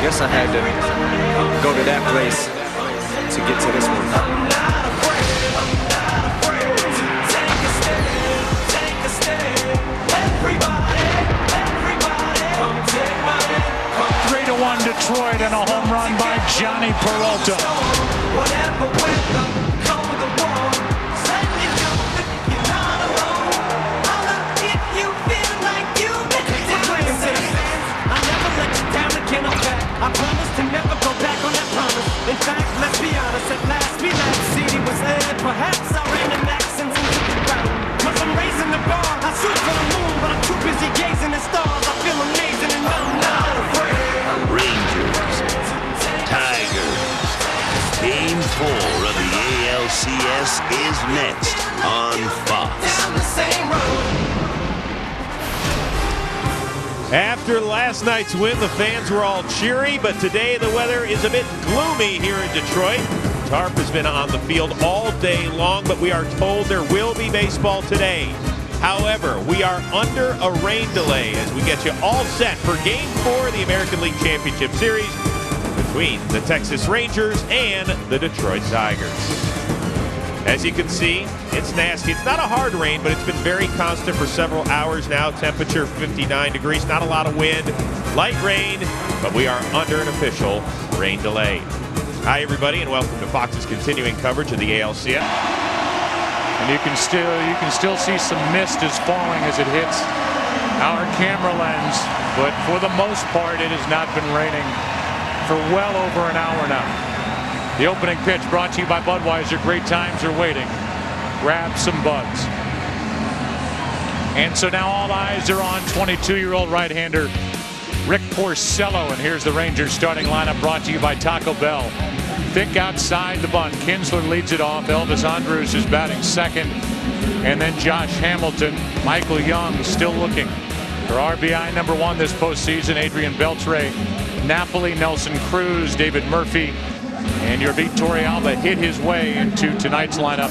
guess I had to go to that place to get to this one. Detroit and a home run by Johnny Peralta. I promise to never go back on that promise. In fact, let's be honest, at last we left CD was aired. Perhaps I ran in accents and took it round. Cause I'm raising the bar. I shoot for the moon, but I'm too busy gazing at stars. I feel amazing and I'm not afraid. Rangers, Tigers. Game 4 of the ALCS is next on Fox. Down the same road. After last night's win, the fans were all cheery, but today the weather is a bit gloomy here in Detroit. Tarp has been on the field all day long, but we are told there will be baseball today. However, we are under a rain delay as we get you all set for Game 4 of the American League Championship Series between the Texas Rangers and the Detroit Tigers. As you can see, it's nasty. It's not a hard rain, but it's been very constant for several hours now. Temperature 59 degrees, not a lot of wind, light rain, but we are under an official rain delay. Hi, everybody, and welcome to Fox's continuing coverage of the ALCS. And you can still see some mist is falling as it hits our camera lens, but for the most part, it has not been raining for well over an hour now. The opening pitch brought to you by Budweiser. Great times are waiting. Grab some buds. And so now all eyes are on 22-year-old right-hander Rick Porcello. And here's the Rangers starting lineup brought to you by Taco Bell. Thick outside the bunt. Kinsler leads it off. Elvis Andrus is batting second. And then Josh Hamilton. Michael Young still looking for RBI number 1 this postseason. Adrian Beltre, Napoli, Nelson Cruz, David Murphy. And your Vitor Alba hit his way into tonight's lineup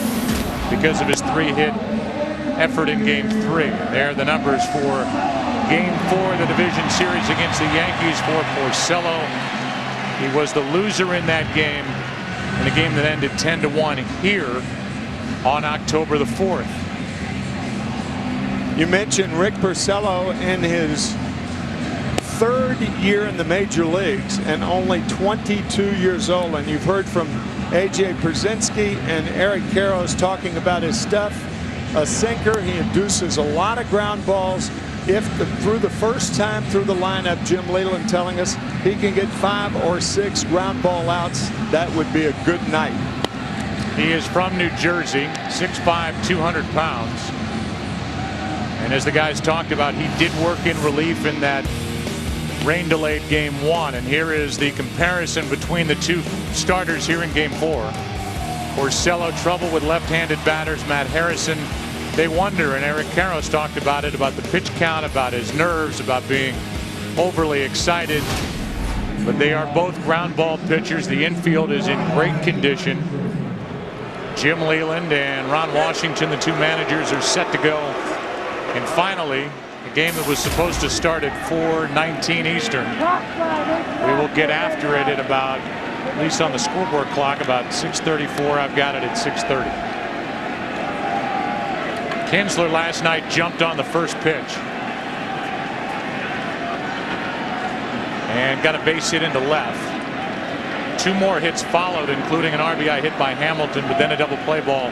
because of his 3-hit effort in Game 3. There are the numbers for Game 4 of the division series against the Yankees for Porcello. He was the loser in that game, in a game that ended 10-1 here on October the 4th. You mentioned Rick Porcello in his 3rd year in the major leagues and only 22 years old. And you've heard from A.J. Pierzynski and Eric Karros talking about his stuff. A sinker. He induces a lot of ground balls. Through the first time through the lineup, Jim Leyland telling us he can get 5 or 6 ground ball outs, that would be a good night. He is from New Jersey, 6'5", 200 pounds. And as the guys talked about, he did work in relief in that rain delayed Game 1, and here is the comparison between the two starters here in Game 4. Porcello, trouble with left-handed batters. Matt Harrison, they wonder, and Eric Karros talked about it, about the pitch count, about his nerves, about being overly excited. But they are both ground ball pitchers. The infield is in great condition. Jim Leyland and Ron Washington, the two managers, are set to go. And finally, a game that was supposed to start at 4:19 Eastern. We will get after it at about, at least on the scoreboard clock, about 6:34. I've got it at 6:30. Kinsler last night jumped on the first pitch and got a base hit into left. 2 more hits followed, including an RBI hit by Hamilton, but then a double play ball.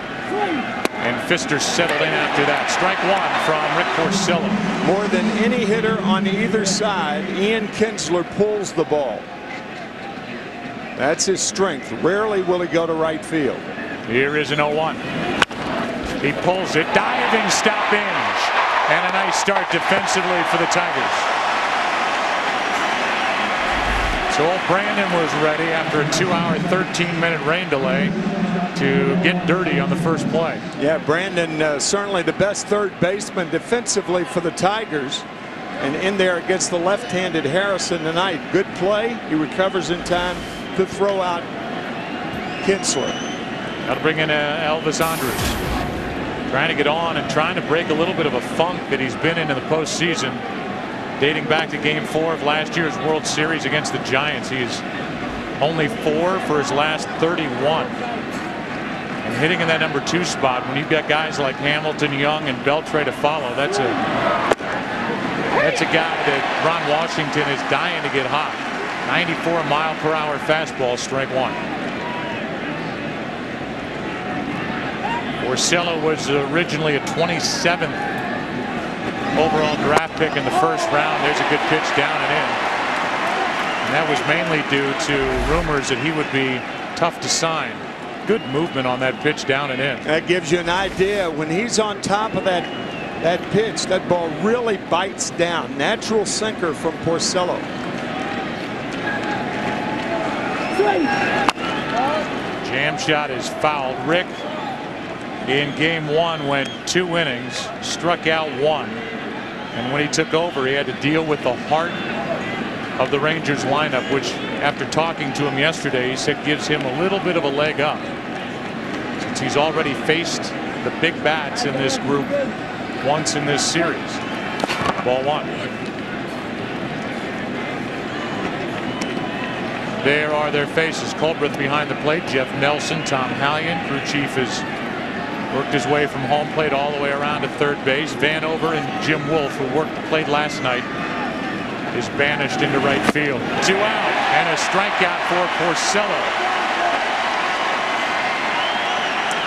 And Fister settled in after that. Strike 1 from Rick Porcello. More than any hitter on either side, Ian Kinsler pulls the ball. That's his strength. Rarely will he go to right field. Here is an 0-1. He pulls it. Diving stoppage. And a nice start defensively for the Tigers. So old Brandon was ready after a 2-hour, 13-minute rain delay to get dirty on the first play. Yeah, Brandon certainly the best third baseman defensively for the Tigers. And in there against the left-handed Harrison tonight. Good play. He recovers in time to throw out Kinsler. That'll bring in Elvis Andrus. Trying to get on and trying to break a little bit of a funk that he's been in the postseason. Dating back to Game 4 of last year's World Series against the Giants, he's only 4 for his last 31. And hitting in that number 2 spot when you've got guys like Hamilton, Young, and Beltre to follow, that's a guy that Ron Washington is dying to get hot. 94-mile-per-hour fastball, strike 1. Porcello was originally a 27th overall draft pick in the first round. There's a good pitch down and in. And that was mainly due to rumors that he would be tough to sign. Good movement on that pitch down and in. That gives you an idea. When he's on top of that pitch, that ball really bites down. Natural sinker from Porcello. Jam shot is fouled. Rick in Game 1 went 2 innings, struck out 1. And when he took over, he had to deal with the heart of the Rangers lineup, which after talking to him yesterday, he said gives him a little bit of a leg up, since he's already faced the big bats in this group once in this series. Ball 1. There are their faces. Colbreth behind the plate. Jeff Nelson, Tom Hallion. Crew chief has worked his way from home plate all the way around to third base. Vanover and Jim Wolf, who worked the plate last night, is banished into right field. 2 out and a strikeout for Porcello.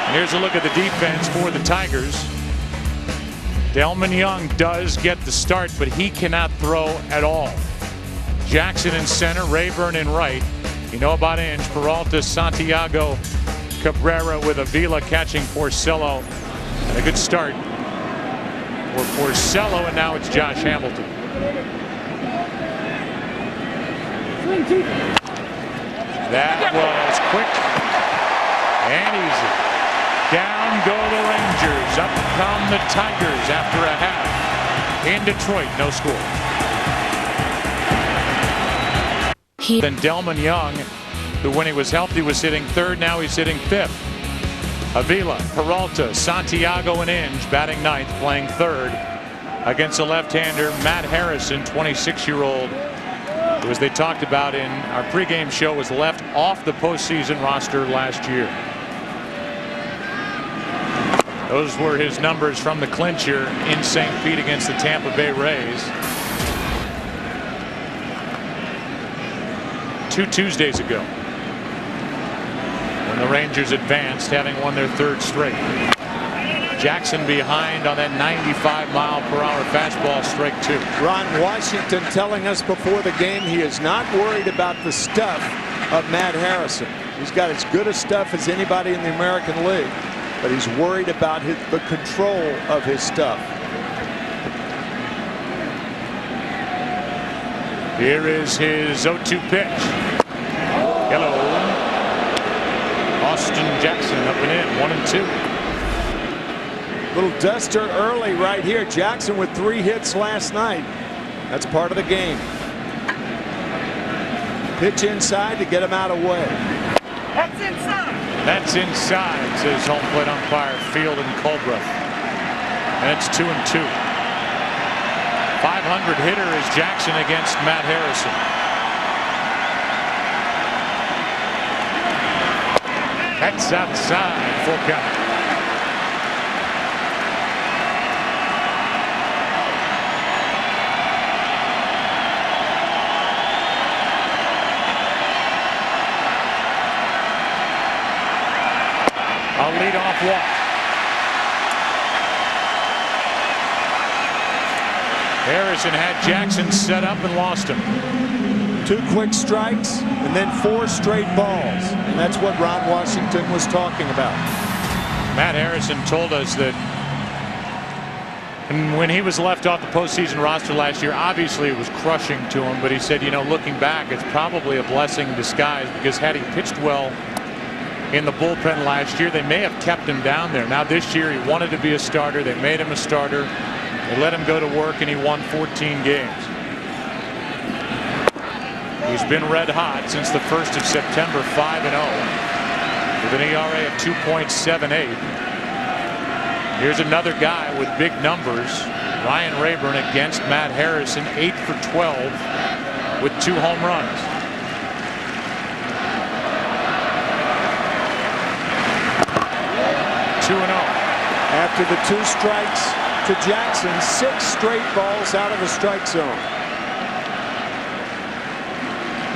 And here's a look at the defense for the Tigers. Delman Young does get the start, but he cannot throw at all. Jackson in center, Rayburn in right. You know about Inge, Peralta, Santiago, Cabrera with Avila catching Porcello. And a good start for Porcello, and now it's Josh Hamilton. That was quick and easy. Down go the Rangers. Up come the Tigers after a half. In Detroit, no score. Then Delman Young, who when he was healthy was hitting third, now he's hitting fifth. Avila, Peralta, Santiago, and Inge batting ninth, playing third against a left-hander, Matt Harrison, 26-year-old, who, as they talked about in our pregame show, was left off the postseason roster last year. Those were his numbers from the clincher in St. Pete against the Tampa Bay Rays 2 Tuesdays ago, when the Rangers advanced, having won their third straight. Jackson behind on that 95-mile-per-hour fastball, strike 2. Ron Washington telling us before the game he is not worried about the stuff of Matt Harrison. He's got as good a stuff as anybody in the American League, but he's worried about the control of his stuff. Here is his 0-2 pitch. Hello. Austin Jackson up and in, 1-2. Little duster early right here. Jackson with 3 hits last night. That's part of the game. Pitch inside to get him out of way. That's inside. That's inside, says home plate umpire Field and Colbreth. And it's 2-2. 500 hitter is Jackson against Matt Harrison. That's outside, full count. A leadoff walk. Harrison had Jackson set up and lost him. 2 quick strikes and then 4 straight balls. And that's what Ron Washington was talking about. Matt Harrison told us that when he was left off the postseason roster last year, obviously it was crushing to him, but he said, you know, looking back, it's probably a blessing in disguise, because had he pitched well in the bullpen last year, they may have kept him down there. Now this year he wanted to be a starter. They made him a starter. They let him go to work, and he won 14 games. He's been red hot since the 1st of September, 5-0, with an ERA of 2.78. Here's another guy with big numbers Ryan Rayburn against Matt Harrison, 8 for 12 with 2 home runs. After the 2 strikes to Jackson, 6 straight balls out of the strike zone.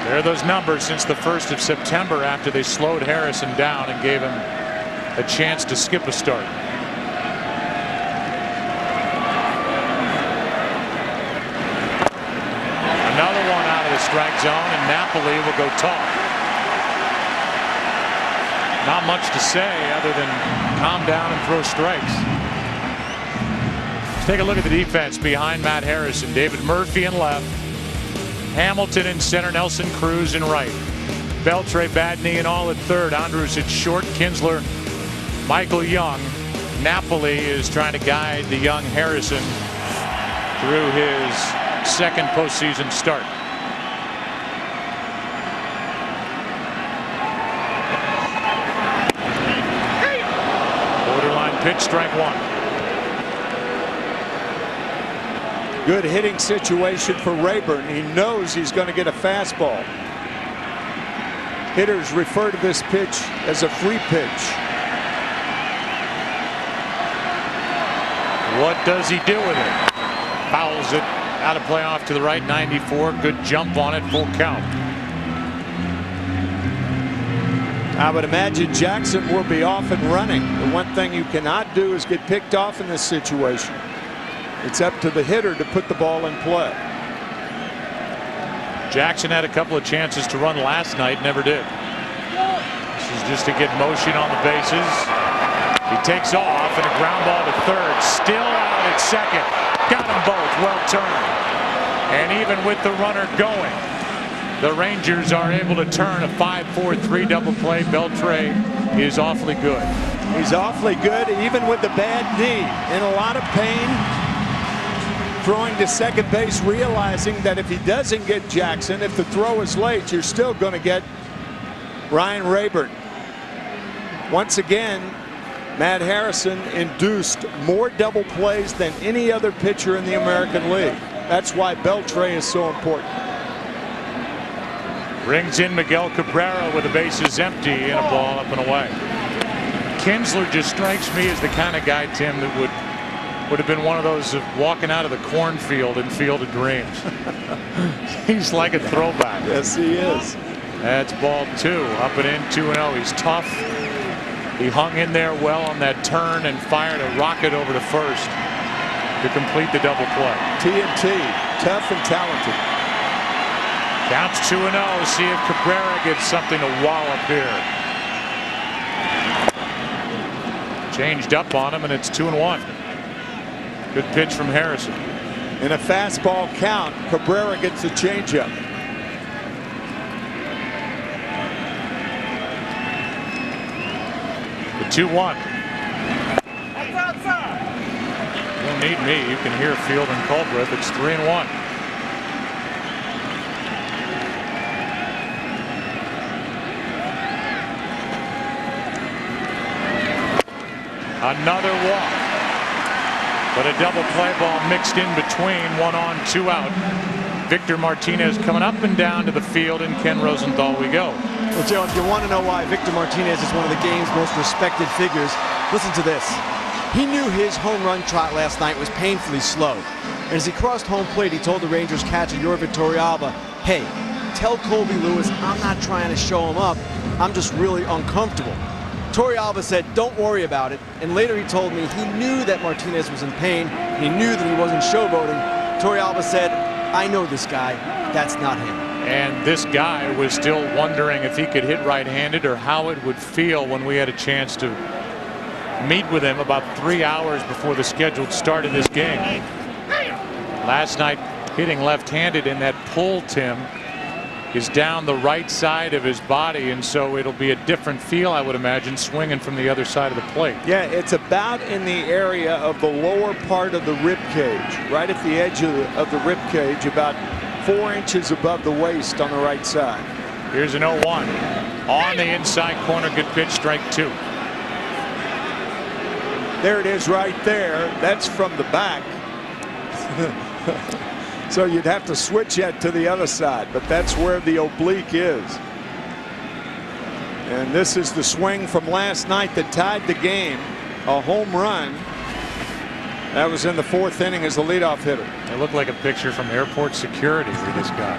There are those numbers since the 1st of September after they slowed Harrison down and gave him a chance to skip a start. Another one out of the strike zone, and Napoli will go tall. Not much to say other than calm down and throw strikes. Let's take a look at the defense behind Matt Harrison. David Murphy in left. Hamilton in center. Nelson Cruz in right. Beltre, Badney, and all at third. Andrews at short. Kinsler, Michael Young. Napoli is trying to guide the young Harrison through his 2nd postseason start. Pitch, strike 1. Good hitting situation for Rayburn. He knows he's going to get a fastball. Hitters refer to this pitch as a free pitch. What does he do with it? Fouls it out of play off to the right. 94. Good jump on it. Full count. I would imagine Jackson will be off and running. The one thing you cannot do is get picked off in this situation. It's up to the hitter to put the ball in play. Jackson had a couple of chances to run last night, never did. This is just to get motion on the bases. He takes off, and a ground ball to third. Still out at second. Got them both. Well turned. And even with the runner going, the Rangers are able to turn a 5-4-3 double play. Beltre is awfully good. He's awfully good, even with the bad knee. In a lot of pain, throwing to second base, realizing that if he doesn't get Jackson, if the throw is late, you're still going to get Ryan Rayburn. Once again, Matt Harrison induced more double plays than any other pitcher in the American League. That's why Beltre is so important. Brings in Miguel Cabrera with the bases empty and a ball up and away. Kinsler just strikes me as the kind of guy, Tim, that would have been one of those walking out of the cornfield in Field of Dreams. He's like a throwback. Yes, he is. That's ball 2. Up and in, 2-0. He's tough. He hung in there well on that turn and fired a rocket over to first to complete the double play. TNT, tough and talented. Counts 2-0. See if Cabrera gets something to wallop here. Changed up on him, and it's 2-1. Good pitch from Harrison. In a fastball count, Cabrera gets the changeup. The 2-1. You don't need me. You can hear Field and Culbreth. It's 3-1. Another walk, but a double play ball mixed in between. 1 on, 2 out. Victor Martinez coming up and down to the field, and Ken Rosenthal we go. Well, Joe, if you want to know why Victor Martinez is one of the game's most respected figures, listen to this. He knew his home run trot last night was painfully slow. And as he crossed home plate, he told the Rangers catcher Jorge Torrealba, "Hey, tell Colby Lewis I'm not trying to show him up. I'm just really uncomfortable." Torrealba said, "Don't worry about it." And later he told me he knew that Martinez was in pain. He knew that he wasn't showboating. Torrealba said, "I know this guy. That's not him." And this guy was still wondering if he could hit right-handed or how it would feel when we had a chance to meet with him about 3 hours before the scheduled start of this game. Last night, hitting left-handed, and that pull, Tim, is down the right side of his body, and so it'll be a different feel, I would imagine, swinging from the other side of the plate. Yeah, it's about in the area of the lower part of the rib cage, right at the edge of the rib cage, about 4 inches above the waist on the right side. Here's an 0-1 on the inside corner. Good pitch, strike 2. There it is right there. That's from the back. So you'd have to switch that to the other side, but that's where the oblique is. And this is the swing from last night that tied the game. A home run. That was in the 4th inning as the leadoff hitter. It looked like a picture from airport security we just got.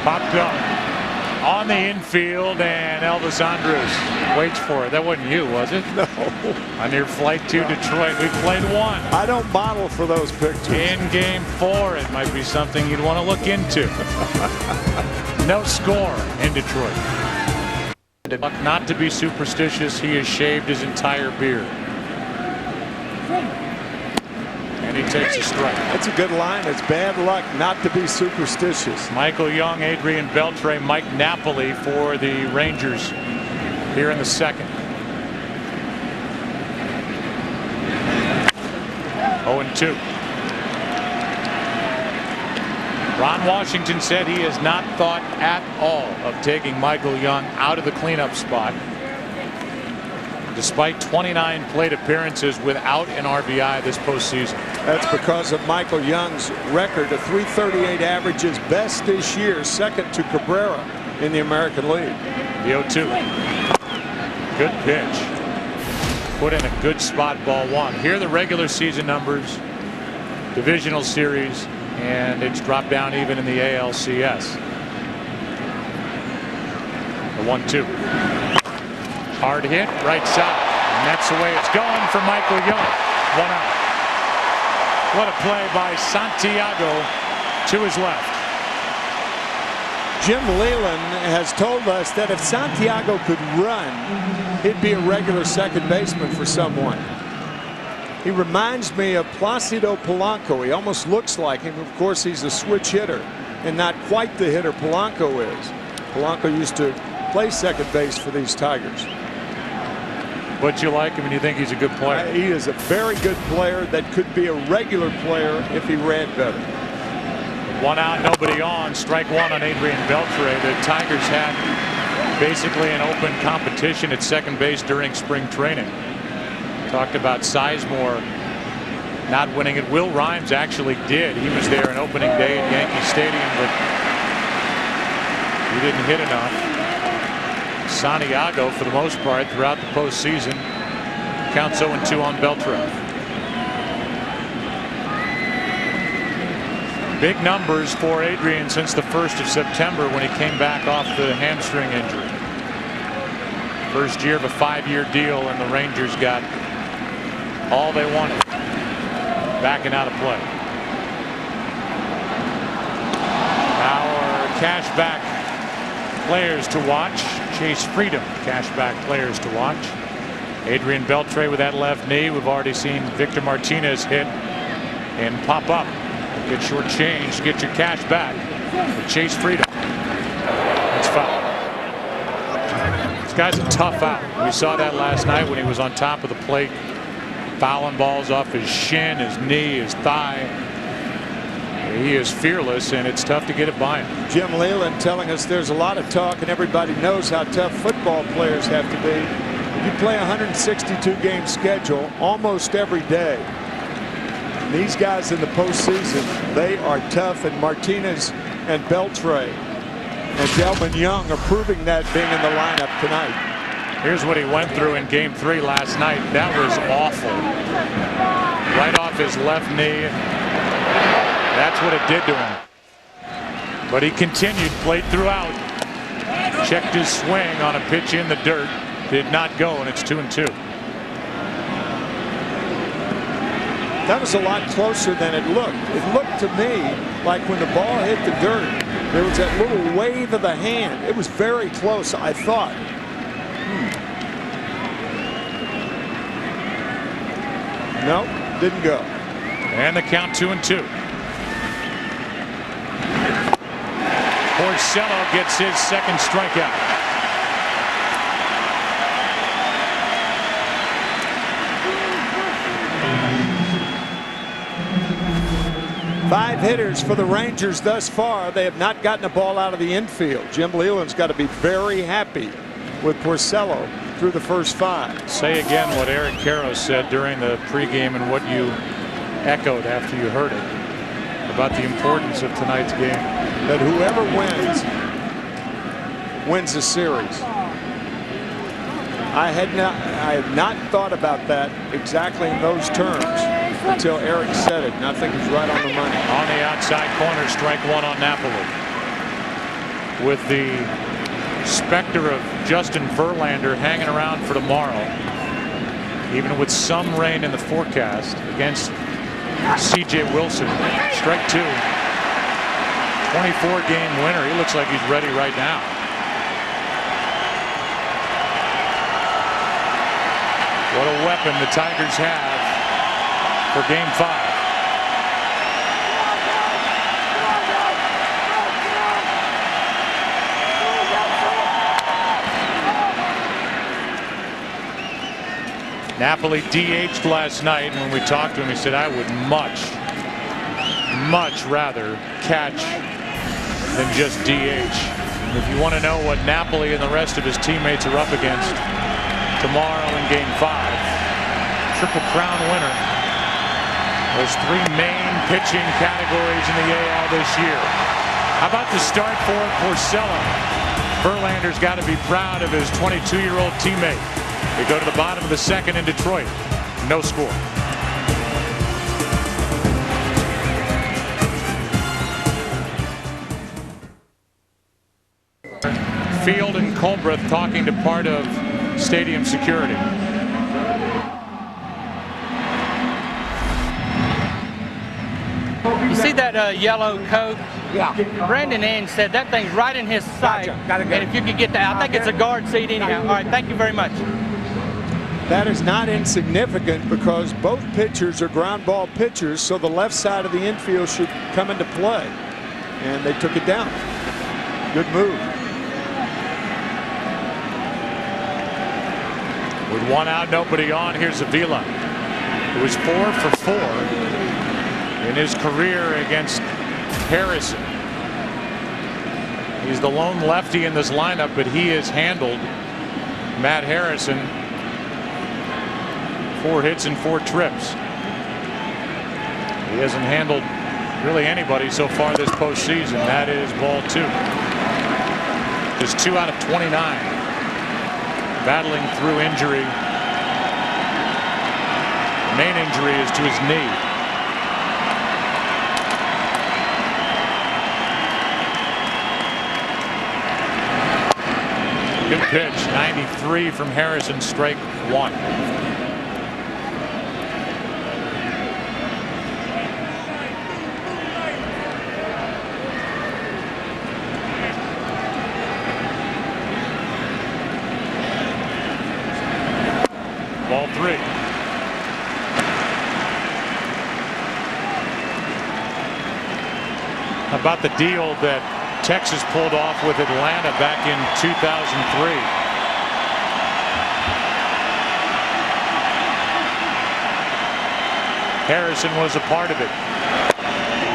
Popped up on the infield, and Elvis Andrus waits for it. That wasn't you, was it? No. On your flight to Detroit, we played one. I don't model for those pictures. In game 4, it might be something you'd want to look into. No score in Detroit. Not to be superstitious, he has shaved his entire beard. And he takes a strike. That's a good line. It's bad luck not to be superstitious. Michael Young, Adrian Beltre, Mike Napoli for the Rangers here in the 2nd. 0-2. Ron Washington said he has not thought at all of taking Michael Young out of the cleanup spot. Despite 29 plate appearances without an RBI this postseason. That's because of Michael Young's record of .338 averages, best this year, 2nd to Cabrera in the American League. The 0-2. Good pitch. Put in a good spot, ball 1. Here are the regular season numbers, divisional series, and it's dropped down even in the ALCS. The 1-2. Hard hit, right side, and that's the way it's going for Michael Young. 1 out. What a play by Santiago to his left. Jim Leland has told us that if Santiago could run, he'd be a regular second baseman for someone. He reminds me of Placido Polanco. He almost looks like him. Of course, he's a switch hitter and not quite the hitter Polanco is. Polanco used to play second base for these Tigers. But you like him and you think he's a good player? He is a very good player that could be a regular player if he ran better. 1 out, nobody on. Strike 1 on Adrian Beltre. The Tigers had basically an open competition at second base during spring training. Talked about Sizemore not winning it. Will Rhymes actually did. He was there on opening day at Yankee Stadium, but he didn't hit enough. Santiago, for the most part, throughout the postseason, counts 0-2 on Beltre. Big numbers for Adrian since the 1st of September when he came back off the hamstring injury. First year of a 5-year deal, and the Rangers got all they wanted. Backing out of play. Our cashback players to watch. Chase Freedom cashback players to watch. Adrian Beltre with that left knee. We've already seen Victor Martinez hit and pop up. Get your change, get your cash back with Chase Freedom. That's foul. This guy's a tough out. We saw that last night when he was on top of the plate, fouling balls off his shin, his knee, his thigh. He is fearless, and it's tough to get it by him. Jim Leland telling us there's a lot of talk, and everybody knows how tough football players have to be. You play a 162-game schedule almost every day. And these guys in the postseason, they are tough, and Martinez and Beltre and Delvin Young are proving that being in the lineup tonight. Here's what he went through in game 3 last night. That was awful. Right off his left knee. That's what it did to him. But he continued, played throughout. Checked his swing on a pitch in the dirt. Did not go, and it's 2-2. That was a lot closer than it looked. It looked to me like when the ball hit the dirt, there was that little wave of the hand. It was very close, I thought. No, didn't go. And the count 2-2. Porcello gets his second strikeout. Five hitters for the Rangers thus far. They have not gotten a ball out of the infield. Jim Leland's got to be very happy with Porcello through the first 5. Say again what Eric Karros said during the pregame and what you echoed after you heard it about the importance of tonight's game. That whoever wins the series. I had not thought about that exactly in those terms until Eric said it, and I think he's right on the money. On the outside corner, strike 1 on Napoli. With the specter of Justin Verlander hanging around for tomorrow, even with some rain in the forecast against C.J. Wilson. Strike 2. 24-game winner. He looks like he's ready right now. What a weapon the Tigers have for Game 5. Napoli DH'd last night, and when we talked to him, he said, I would much rather catch than just DH. If you want to know what Napoli and the rest of his teammates are up against tomorrow in Game 5, Triple Crown winner. Those 3 main pitching categories in the AL this year. How about the start for Porcello? Verlander's got to be proud of his 22-year-old teammate. They go to the bottom of the 2nd in Detroit. No score. Field and Colbreth talking to part of stadium security. You see that yellow coat? Yeah. Brandon Inge said that thing's right in his sight. Gotcha. And if you could get that, I think it's a guard seat anyhow. All right, thank you very much. That is not insignificant because both pitchers are ground ball pitchers, so the left side of the infield should come into play. And they took it down. Good move. With 1 out, nobody on, here's Avila, who is 4 for 4 in his career against Harrison. He's the lone lefty in this lineup, but he has handled Matt Harrison. 4 hits and 4 trips. He hasn't handled really anybody so far this postseason. That is ball 2. Just 2 out of 29. Battling through injury. The main injury is to his knee. Good pitch. 93 from Harrison. Strike 1. Ball 3. How about the deal that Texas pulled off with Atlanta back in 2003? Harrison was a part of it.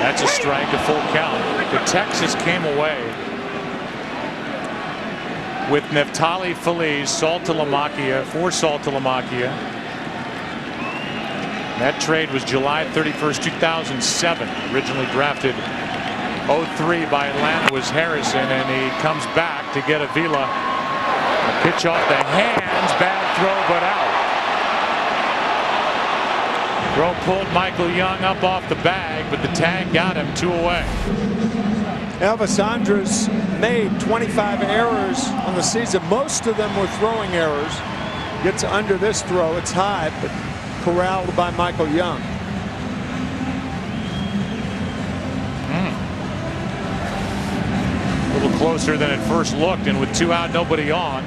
That's a strike, a full count. But Texas came away with Neftali Feliz, Saltalamacchia, for Saltalamacchia. That trade was July 31st, 2007. Originally drafted 03 by Atlanta was Harrison, and he comes back to get Avila. A pitch off the hands, bad throw, but out. Throw pulled Michael Young up off the bag, but the tag got him. 2 away. Elvis Andrus made 25 errors on the season. Most of them were throwing errors. Gets under this throw. It's high, but corralled by Michael Young. A little closer than it first looked, and with 2 out, nobody on,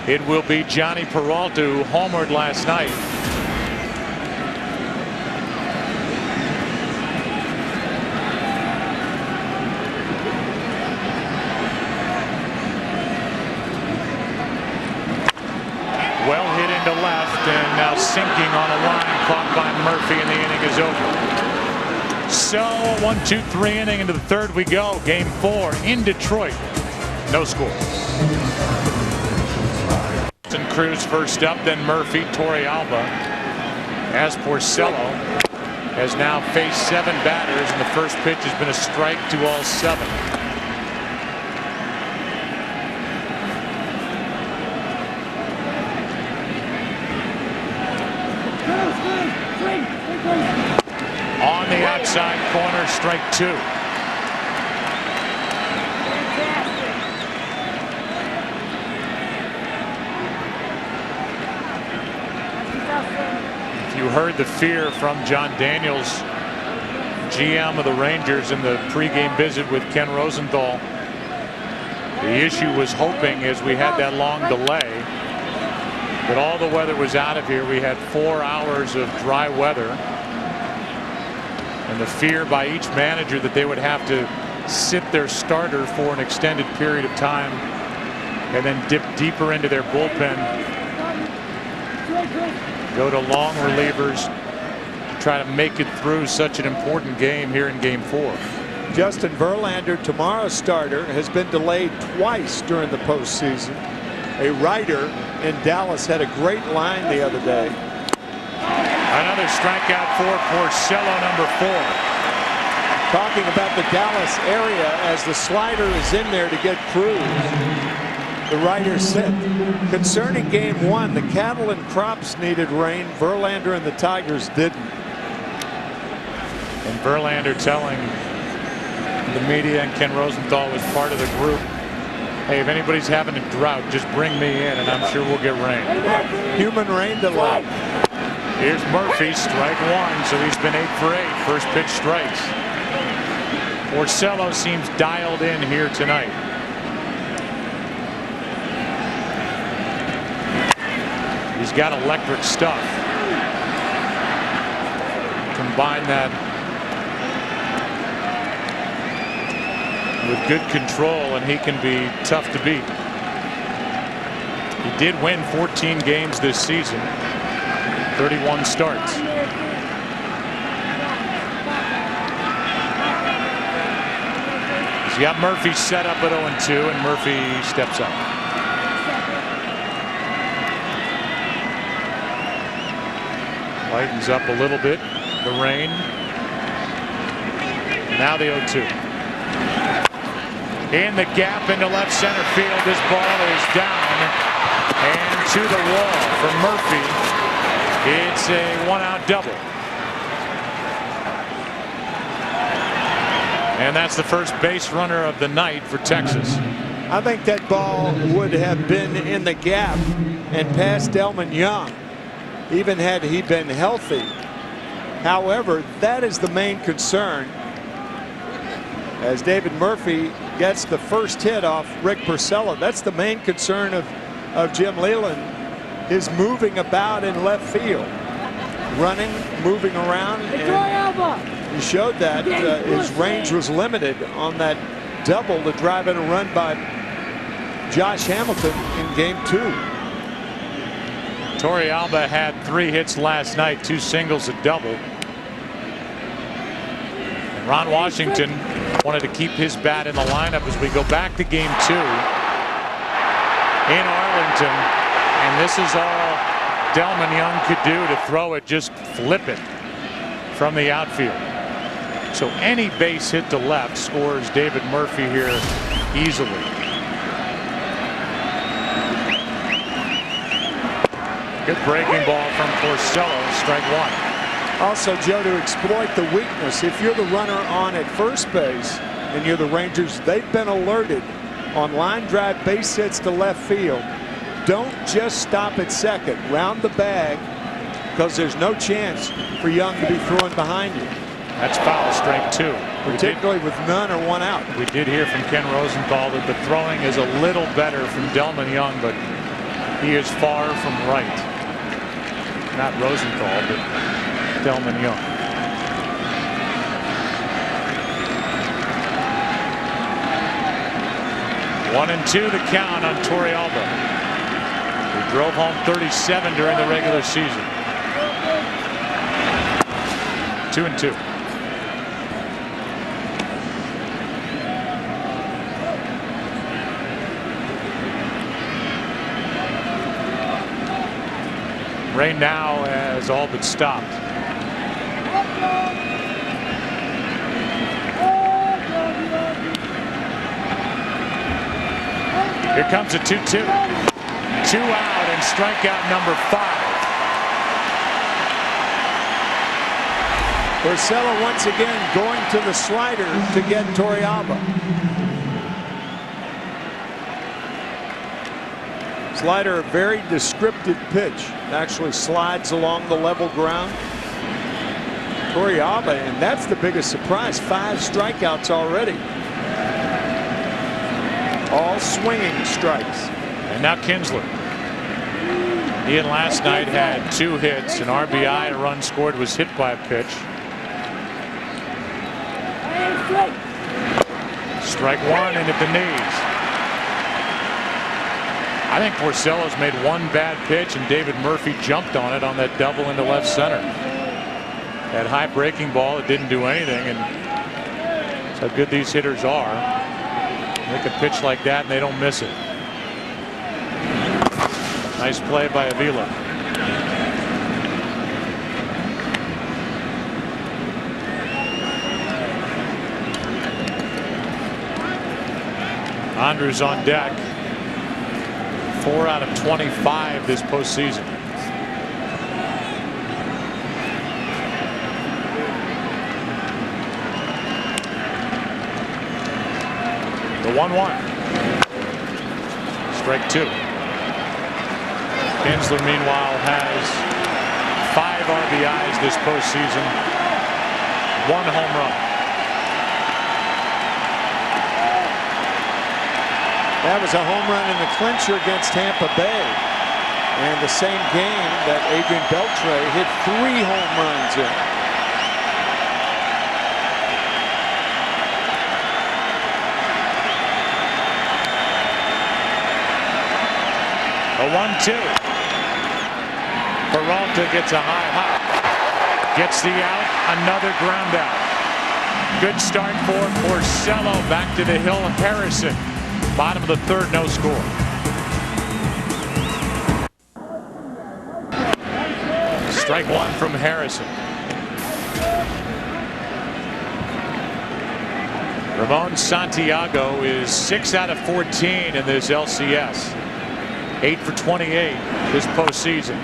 it will be Johnny Peralta, who homered last night. Well hit into left, and now sinking on a line caught by Murphy, and the inning is over. So 1-2-3 inning into the 3rd we go. Game 4 in Detroit. No score. And Cruz first up, then Murphy, Torrealba. As Porcello has now faced 7 batters, and the first pitch has been a strike to all 7. On the outside corner, strike 2. You heard the fear from John Daniels, GM of the Rangers, in the pregame visit with Ken Rosenthal. The issue was hoping, as we had that long delay, that all the weather was out of here. We had 4 hours of dry weather, and the fear by each manager that they would have to sit their starter for an extended period of time and then dip deeper into their bullpen, go to long relievers, try to make it through such an important game here in Game 4. Justin Verlander, tomorrow's starter, has been delayed twice during the postseason. A writer in Dallas had a great line the other day. Another strikeout for Porcello, number 4. Talking about the Dallas area as the slider is in there to get Cruz. The writer said, concerning Game 1, the cattle and crops needed rain. Verlander and the Tigers didn't. And Verlander telling the media, and Ken Rosenthal was part of the group, hey, if anybody's having a drought, just bring me in and I'm sure we'll get rain. Human rain delay. Here's Murphy, strike 1, so he's been 8 for 8. First pitch strikes. Porcello seems dialed in here tonight. He's got electric stuff. Combine that with good control and he can be tough to beat. He did win 14 games this season, 31 starts. He's got Murphy set up at 0-2, and Murphy steps up. Lightens up a little bit, the rain. Now the 0-2. In the gap into left center field. This ball is down and to the wall for Murphy. It's a 1-out double. And that's the first base runner of the night for Texas. I think that ball would have been in the gap and past Delman Young, even had he been healthy. However, that is the main concern, as David Murphy gets the first hit off Rick Porcello. That's the main concern of Jim Leyland, is moving about in left field, running, moving around. And he showed that his range was limited on that double to drive in a run by Josh Hamilton in Game 2. Torrealba had 3 hits last night, 2 singles, a double. And Ron Washington wanted to keep his bat in the lineup as we go back to Game 2 in Arlington. And this is all Delman Young could do to throw it, just flip it from the outfield. So any base hit to left scores David Murphy here easily. Good breaking ball from Porcello, strike 1. Also, Joe, to exploit the weakness, if you're the runner on at first base and you're the Rangers, they've been alerted on line drive base hits to left field. Don't just stop at second. Round the bag, because there's no chance for Young to be throwing behind you. That's foul, strike 2. Particularly with none or 1 out. We did hear from Ken Rosenthal that the throwing is a little better from Delman Young, but he is far from right. Not Rosenthal, but Delman Young. One and 2 the count on Torrealba. He drove home 37 during the regular season. 2-2. Rain now has all but stopped. Here comes a 2-2. 2 out and strikeout number 5. Porcello once again going to the slider to get Torrealba. Slider, a very descriptive pitch. It actually slides along the level ground. Torrealba, and that's the biggest surprise. 5 strikeouts already. All swinging strikes. And now Kinsler. Ian last night had 2 hits, an RBI, a run scored, was hit by a pitch. Strike 1 and at the knees. I think Porcello's made 1 bad pitch, and David Murphy jumped on it on that double into left center. That high breaking ball, it didn't do anything, and that's how good these hitters are. They can pitch like that and they don't miss it. Nice play by Avila. Andrews on deck. 4 out of 25 this postseason. The 1-1. Strike 2. Kinsler meanwhile has 5 RBIs this postseason. 1 home run. That was a home run in the clincher against Tampa Bay. And the same game that Adrian Beltre hit 3 home runs in. A 1-2. Peralta gets a high hop. Gets the out. Another ground out. Good start for Porcello. Back to the hill. Harrison. Bottom of the 3rd, no score. Strike 1 from Harrison. Ramon Santiago is 6 out of 14 in this LCS. 8 for 28 this postseason.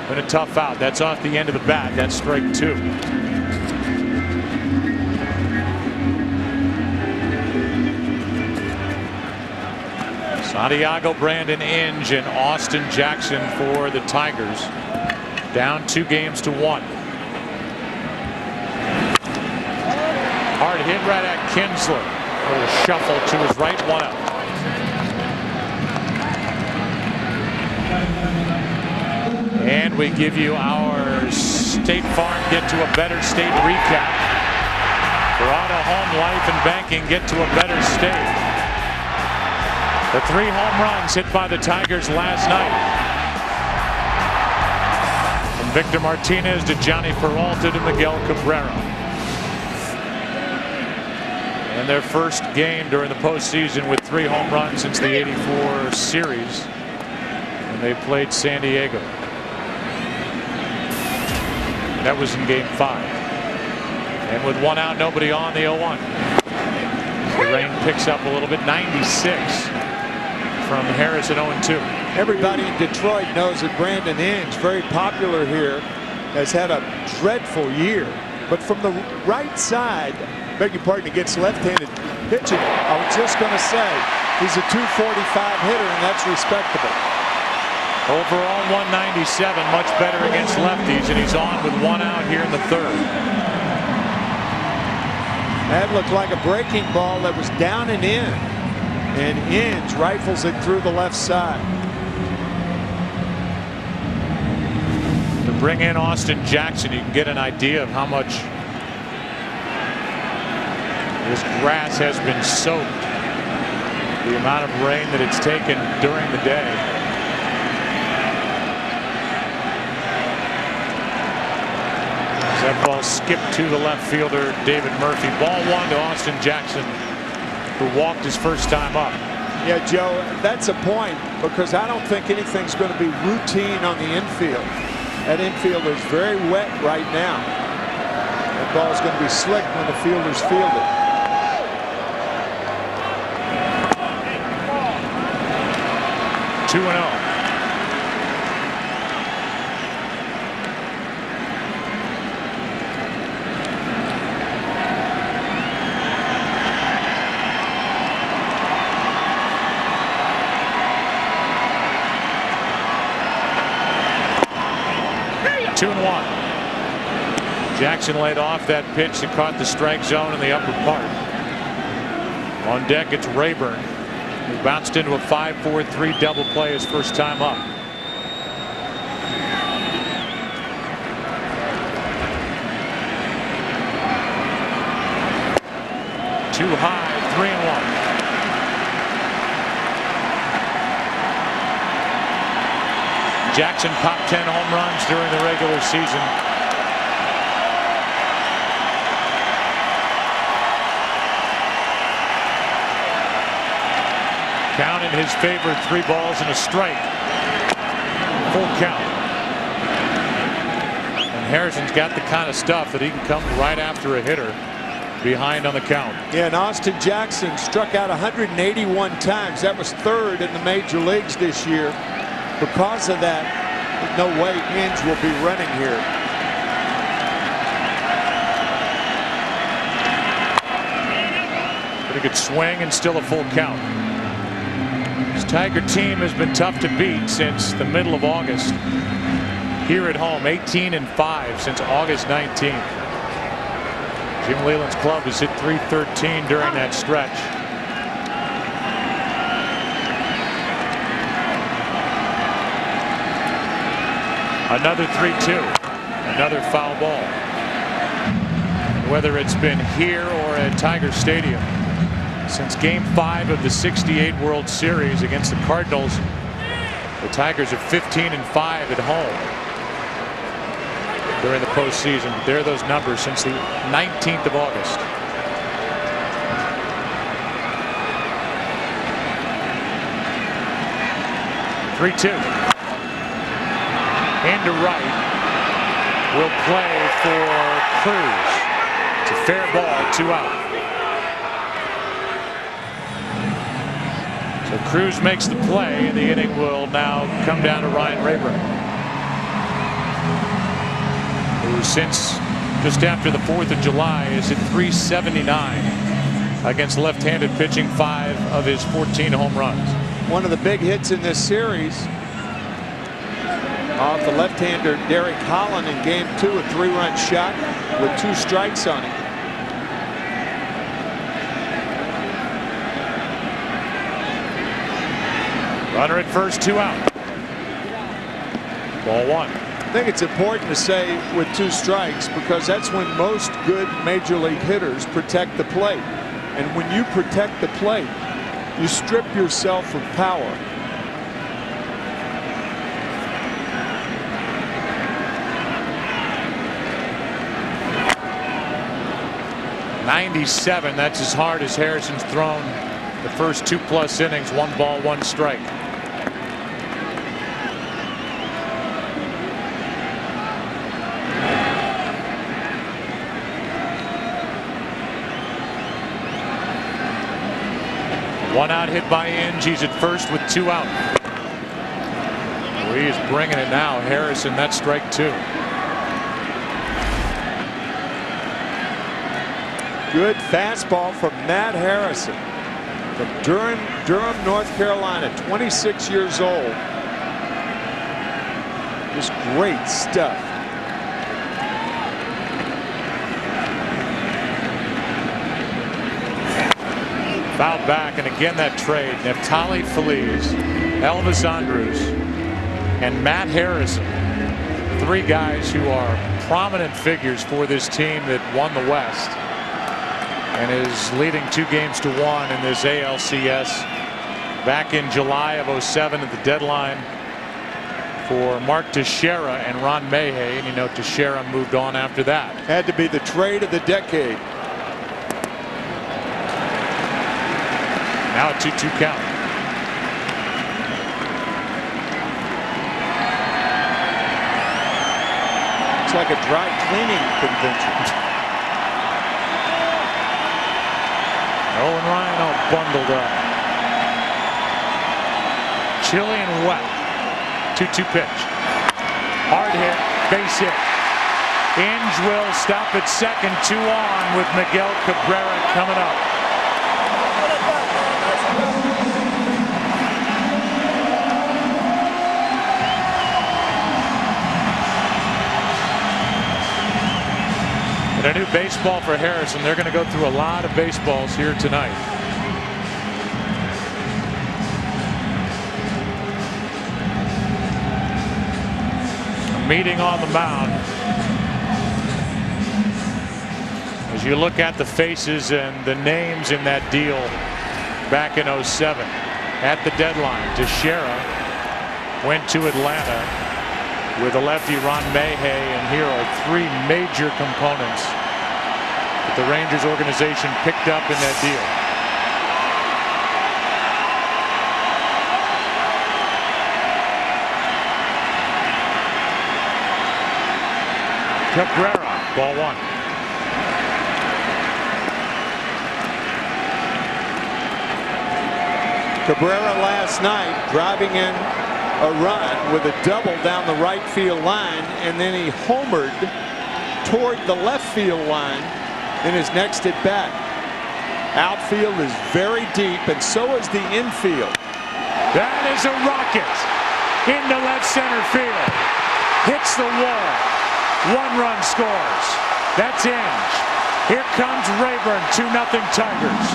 Been a tough out. That's off the end of the bat. That's strike 2. Santiago, Brandon Inge, and Austin Jackson for the Tigers. Down 2 games to 1. Hard hit right at Kinsler. A little shuffle to his right, 1 out. And we give you our State Farm Get to a Better State recap. For auto, home, life, and banking, get to a better state. The 3 home runs hit by the Tigers last night. From Victor Martinez to Johnny Peralta to Miguel Cabrera. And their first game during the postseason with 3 home runs since the '84 series. And they played San Diego. That was in game 5. And with 1 out, nobody on, the 0-1. The rain picks up a little bit. 96 from Harrison, 0-2. Everybody in Detroit knows that Brandon Inge, very popular here, has had a dreadful year. But from the right side, beg your pardon, against left-handed pitching, I was just going to say, he's a .245 hitter, and that's respectable. Overall 197, much better against lefties, and he's on with 1 out here in the 3rd. That looked like a breaking ball that was down and in, and Inge rifles it through the left side. To bring in Austin Jackson, you can get an idea of how much this grass has been soaked. The amount of rain that it's taken during the day. That ball skipped to the left fielder, David Murphy. Ball 1 to Austin Jackson, who walked his first time up. Yeah, Joe, that's a point, because I don't think anything's going to be routine on the infield. That infield is very wet right now. That ball is going to be slick when the fielders field it. Two and 0. Two and 1. Jackson laid off that pitch that caught the strike zone in the upper part. On deck, it's Rayburn, who bounced into a 5-4-3 double play his first time up. Too high, 3 and 1. Jackson popped 10 home runs during the regular season. Count in his favor, 3 balls and a strike. Full count. And Harrison's got the kind of stuff that he can come right after a hitter behind on the count. Yeah, and Austin Jackson struck out 181 times. That was 3rd in the major leagues this year. Because of that, no way Inge will be running here. Pretty good swing and still a full count. This Tiger team has been tough to beat since the middle of August. Here at home, 18 and 5 since August 19th. Jim Leyland's club has hit .313 during that stretch. Another 3-2. Another foul ball. Whether it's been here or at Tiger Stadium, since Game 5 of the '68 World Series against the Cardinals, the Tigers are 15 and 5 at home during the postseason. There are those numbers since the 19th of August. (3-2). Into right, will play for Cruz. It's a fair ball, 2 out. So Cruz makes the play, and the inning will now come down to Ryan Rayburn, who since just after the 4th of July is hit .379 against left-handed pitching, 5 of his 14 home runs. One of the big hits in this series off the left-hander Derek Holland in Game 2, a 3-run shot with 2 strikes on it. Runner at first, 2 out. Ball 1. I think it's important to say with 2 strikes because that's when most good major league hitters protect the plate. And when you protect the plate, you strip yourself of power. .97. That's as hard as Harrison's thrown the first 2+ innings. 1 ball, 1 strike. One out hit by Inge. He's at first with 2 out. He is bringing it now. Harrison, that's strike 2. Good fastball from Matt Harrison from Durham, North Carolina, 26 years old. Just great stuff. Fouled back, and again that trade. Neftali Feliz, Elvis Andrus, and Matt Harrison. 3 guys who are prominent figures for this team that won the West and is leading 2 games to 1 in this ALCS. Back in July of '07 at the deadline for Mark Teixeira and Ron Mayhay, and you know Teixeira moved on after that. Had to be the trade of the decade. Now a 2-2 count. looks like a dry cleaning convention. Owen Ryan all bundled up. Chilly and wet. 2-2 pitch. Hard hit, base hit. Inge will stop at second, 2 on with Miguel Cabrera coming up. And a new baseball for Harrison. They're going to go through a lot of baseballs here tonight. A meeting on the mound. As you look at the faces and the names in that deal back in '07. At the deadline, Teixeira went to Atlanta with a lefty, Ron Mayhay, and here are 3 major components that the Rangers organization picked up in that deal. Cabrera, ball 1. Cabrera last night driving in a run with a double down the right field line, and then he homered toward the left field line in his next at bat. Outfield is very deep, and so is the infield. That is a rocket into left center field. Hits the wall. 1 run scores. That's Inge. Here comes Rayburn. 2-0 Tigers.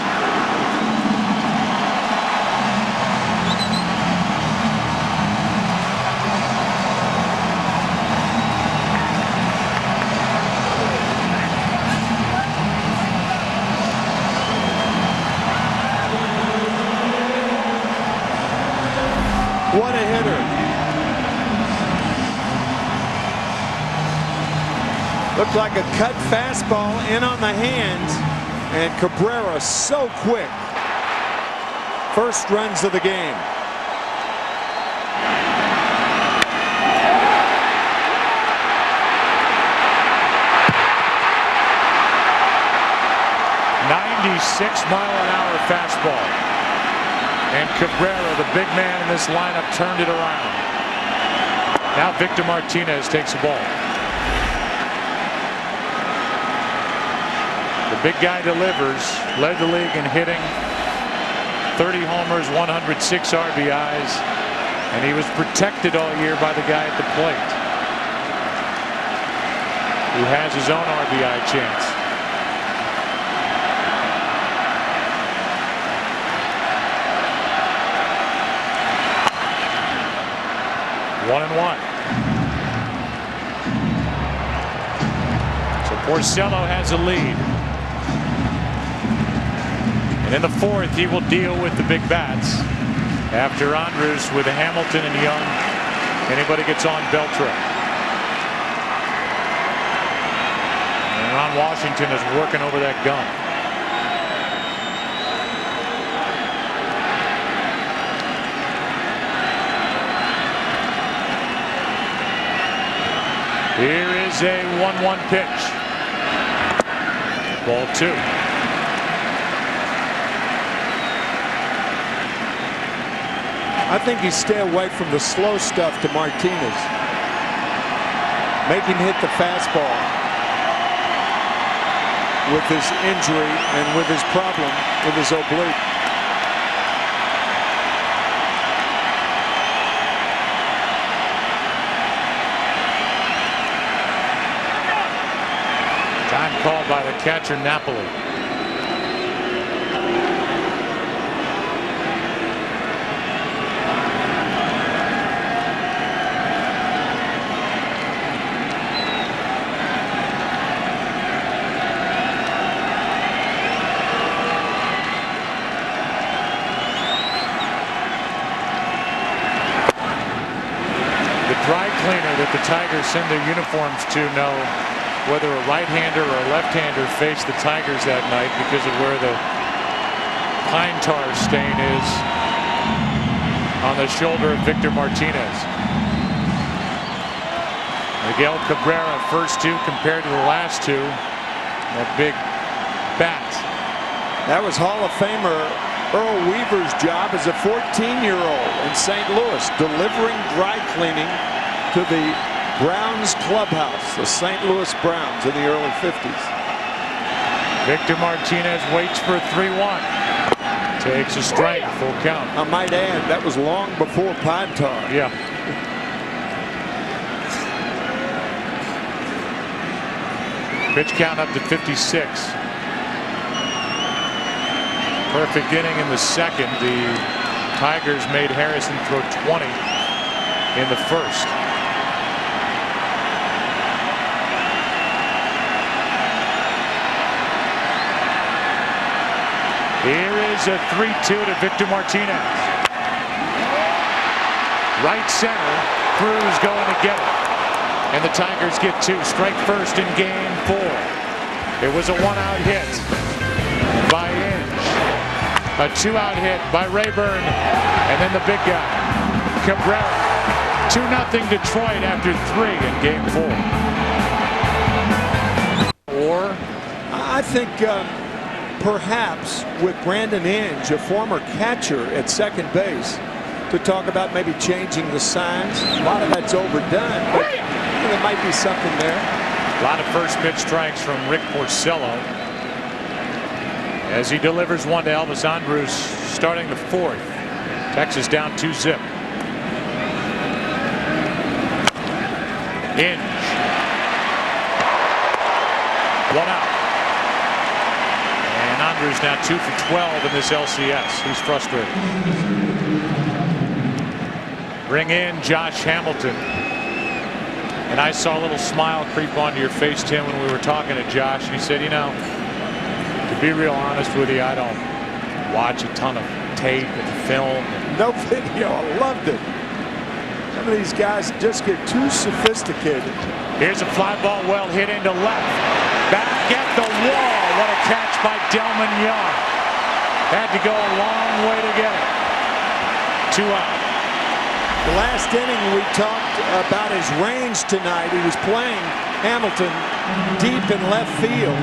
What a hitter. Looked like a cut fastball in on the hands, and Cabrera so quick. First runs of the game. .96-mile-an-hour fastball. And Cabrera, the big man in this lineup, turned it around. Now Victor Martinez takes the ball. The big guy delivers. Led the league in hitting. 30 homers, 106 RBIs. And he was protected all year by the guy at the plate, who has his own RBI chance. One and one. So Porcello has a lead. And in the 4th, he will deal with the big bats. After Andrus with Hamilton and Young, anybody gets on Beltre. And Ron Washington is working over that gun. Here is a 1-1 pitch. Ball 2. I think you stay away from the slow stuff to Martinez. Make him hit the fastball. With his injury and with his problem with his oblique. Time called by the catcher, Napoli. The dry cleaner that the Tigers send their uniforms to know whether a right-hander or a left-hander faced the Tigers that night because of where the pine tar stain is on the shoulder of Victor Martinez. They Miguel Cabrera, first two compared to the last two. That big bat. That was Hall of Famer Earl Weaver's job as a 14-year-old in St. Louis, delivering dry cleaning to the Browns clubhouse, the St. Louis Browns in the early 50s. Victor Martinez waits for a 3-1. Takes a strike, full count. I might add, that was long before Pine Tar. Yeah. Pitch count up to 56. Perfect inning in the second. The Tigers made Harrison throw 20 in the first. Here is a 3-2 to Victor Martinez. Right center. Cruz going to get it. And the Tigers get two. Strike first in game 4. It was a 1-out hit by Inge. A 2-out hit by Rayburn. And then the big guy, Cabrera. 2-0 Detroit after 3 in game 4. Or I think perhaps with Brandon Inge, a former catcher at second base, to talk about maybe changing the signs. A lot of that's overdone, but there might be something there. A lot of first pitch strikes from Rick Porcello as he delivers one to Elvis Andrus, starting the 4th. Texas down 2-0. Inge. 1 out. And Andrus now 2 for 12 in this LCS. He's frustrated. Bring in Josh Hamilton. And I saw a little smile creep onto your face, Tim, when we were talking to Josh. He said, you know, to be real honest with you, I don't watch a ton of tape and film. No video. I loved it. Some of these guys just get too sophisticated. Here's a fly ball well hit into left. Back at the wall. What a catch by Delman Young. Had to go a long way to get it. 2 out. The last inning we talked about his range tonight. He was playing Hamilton deep in left field,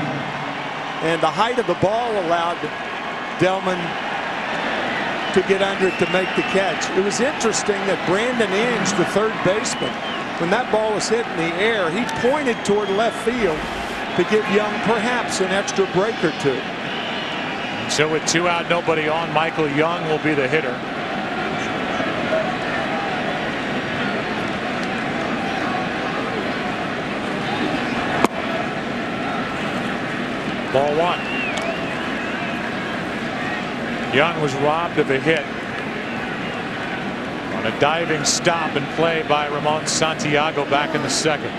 and the height of the ball allowed Delman to get under it to make the catch. It was interesting that Brandon Inge, the third baseman, when that ball was hit in the air, he pointed toward left field to give Young perhaps an extra break or two. So with 2 out, nobody on, Michael Young will be the hitter. Ball 1. Young was robbed of a hit on a diving stop and play by Ramon Santiago back in the second.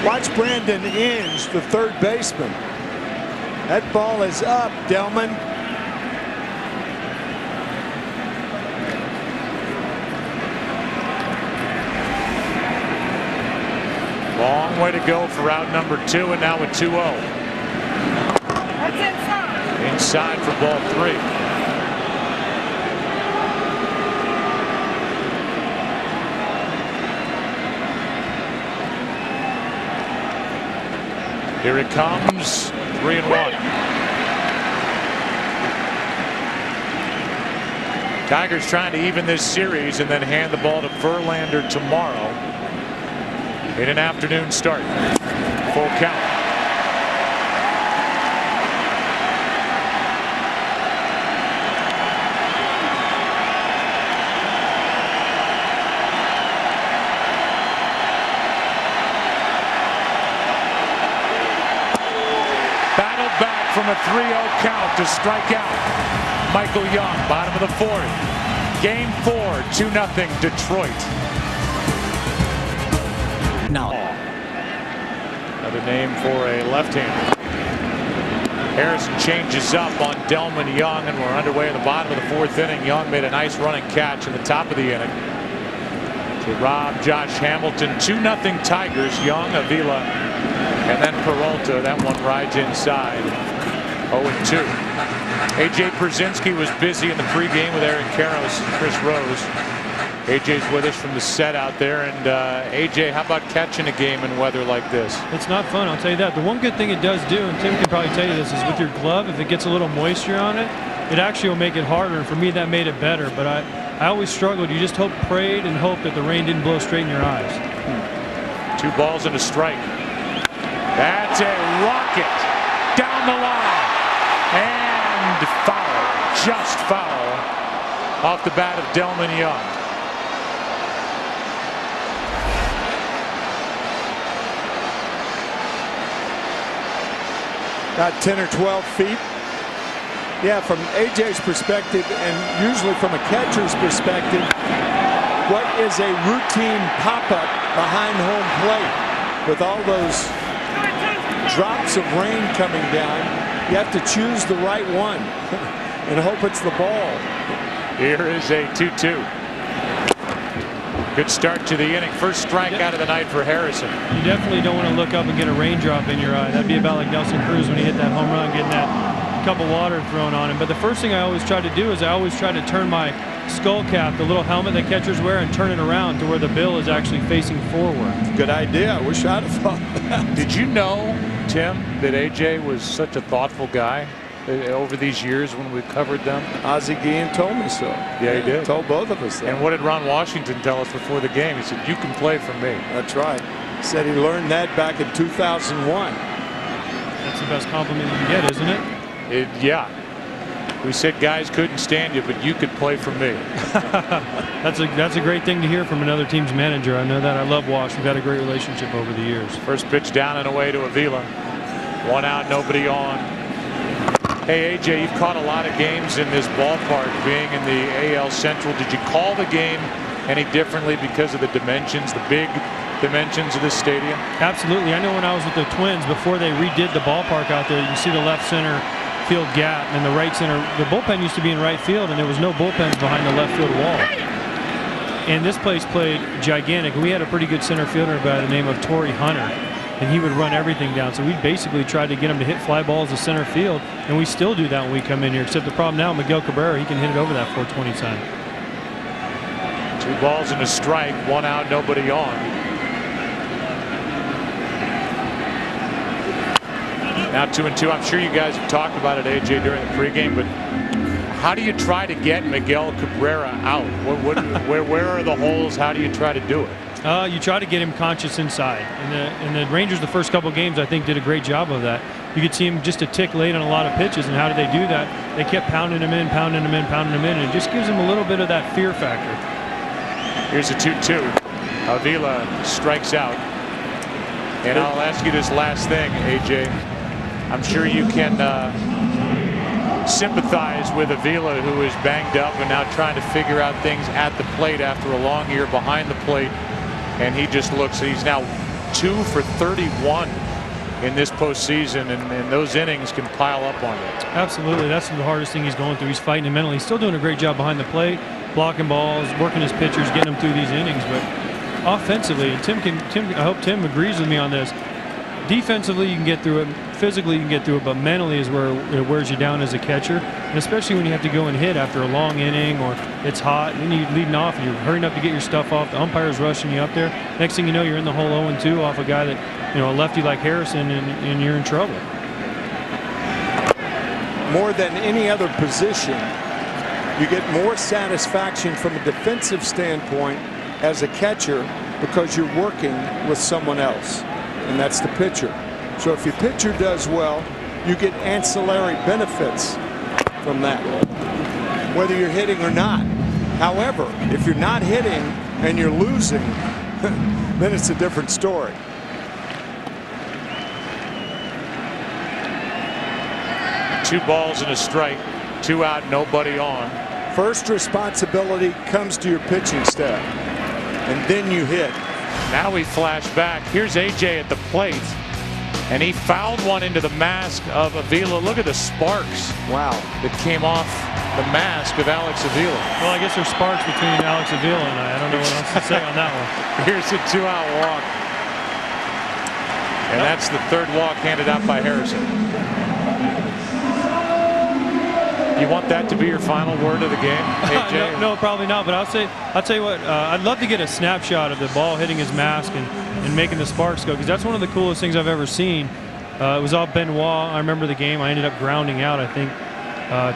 Watch Brandon Inge, the third baseman. That ball is up, Delman. Long way to go for out number 2, and now with 2-0. That's inside. Inside for ball 3. Here it comes, 3-1. Tigers trying to even this series and then hand the ball to Verlander tomorrow in an afternoon start. Full count. From a 3-0 count to strike out Michael Young, bottom of the 4th. Game 4, 2-0 Detroit. No. Another name for a left-hander. Harrison changes up on Delman Young, and we're underway in the bottom of the 4th inning. Young made a nice running catch in the top of the inning to rob Josh Hamilton. 2-0 Tigers. Young, Avila, and then Peralta. That one rides inside. 0-2. A.J. Przinsky was busy in the pregame with Aaron Karros and Chris Rose. AJ's with us from the set out there. And AJ, how about catching a game in weather like this? It's not fun, I'll tell you that. The one good thing it does do, and Tim can probably tell you this, is with your glove, if it gets a little moisture on it, it actually will make it harder. And for me, that made it better. But I always struggled. You just prayed and hoped that the rain didn't blow straight in your eyes. 2 balls and a strike. That's a rocket down the line. And foul, just foul, off the bat of Delman Young. About 10 or 12 feet. Yeah, from AJ's perspective, and usually from a catcher's perspective, what is a routine pop-up behind home plate? With all those drops of rain coming down, you have to choose the right one and hope it's the ball. Here is a 2-2. Good start to the inning. First strike out of the night for Harrison. You definitely don't want to look up and get a raindrop in your eye. That'd be about like Nelson Cruz when he hit that home run, getting that cup of water thrown on him. But the first thing I always try to do is I always try to turn my skull cap, the little helmet that catchers wear, and turn it around to where the bill is actually facing forward. Good idea. I wish I'd have thought that. Did you know, Tim, that AJ was such a thoughtful guy over these years when we covered them? Ozzie Guillen told me so. Yeah, he did. Told both of us that. And what did Ron Washington tell us before the game? He said, you can play for me. That's right. He said he learned that back in 2001. That's the best compliment you can get, isn't it? Yeah. We said guys couldn't stand you, but you could play for me. That's a great thing to hear from another team's manager. I know that. I love Wash. We've had a great relationship over the years. First pitch down and away to Avila. 1 out, nobody on. Hey, AJ, you've caught a lot of games in this ballpark being in the AL Central. Did you call the game any differently because of the dimensions, the big dimensions of this stadium? Absolutely. I know when I was with the Twins, before they redid the ballpark out there, you can see the left center field gap and the right center. The bullpen used to be in right field, and there was no bullpens behind the left field wall. And this place played gigantic. We had a pretty good center fielder by the name of Torrey Hunter, and he would run everything down. So we basically tried to get him to hit fly balls to center field, and we still do that when we come in here. Except the problem now, Miguel Cabrera, he can hit it over that 420 sign. 2 balls and a strike, 1 out, nobody on. Now 2-2. I'm sure you guys have talked about it, AJ, during the pregame, but how do you try to get Miguel Cabrera out? Where are the holes? How do you try to do it? You try to get him conscious inside. And the Rangers, the first couple games, I think, did a great job of that. You could see him just a tick late on a lot of pitches. And how did they do that? They kept pounding him in, pounding him in, pounding him in. And it just gives him a little bit of that fear factor. Here's a 2-2. Avila strikes out. And I'll ask you this last thing, AJ. I'm sure you can sympathize with Avila, who is banged up and now trying to figure out things at the plate after a long year behind the plate. And he just looks, he's now 2 for 31 in this postseason, and those innings can pile up on you. Absolutely. That's the hardest thing he's going through. He's fighting it mentally. He's still doing a great job behind the plate, blocking balls, working his pitchers, getting them through these innings. But offensively, and I hope Tim agrees with me on this. Defensively, you can get through it. Physically, you can get through it, but mentally is where it wears you down as a catcher. And especially when you have to go and hit after a long inning, or it's hot, and you're leading off, and you're hurrying up to get your stuff off. The umpire's rushing you up there. Next thing you know, you're in the hole 0-2 off a guy that, a lefty like Harrison, and you're in trouble. More than any other position, you get more satisfaction from a defensive standpoint as a catcher because you're working with someone else, and that's the pitcher. So if your pitcher does well, you get ancillary benefits from that, whether you're hitting or not. However, if you're not hitting and you're losing, then it's a different story. Two balls and a strike, 2 out, nobody on. First responsibility comes to your pitching staff, and then you hit. Now we flash back. Here's AJ at the plate. And he fouled one into the mask of Avila. Look at the sparks. Wow. That came off the mask of Alex Avila. Well, I guess there's sparks between Alex Avila and I don't know what else to say on that one. Here's a 2-out walk. And that's the third walk handed out by Harrison. You want that to be your final word of the game, AJ? No, probably not. But I'll tell you what. I'd love to get a snapshot of the ball hitting his mask and making the sparks go, because that's one of the coolest things I've ever seen. It was all Benoit. I remember the game. I ended up grounding out, I think,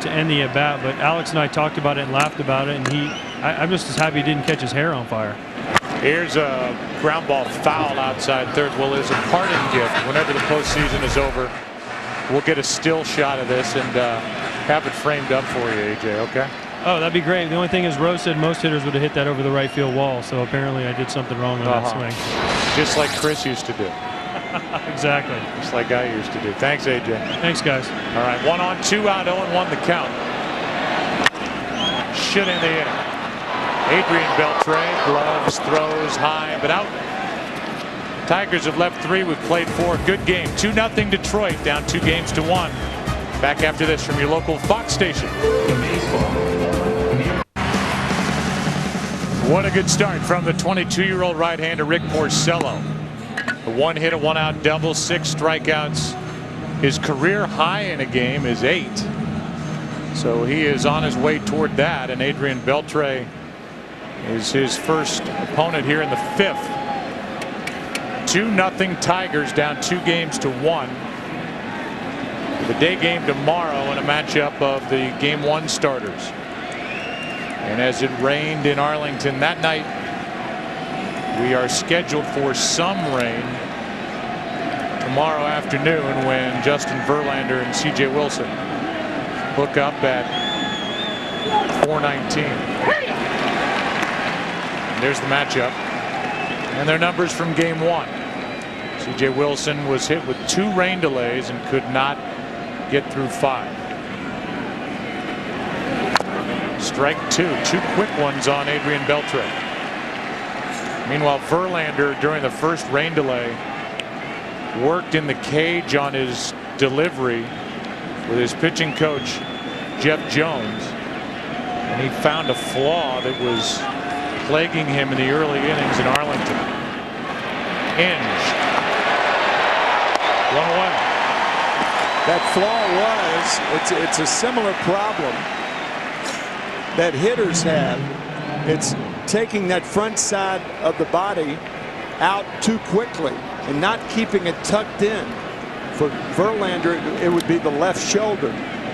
to end the at-bat. But Alex and I talked about it and laughed about it, and I'm just as happy he didn't catch his hair on fire. Here's a ground ball foul outside third. Well, as a parting gift, whenever the postseason is over, we'll get a still shot of this and have it framed up for you, AJ, okay? Oh, that'd be great. The only thing is Rose said most hitters would have hit that over the right field wall, so apparently I did something wrong on that swing. Just like Chris used to do. Exactly. Just like I used to do. Thanks, AJ. Thanks, guys. All right, 1 on, 2 out, 0-1 the count. Should end the inning. Adrian Beltre, gloves, throws high, but out. Tigers have left 3. We've played 4. Good game. 2-0 Detroit, down 2-1. Back after this from your local Fox station. What a good start from the 22-year-old right-hander Rick Porcello. A 1-hit, a 1-out double, 6 strikeouts. His career high in a game is 8. So he is on his way toward that, and Adrian Beltre is his first opponent here in the 5th. 2-0 Tigers, down 2-1. The day game tomorrow in a matchup of the Game 1 starters. And as it rained in Arlington that night, we are scheduled for some rain tomorrow afternoon when Justin Verlander and C.J. Wilson hook up at 4:19. And there's the matchup. And their numbers from Game 1. C.J. Wilson was hit with 2 rain delays and could not get through 5. Strike 2. 2 quick ones on Adrian Beltre. Meanwhile, Verlander, during the first rain delay, worked in the cage on his delivery with his pitching coach, Jeff Jones. And he found a flaw that was plaguing him in the early innings in Arlington. Inge. 1 away. That flaw it's a similar problem that hitters have. It's taking that front side of the body out too quickly and not keeping it tucked in. For Verlander, it would be the left shoulder.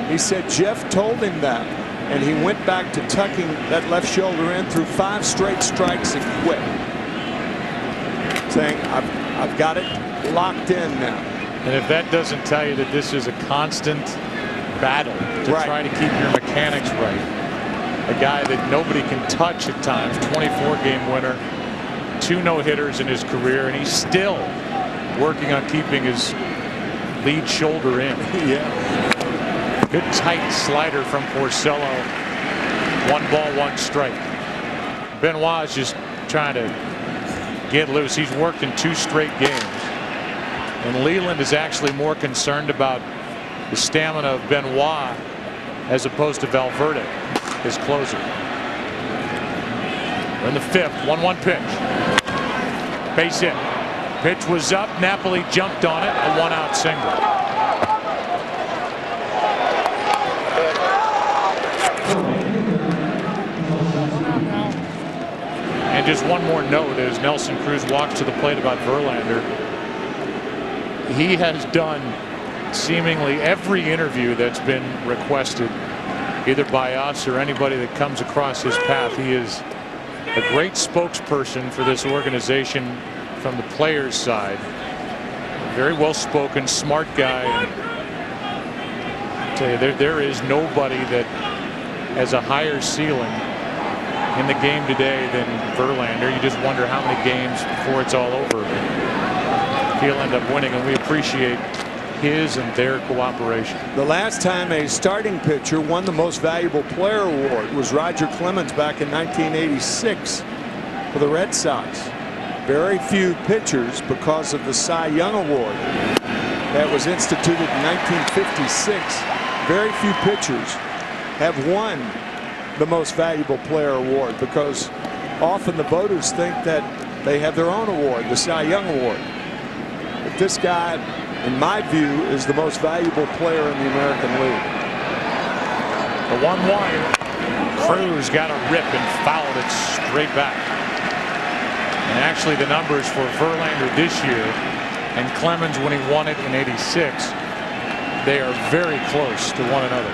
He said Jeff told him that, and he went back to tucking that left shoulder in through 5 straight strikes and quit, saying I've got it locked in now. And if that doesn't tell you that this is a constant battle to try to keep your mechanics right, a guy that nobody can touch at times, 24-game winner, 2 no-hitters in his career, and he's still working on keeping his lead shoulder in. Yeah. Good tight slider from Porcello. 1 ball, 1 strike. Benoit is just trying to get loose. He's worked in 2 straight games. And Leland is actually more concerned about the stamina of Benoit as opposed to Valverde, his closer. We're in the 5th. 1-1 pitch. Base hit. Pitch was up. Napoli jumped on it. A 1-out single. And just one more note as Nelson Cruz walks to the plate about Verlander. He has done seemingly every interview that's been requested, either by us or anybody that comes across his path. He is a great spokesperson for this organization from the players' side. Very well spoken, smart guy. And I tell you, there is nobody that has a higher ceiling in the game today than Verlander. You just wonder how many games before it's all over he'll end up winning, and we appreciate his and their cooperation. The last time a starting pitcher won the Most Valuable Player award was Roger Clemens back in 1986 for the Red Sox. Very few pitchers because of the Cy Young Award. that was instituted in 1956, very few pitchers have won the most valuable player award, because often the voters think that they have their own award, the Cy Young Award. But this guy, in my view, is the most valuable player in the American League. The 1-1. Cruz got a rip and fouled it straight back. And actually the numbers for Verlander this year and Clemens when he won it in '86, they are very close to one another.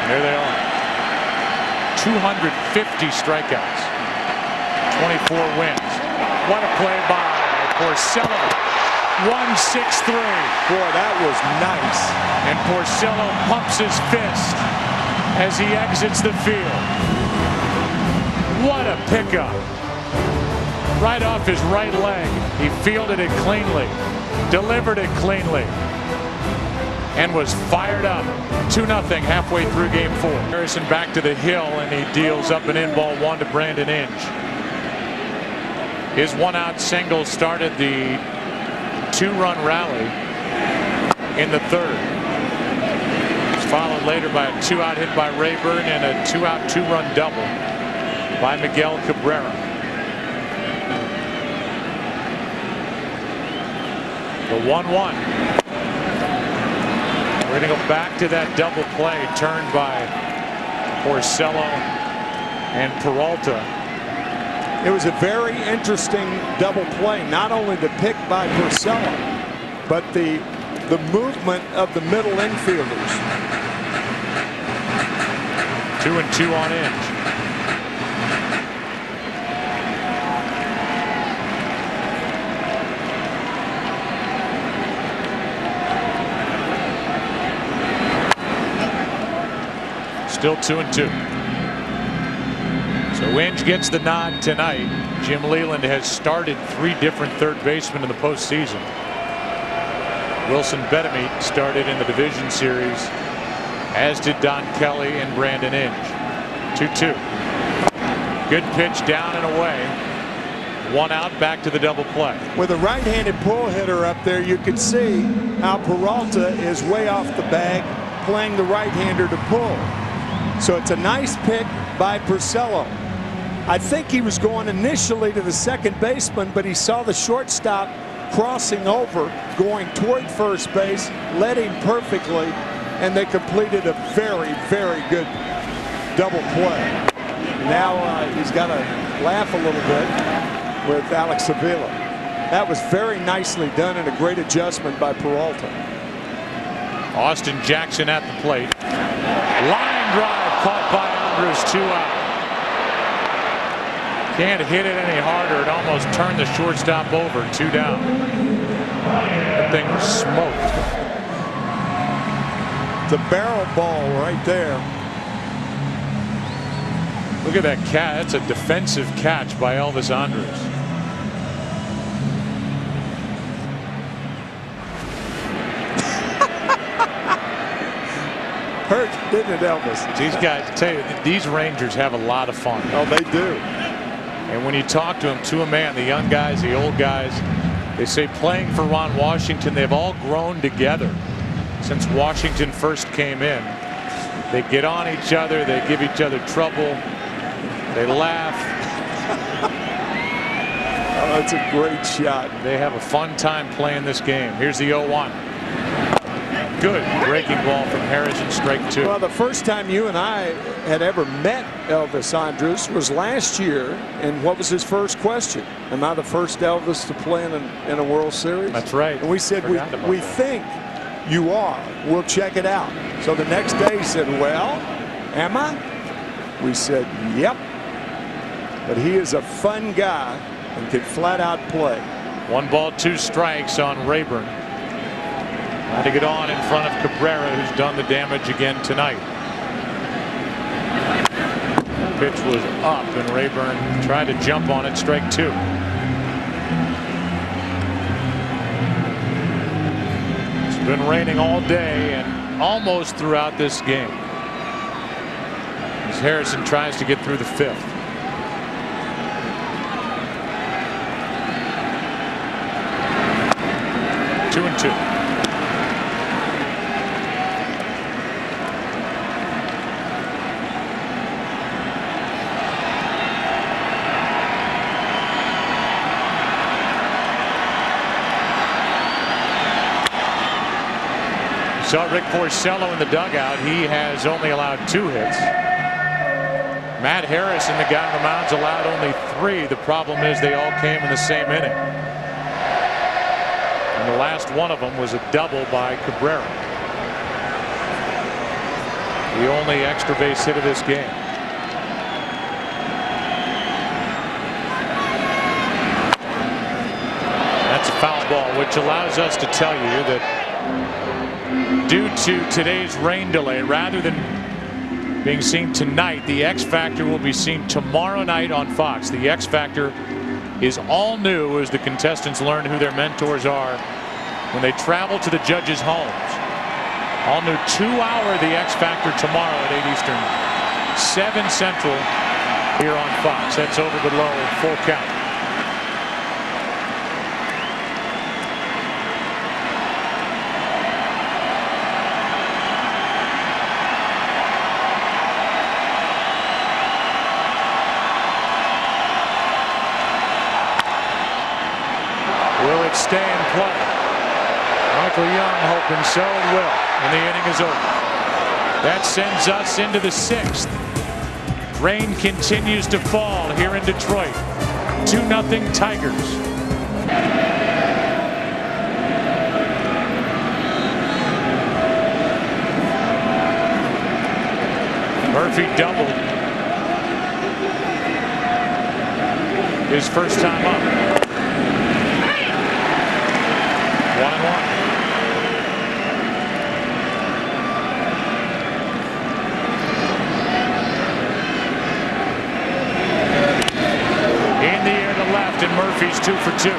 And there they are. 250 strikeouts, 24 wins. What a play by Porcello. 1-6-3. Boy, that was nice. And Porcello pumps his fist as he exits the field. What a pickup. Right off his right leg. He fielded it cleanly, delivered it cleanly, and was fired up. 2-0 halfway through game 4. Harrison back to the hill, and he deals up an in ball 1 to Brandon Inge. His 1-out single started the 2-run rally in the 3rd. It's followed later by a 2-out hit by Rayburn and a 2-out 2-run double by Miguel Cabrera. The 1-1. We're going to go back to that double play turned by Porcello and Peralta. It was a very interesting double play, not only the pick by Porcello, but the movement of the middle infielders. 2-2 on Inge. Still 2-2. So Inge gets the nod tonight. Jim Leland has started 3 different third basemen in the postseason. Wilson Betemit started in the division series, as did Don Kelly and Brandon Inge. 2-2. Good pitch down and away. 1 out, back to the double play. With a right-handed pull hitter up there, you can see how Peralta is way off the bag, playing the right-hander to pull. So it's a nice pick by Porcello. I think he was going initially to the second baseman, but he saw the shortstop crossing over, going toward first base, led him perfectly, and they completed a very, very good double play. Now he's got to laugh a little bit with Alex Avila. That was very nicely done and a great adjustment by Peralta. Austin Jackson at the plate. Line drive caught by Andrus, 2 out. Can't hit it any harder. It almost turned the shortstop over. 2 down. That thing was smoked. The barrel ball right there. Look at that catch. That's a defensive catch by Elvis Andrus. Hurt, didn't it, Elvis? These guys, I tell you, these Rangers have a lot of fun. Oh, they do. And when you talk to them, to a man, the young guys, the old guys, they say playing for Ron Washington, they've all grown together since Washington first came in. They get on each other, they give each other trouble, they laugh. Oh, that's a great shot. They have a fun time playing this game. Here's the 0-1. Good breaking ball from Harrison, strike 2. Well, the first time you and I had ever met Elvis Andrus was last year, and what was his first question? Am I the first Elvis to play in a World Series? That's right. And we said, we think you are. We'll check it out. So the next day he said, well, am I? We said, yep. But he is a fun guy and can flat out play. 1 ball, 2 strikes on Rayburn. Trying to get on in front of Cabrera, who's done the damage again tonight. Pitch was up, and Rayburn tried to jump on it. Strike 2. It's been raining all day and almost throughout this game, as Harrison tries to get through the 5th. 2-2. Saw Rick Porcello in the dugout. He has only allowed 2 hits. Matt Harrison, the guy on the mound's allowed only 3. The problem is they all came in the same inning. And the last one of them was a double by Cabrera. The only extra base hit of this game. That's a foul ball, which allows us to tell you that due to today's rain delay, rather than being seen tonight, the X Factor will be seen tomorrow night on Fox. The X Factor is all new as the contestants learn who their mentors are when they travel to the judges' homes. All new 2-hour The X Factor tomorrow at 8 Eastern, 7 Central here on Fox. That's over below, full count. Stay in play. Michael Young hoping so, it will, and the inning is over. That sends us into the 6th. Rain continues to fall here in Detroit. 2-0 Tigers. Murphy doubled his first time up. 1-1. In the air to left, and Murphy's 2 for 2.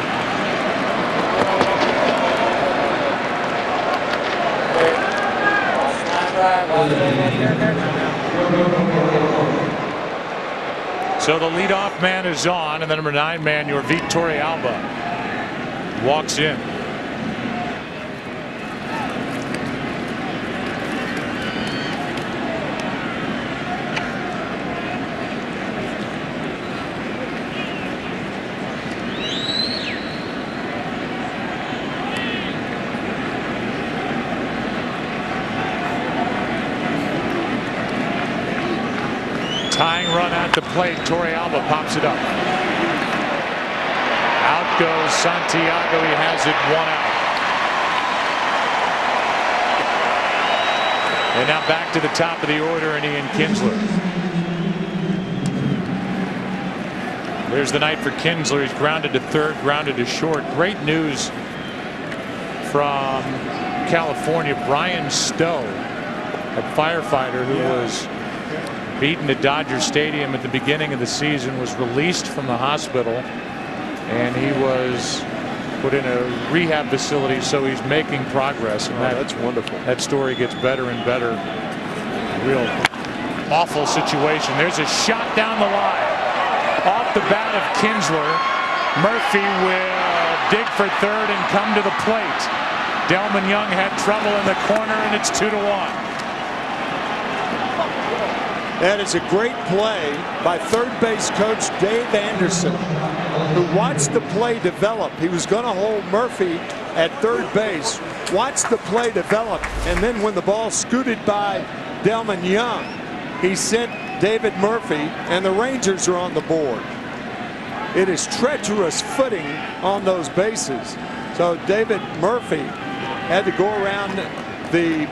So the leadoff man is on, and the number 9 man, your Vitor Alba, walks in. Tying run at the plate. Torrealba pops it up. Out goes Santiago. He has it 1 out. And now back to the top of the order, and Ian Kinsler. There's the night for Kinsler. He's grounded to third, grounded to short. Great news from California. Brian Stowe, a firefighter who was beaten at Dodger Stadium at the beginning of the season, was released from the hospital, and he was put in a rehab facility, so he's making progress. And that's wonderful. That story gets better and better. Real awful situation. There's a shot down the line off the bat of Kinsler. Murphy will dig for third and come to the plate. Delman Young had trouble in the corner, and it's 2-1. That is a great play by third base coach Dave Anderson, who watched the play develop. He was going to hold Murphy at third base, watched the play develop, and then when the ball scooted by Delman Young, he sent David Murphy, and the Rangers are on the board. It is treacherous footing on those bases. So David Murphy had to go around the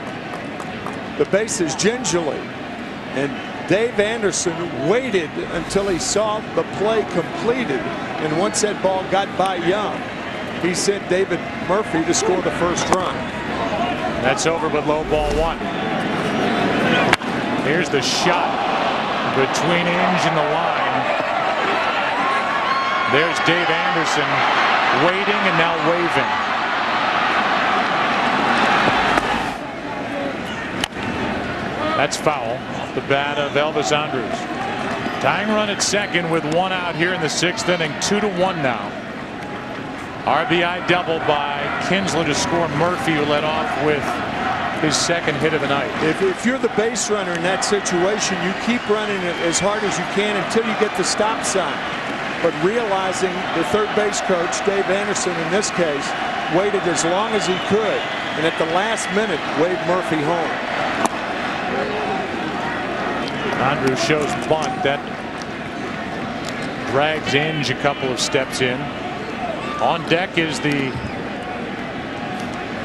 bases gingerly, and Dave Anderson waited until he saw the play completed, and once that ball got by Young, he sent David Murphy to score the first run. That's over, but low ball 1. Here's the shot between Inge and the line. There's Dave Anderson waiting and now waving. That's foul. The bat of Elvis Andrus. Tying run at second with 1 out here in the 6th inning. 2-1 now. RBI double by Kinsler to score Murphy, who led off with his second hit of the night. If you're the base runner in that situation, you keep running it as hard as you can until you get the stop sign. But realizing the third base coach, Dave Anderson in this case, waited as long as he could, and at the last minute waved Murphy home. Andrews shows bunt. That drags Inge a couple of steps in. On deck is the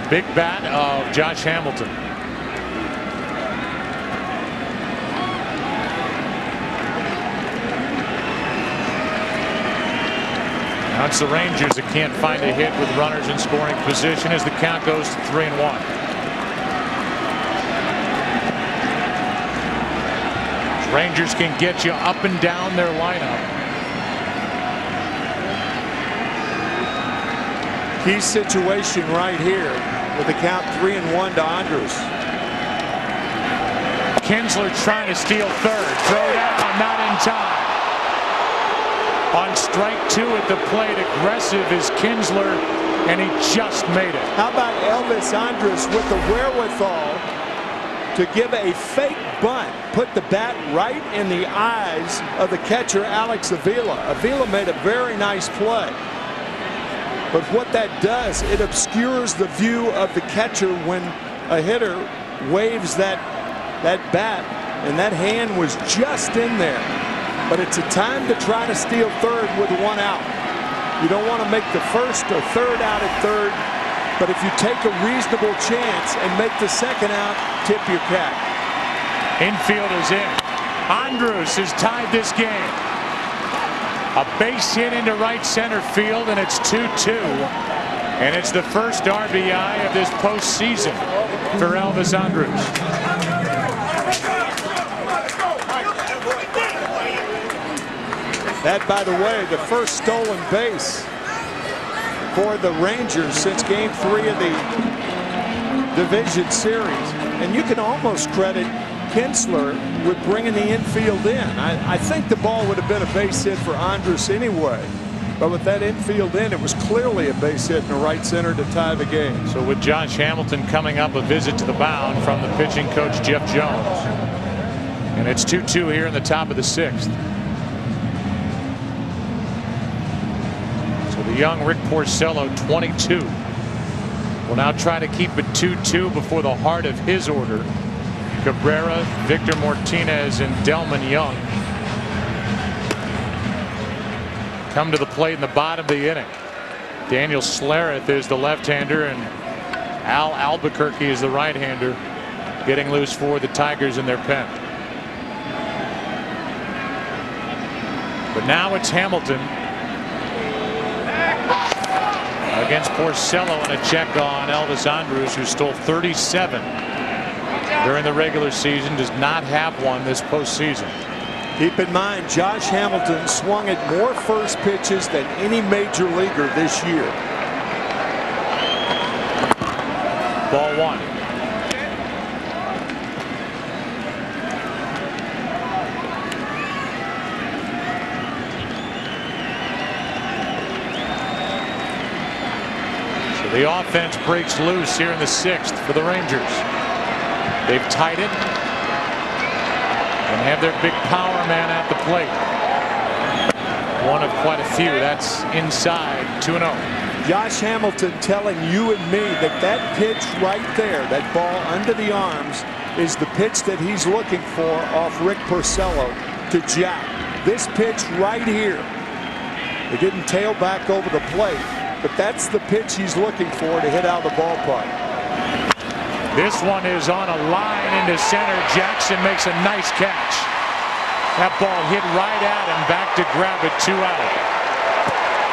big bat of Josh Hamilton. Now it's the Rangers that can't find a hit with runners in scoring position as the count goes to 3-1. Rangers can get you up and down their lineup. Key situation right here with the count 3-1 to Andrus. Kinsler trying to steal third. Throw down, not in time. On strike 2 at the plate, aggressive is Kinsler, and he just made it. How about Elvis Andrus with the wherewithal to give a fake bunt, put the bat right in the eyes of the catcher Alex Avila. Avila made a very nice play. But what that does, it obscures the view of the catcher when a hitter waves that bat, and that hand was just in there. But it's a time to try to steal third with 1 out. You don't want to make the first or third out at third, but if you take a reasonable chance and make the second out, tip your cap. Infield is in. Andrus has tied this game. A base hit into right center field, and it's 2-2. And it's the first RBI of this postseason for Elvis Andrus. That, by the way, the first stolen base for the Rangers since Game 3 of the division series. And you can almost credit Kinsler with bringing the infield in. I think the ball would have been a base hit for Andrus anyway. But with that infield in, it was clearly a base hit in the right center to tie the game. So with Josh Hamilton coming up, a visit to the mound from the pitching coach Jeff Jones. And it's 2-2 here in the top of the 6th. So the young Rick Porcello, 22, will now try to keep it 2-2 before the heart of his order. Cabrera, Victor Martinez, and Delman Young come to the plate in the bottom of the inning. Daniel Slareth is the left-hander, and Al Albuquerque is the right-hander, getting loose for the Tigers in their pen. But now it's Hamilton against Porcello, and a check on Elvis Andrus, who stole 37 during the regular season, does not have one this postseason. Keep in mind, Josh Hamilton swung at more first pitches than any major leaguer this year. Ball 1. So the offense breaks loose here in the 6th for the Rangers. They've tied it and have their big power man at the plate. One of quite a few. That's inside 2-0. Josh Hamilton telling you and me that that pitch right there, that ball under the arms, is the pitch that he's looking for off Rick Porcello to Jack. This pitch right here. It didn't tail back over the plate, but that's the pitch he's looking for to hit out of the ballpark. This one is on a line into center. Jackson makes a nice catch. That ball hit right at him, back to grab it, 2 out.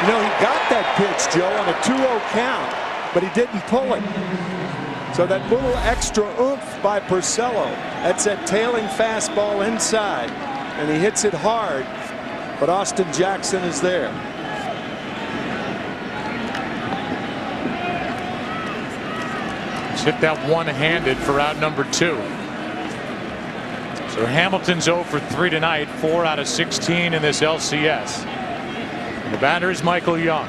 You know, he got that pitch, Joe, on a 2-0 count, but he didn't pull it. So that little extra oomph by Porcello, that's that tailing fastball inside, and he hits it hard, but Austin Jackson is there. Hit that one-handed for out number 2. So Hamilton's 0 for 3 tonight, 4 out of 16 in this LCS. And the batter is Michael Young.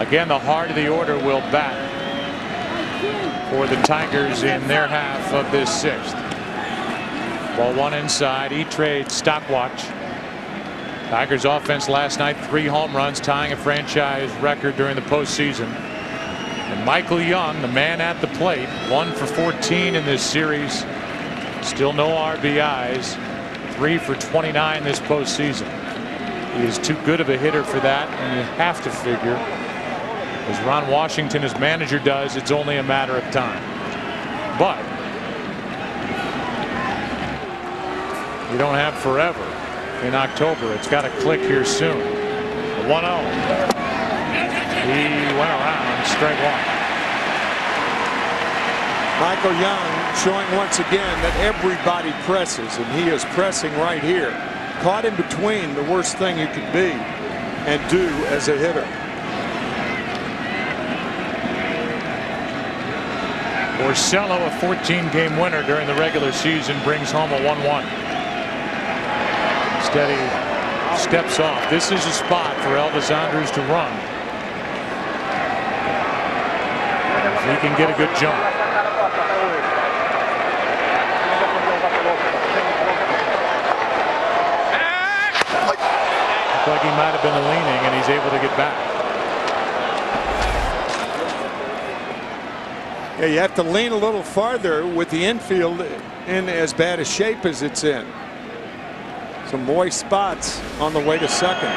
Again, the heart of the order will bat for the Tigers in their half of this sixth. Ball one inside. E-Trade stopwatch. Tigers offense last night, 3 home runs, tying a franchise record during the postseason. And Michael Young, the man at the plate, 1 for 14 in this series. Still no RBIs. 3 for 29 this postseason. He is too good of a hitter for that, and you have to figure, as Ron Washington, his manager, does, it's only a matter of time. But you don't have forever in October. It's got to click here soon. 1-0. He went around strike one. Michael Young showing once again that everybody presses, and he is pressing right here. Caught in between, the worst thing you could be and do as a hitter. Porcello, a 14-game winner during the regular season, brings home a 1-1. Steady steps off. This is a spot for Elvis Andrus to run. If he can get a good jump. Looks like he might have been leaning, and he's able to get back. Yeah, you have to lean a little farther with the infield in as bad a shape as it's in. Some moist spots on the way to second.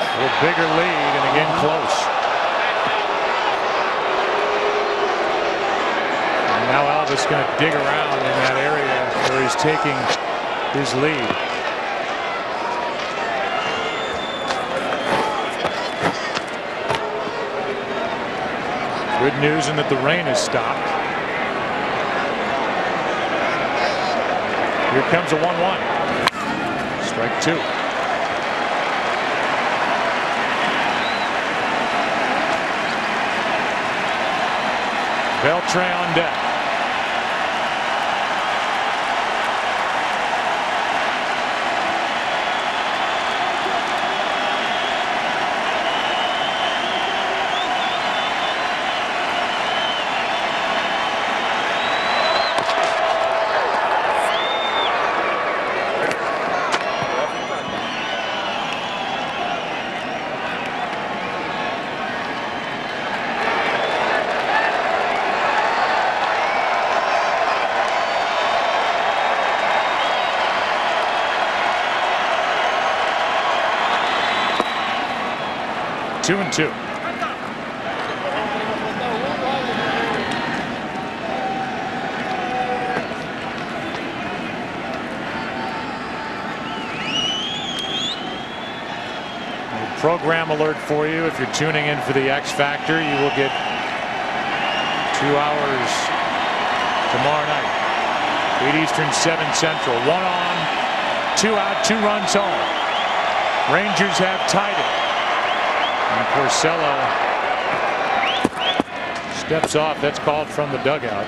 A little bigger lead, and again close. And now Elvis going to dig around in that area where he's taking his lead. Good news in that the rain has stopped. Here comes a 1-1. Strike two. Beltre on deck. Two and two. Program alert for you. If you're tuning in for the X Factor, you will get 2 hours tomorrow night. 8 Eastern, 7 Central. 1 on, 2 out, 2 runs home. Rangers have tied it. And Porcello steps off. That's called from the dugout.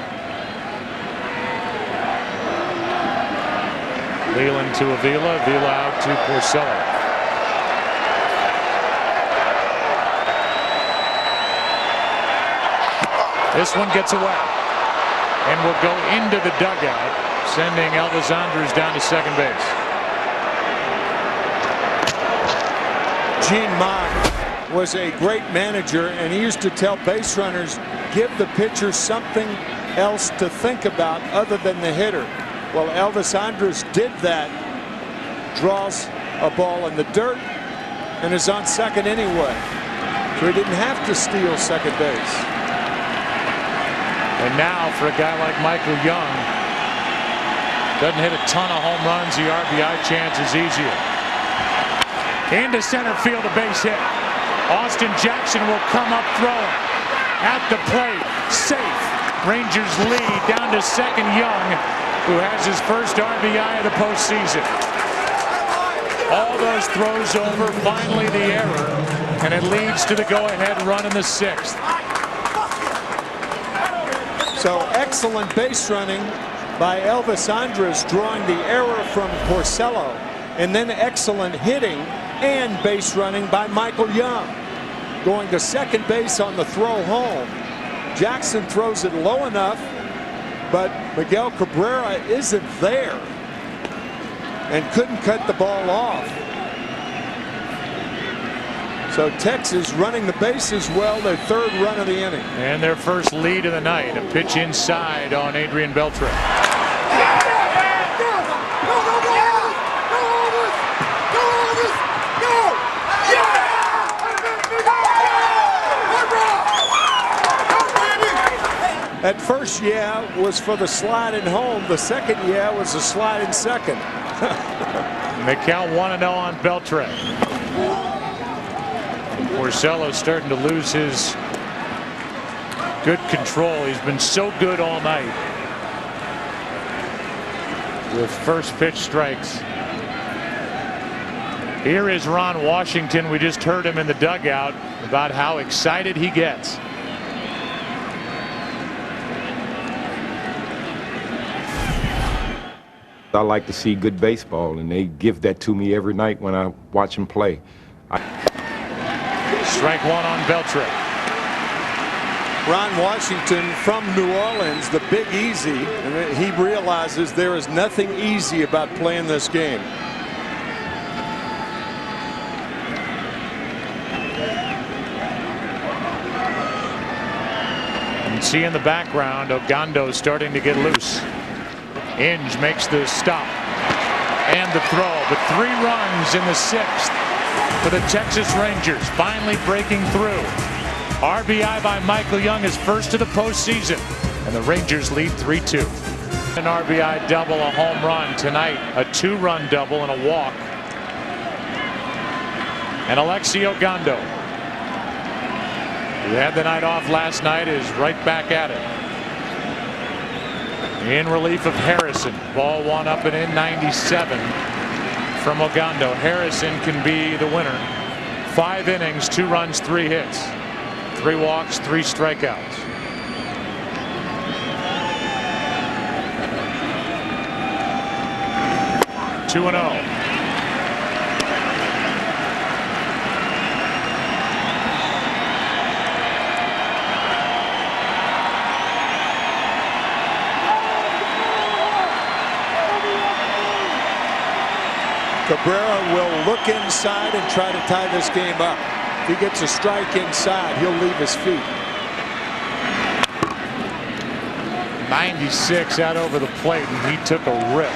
Leland to Avila. Avila out to Porcello. This one gets away and will go into the dugout, sending Elvis Andrus down to second base. Gene Mott was a great manager, and he used to tell base runners, give the pitcher something else to think about other than the hitter. Well, Elvis Andrus did that, draws a ball in the dirt, and is on second anyway. So he didn't have to steal second base. And now for a guy like Michael Young, doesn't hit a ton of home runs, the RBI chance is easier. Into center field, a base hit. Austin Jackson will come up throwing. At the plate, safe. Rangers lead down to second. Young, who has his first RBI of the postseason. All those throws over, finally the error, and it leads to the go-ahead run in the sixth. So excellent base running by Elvis Andrus, drawing the error from Porcello, and then excellent hitting and base running by Michael Young. Going to second base on the throw home. Jackson throws it low enough, but Miguel Cabrera isn't there and couldn't cut the ball off. So Texas running the bases well, their third run of the inning. And their first lead of the night. A pitch inside on Adrian Beltre. At first, yeah, was for the slide in home. The second, yeah, was the slide in second. They count 1-0 on Beltre. Porcello starting to lose his good control. He's been so good all night with first pitch strikes. Here is Ron Washington. We just heard him in the dugout about how excited he gets. I like to see good baseball, and they give that to me every night when I watch them play. Strike one on Beltre. Ron Washington from New Orleans, the Big Easy, and he realizes there is nothing easy about playing this game. And see in the background, Ogando starting to get loose. Inge makes the stop and the throw, but 3 runs in the 6th for the Texas Rangers, finally breaking through. RBI by Michael Young, his first of the postseason, and the Rangers lead 3-2. An RBI double, a home run tonight, a 2-run double and a walk. And Alexi Ogando, who had the night off last night, is right back at it. In relief of Harrison. Ball 1 up and in, 97 from Ogando. Harrison can be the winner. 5 innings, 2 runs, 3 hits, 3 walks, 3 strikeouts. Two and 0. Cabrera will look inside and try to tie this game up. If he gets a strike inside, he'll leave his feet. 96 out over the plate, and he took a rip.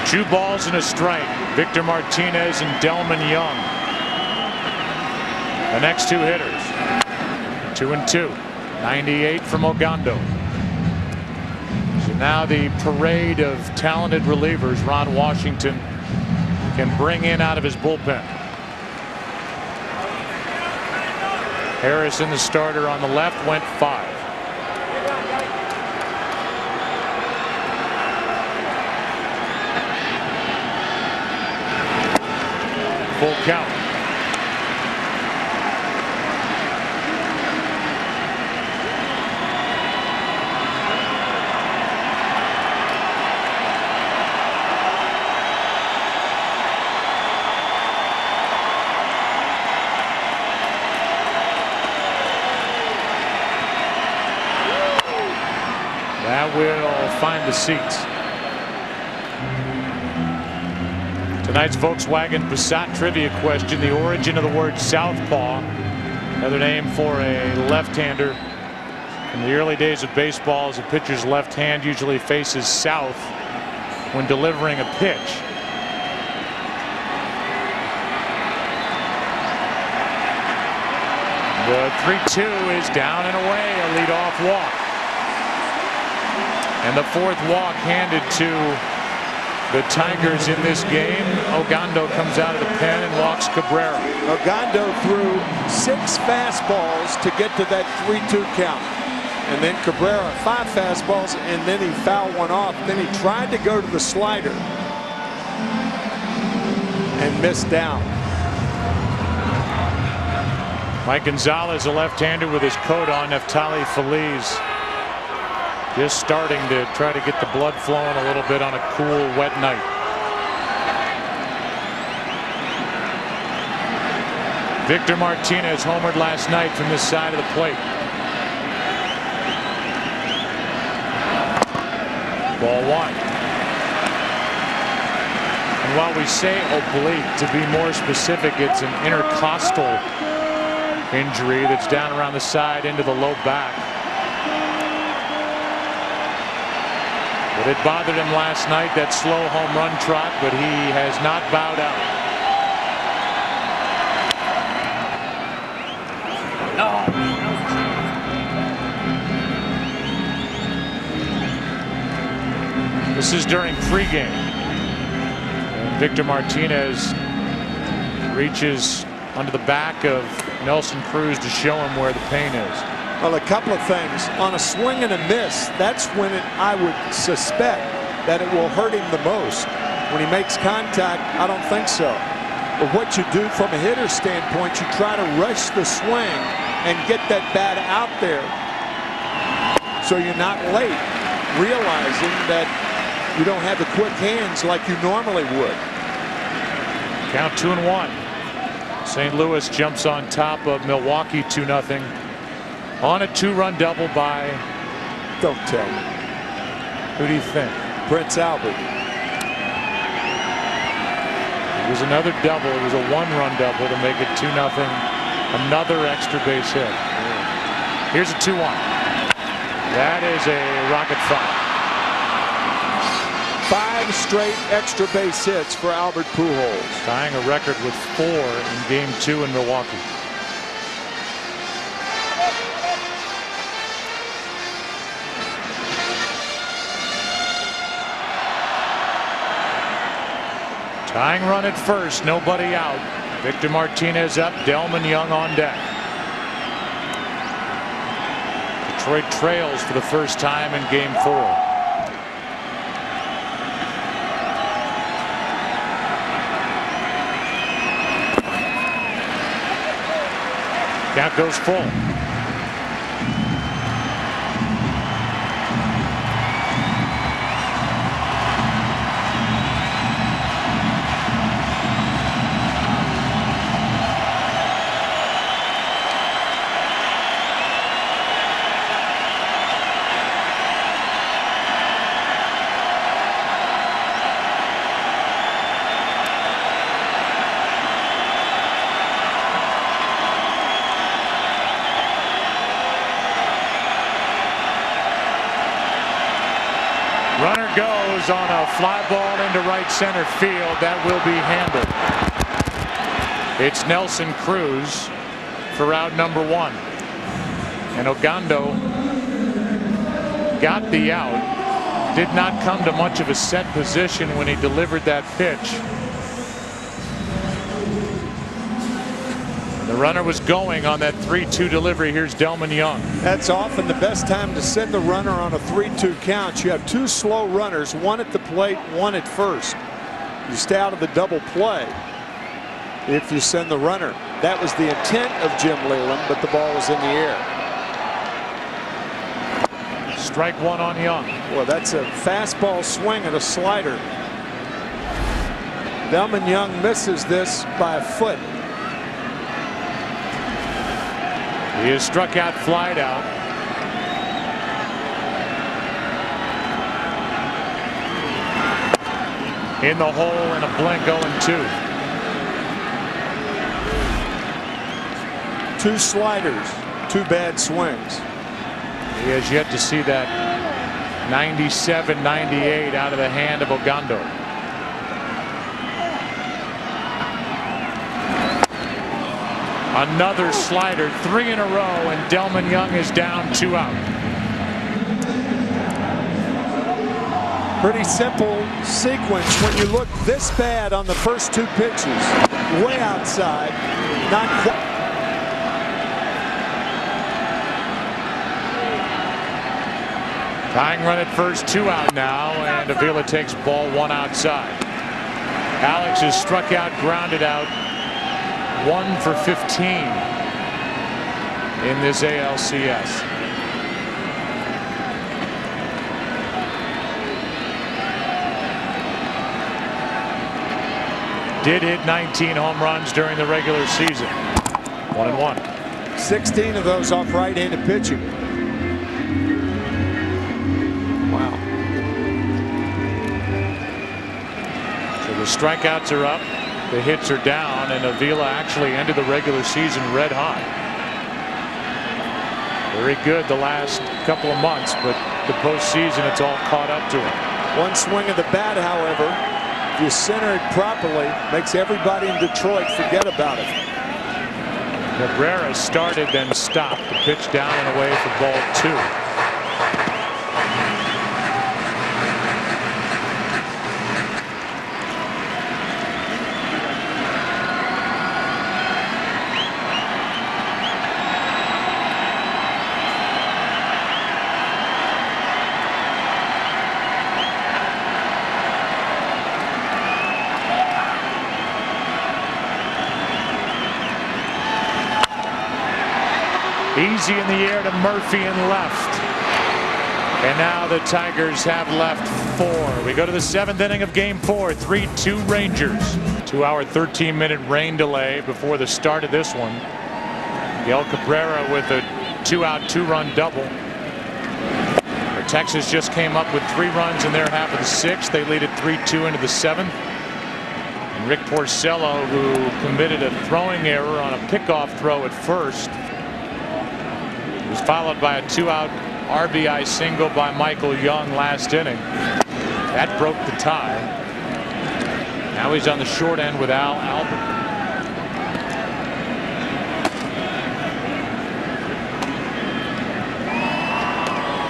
Two balls and a strike. Victor Martinez and Delman Young, the next 2 hitters. 2-2. 98 from Ogando. So now the parade of talented relievers Ron Washington can bring in out of his bullpen. Harrison, the starter on the left, went 5. Full count. That will find the seats. Tonight's Volkswagen Passat trivia question: the origin of the word southpaw, another name for a left-hander. In the early days of baseball, as a pitcher's left hand usually faces south when delivering a pitch. The 3-2 is down and away, a leadoff walk. And the 4th walk handed to the Tigers in this game. Ogando comes out of the pen and walks Cabrera. Ogando threw 6 fastballs to get to that 3-2 count. And then Cabrera 5 fastballs, and then he fouled one off. Then he tried to go to the slider and missed down. Mike Gonzalez, a left-hander with his coat on. Neftali Feliz just starting to try to get the blood flowing a little bit on a cool, wet night. Victor Martinez homered last night from this side of the plate. Ball 1. And while we say oblique, to be more specific, it's an intercostal injury that's down around the side into the low back. But it bothered him last night, that slow home run trot, but he has not bowed out. This is during pregame. And Victor Martinez reaches under the back of Nelson Cruz to show him where the pain is. Well, a couple of things. On a swing and a miss, that's when I would suspect that it will hurt him the most. When he makes contact, I don't think so. But what you do from a hitter standpoint, you try to rush the swing and get that bat out there so you're not late, realizing that you don't have the quick hands like you normally would. Count 2-1. St. Louis jumps on top of Milwaukee 2-0 on a 2-run double by. Don't tell me. Who do you think? Prince Albert. It was another double. It was a 1-run double to make it 2-0. Another extra base hit. Here's a 2-1. That is a rocket fire. 5 straight extra base hits for Albert Pujols, tying a record with 4 in Game 2 in Milwaukee. Tying run at first, nobody out. Victor Martinez up, Delman Young on deck. Detroit trails for the first time in Game 4. Count goes full. Runner goes on a fly ball into right center field. That will be handled. It's Nelson Cruz for out number 1. And Ogando got the out. Did not come to much of a set position when he delivered that pitch. The runner was going on that 3-2 delivery. Here's Delman Young. That's often the best time to send the runner on a 3-2 count. You have 2 slow runners, 1 at the plate, 1 at first. You stay out of the double play if you send the runner. That was the intent of Jim Leyland, but the ball was in the air. Strike 1 on Young. Well, that's a fastball swing and a slider. Delman Young misses this by a foot. He is struck out, flied out. In the hole in a blink, 0-2. 2 sliders, 2 bad swings. He has yet to see that 97-98 out of the hand of Ogando. Another slider, 3 in a row, and Delman Young is down 2 out. Pretty simple sequence when you look this bad on the first 2 pitches. Way outside, not quite. Tying run at first, 2 out now, and Avila takes ball 1 outside. Alex is struck out, grounded out. 1 for 15. in this ALCS. Did hit 19 home runs during the regular season. 1-1. 16 of those off right-handed pitching. Wow. So the strikeouts are up, the hits are down, and Avila actually ended the regular season red hot. Very good the last couple of months, but the postseason, it's all caught up to him. One swing of the bat, however, if you center it properly, makes everybody in Detroit forget about it. Cabrera started, then stopped. The pitch down and away for ball 2. Easy in the air to Murphy and left. And now the Tigers have left 4. We go to the 7th inning of game 4. 3-2 Rangers. 2-hour 13-minute rain delay before the start of this one. Miguel Cabrera with a 2-out 2-run double. Texas just came up with 3 runs in their half of the 6th. They lead it 3-2 into the 7th. And Rick Porcello, who committed a throwing error on a pickoff throw at first, was followed by a 2-out RBI single by Michael Young last inning. That broke the tie. Now he's on the short end with Al Albert.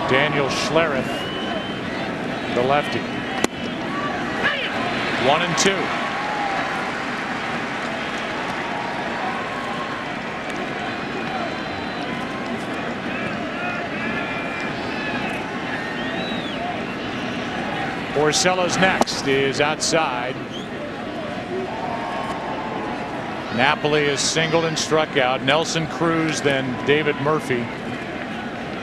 Daniel Schlereth, the lefty. 1-2. Porcello's next is outside. Napoli is singled and struck out. Nelson Cruz, then David Murphy.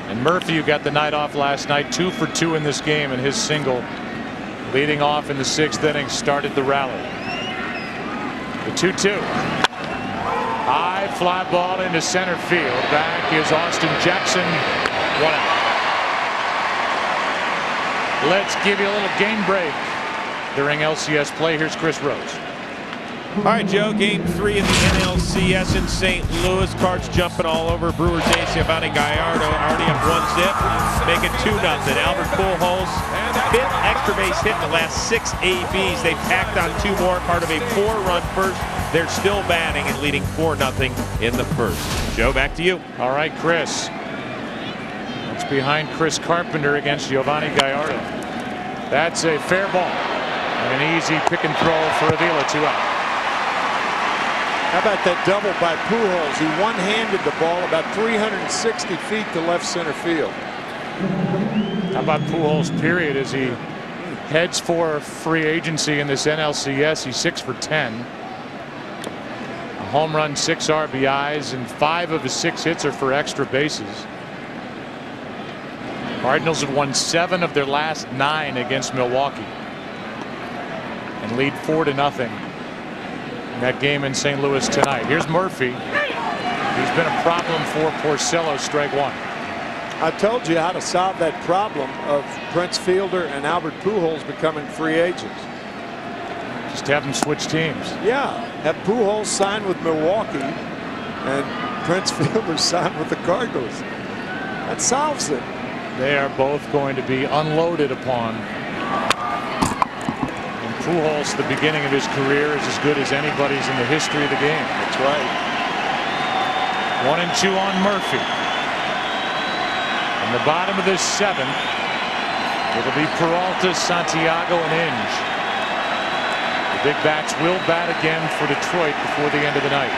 And Murphy, who got the night off last night, 2 for 2 in this game, and his single leading off in the 6th inning started the rally. The 2-2. High fly ball into center field. Back is Austin Jackson. 1 out. Let's give you a little game break during LCS play. Here's Chris Rose. All right, Joe, game 3 of the NLCS in St. Louis. Cards jumping all over. Brewers ace Giovanni Gallardo already up 1-zip. Make it 2-0. Albert Pujols, 5th extra base hit in the last 6 ABs. They packed on 2 more, part of a 4-run first. They're still batting and leading 4-0 in the first. Joe, back to you. All right, Chris. That's behind Chris Carpenter against Giovanni Gallardo. That's a fair ball. And an easy pick and throw for Avila, 2 out. How about that double by Pujols? He one-handed the ball about 360 feet to left center field. How about Pujols, period, as he heads for free agency in this NLCS? He's 6 for 10. A home run, 6 RBIs, and 5 of his 6 hits are for extra bases. Cardinals have won 7 of their last 9 against Milwaukee and lead 4-0 in that game in St. Louis tonight. Here's Murphy. He's been a problem for Porcello. Strike 1. I told you how to solve that problem of Prince Fielder and Albert Pujols becoming free agents. Just have them switch teams. Yeah, have Pujols sign with Milwaukee and Prince Fielder sign with the Cardinals. That solves it. They are both going to be unloaded upon. And Pujols, the beginning of his career, is as good as anybody's in the history of the game. That's right. 1-2 on Murphy. In the bottom of this 7th, it'll be Peralta, Santiago, and Inge. The big bats will bat again for Detroit before the end of the night.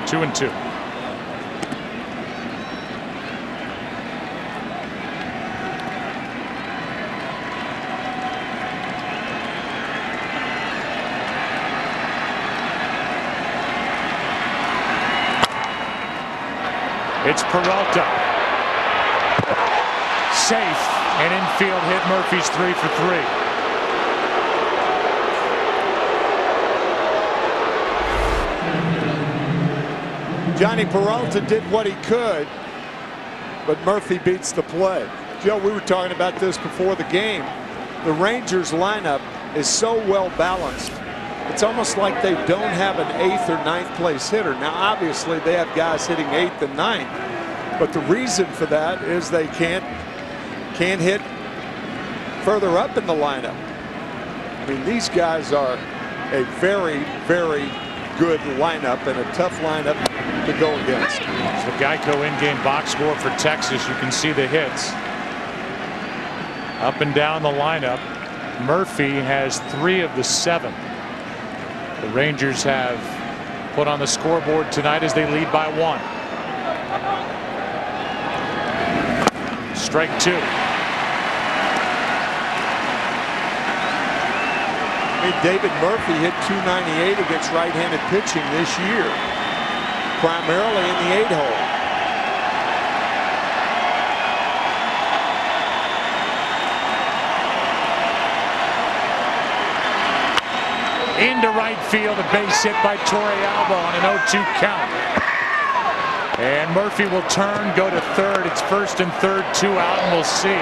Two and 2. It's Peralta. Safe. An infield hit. Murphy's 3 for 3. Johnny Peralta did what he could, but Murphy beats the play. Joe, we were talking about this before the game. The Rangers lineup is so well balanced. It's almost like they don't have an 8th or 9th place hitter. Now, obviously, they have guys hitting 8th and 9th, but the reason for that is they can't hit further up in the lineup. I mean, these guys are a very, very good lineup and a tough lineup to go against. It's the Geico in-game box score for Texas. You can see the hits up and down the lineup. Murphy has 3 of the 7. The Rangers have put on the scoreboard tonight as they lead by 1. Strike 2. David Murphy hit .298 against right-handed pitching this year, primarily in the 8-hole. Into right field, a base hit by Torrealba on an 0-2 count. And Murphy will turn, go to third. It's first and third, 2 out, and we'll see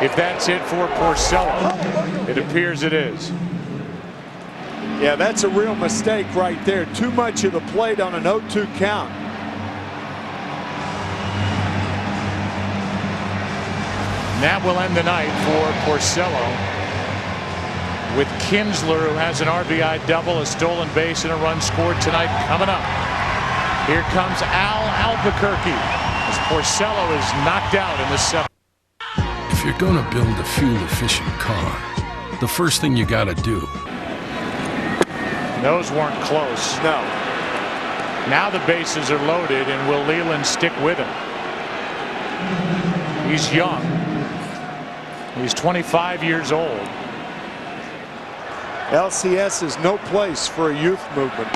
if that's it for Porcello. It appears it is. Yeah, that's a real mistake right there. Too much of the plate on an 0-2 count. And that will end the night for Porcello, with Kinsler, who has an RBI double, a stolen base, and a run scored tonight coming up. Here comes Al Albuquerque as Porcello is knocked out in the 7th. If you're going to build a fuel-efficient car, the first thing you got to do. Those weren't close. No. Now the bases are loaded, and will Leland stick with him? He's young. He's 25 years old. LCS is no place for a youth movement.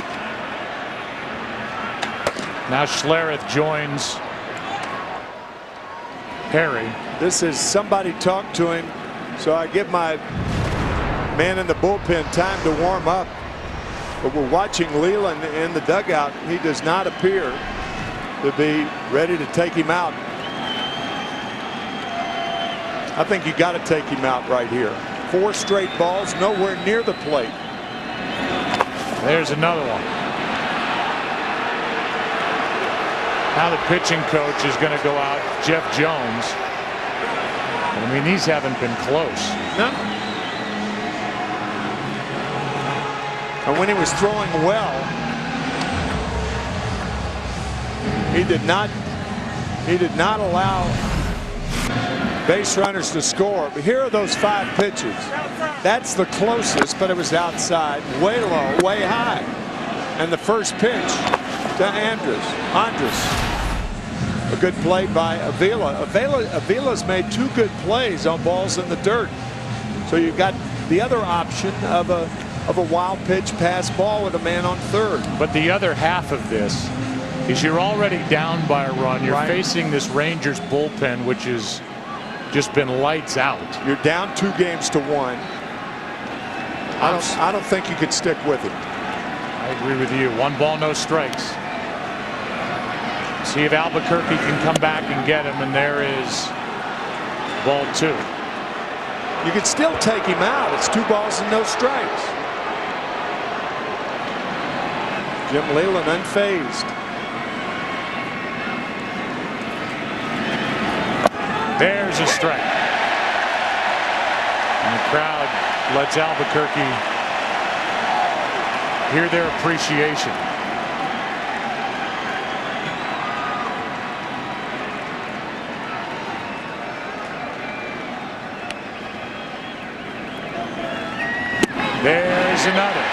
Now Schlereth joins Perry. This is somebody talk to him, so I give my man in the bullpen time to warm up. But we're watching Leland in the dugout. He does not appear to be ready to take him out. I think you got to take him out right here. 4 straight balls, nowhere near the plate. There's another one. Now the pitching coach is going to go out, Jeff Jones. I mean, these haven't been close. No. And when he was throwing well, he did not allow base runners to score. But here are those 5 pitches. That's the closest, but it was outside, way low, way high. And the first pitch to Andrus. A good play by Avila. Avila's made 2 good plays on balls in the dirt. So you've got the other option of a wild pitch pass ball with a man on third. But the other half of this is you're already down by a run. You're facing this Rangers bullpen, which has just been lights out. You're down 2 games to 1. I don't think you could stick with it. I agree with you. 1 ball, no strikes. See if Albuquerque can come back and get him, and there is ball 2. You could still take him out. It's 2 balls and no strikes. Jim Leland unfazed. There's a strike. And the crowd lets Albuquerque hear their appreciation. There's another.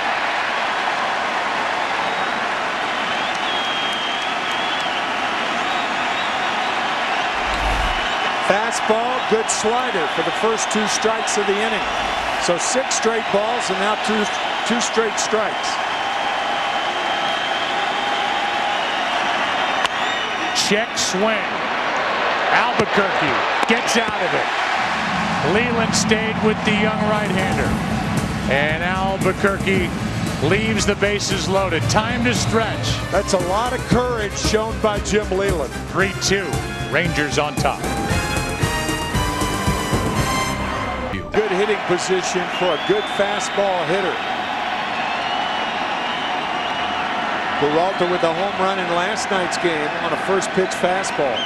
Fastball, good slider for the first 2 strikes of the inning. So 6 straight balls and now two straight strikes. check swing. Albuquerque gets out of it. Leland stayed with the young right-hander. And Albuquerque leaves the bases loaded. Time to stretch. That's a lot of courage shown by Jim Leland. 3-2. Rangers on top. Good hitting position for a good fastball hitter. Peralta with a home run in last night's game on a first pitch fastball.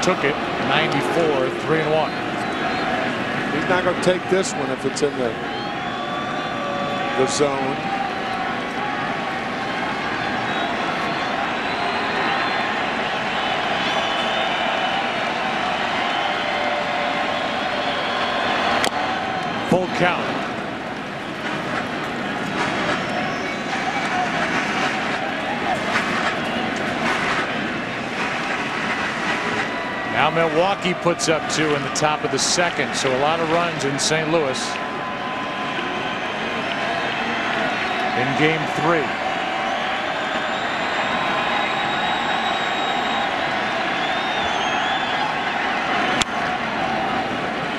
Took it. 94, 3-1. He's not going to take this one if it's in the zone. Full count. Now Milwaukee puts up 2 in the top of the second, so a lot of runs in St. Louis in game 3.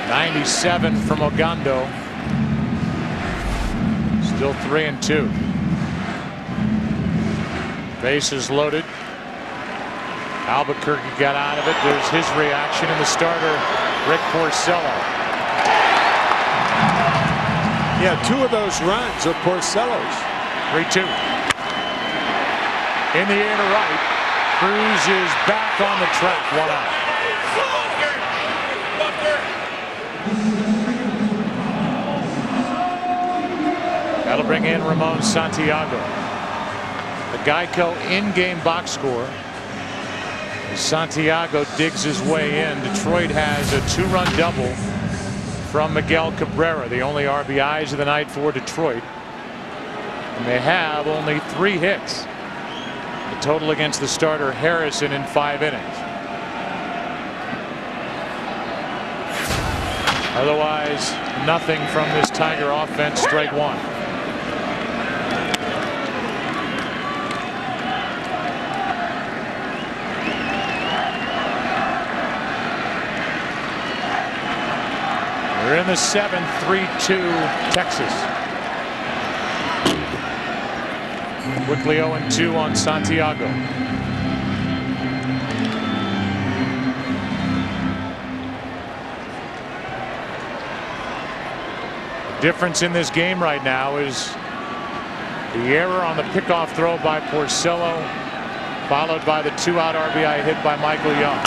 '97 from Ogando. Still 3-2. Bases loaded. Albuquerque got out of it. There's his reaction in the starter, Rick Porcello. Yeah, 2 of those runs are Porcello's. 3-2. In the air to right. Cruz is back on the track. 1 out. That'll bring in Ramon Santiago. The Geico in-game box score. Santiago digs his way in. Detroit has a 2-run double from Miguel Cabrera, the only RBIs of the night for Detroit. And they have only 3 hits. The total against the starter Harrison in 5 innings. Otherwise, nothing from this Tiger offense. Strike 1. We're in the 7th, 3-2 Texas. Quickly 0-2 on Santiago. The difference in this game right now is the error on the pickoff throw by Porcello, followed by the 2-out RBI hit by Michael Young.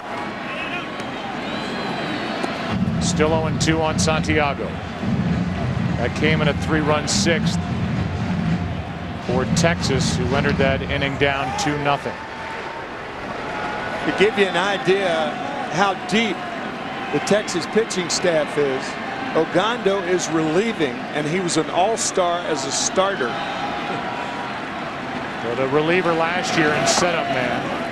Still 0-2 on Santiago. That came in a 3-run 6th for Texas, who entered that inning down 2-0. To give you an idea how deep the Texas pitching staff is, Ogando is relieving, and he was an all-star as a starter. So the reliever last year and setup man.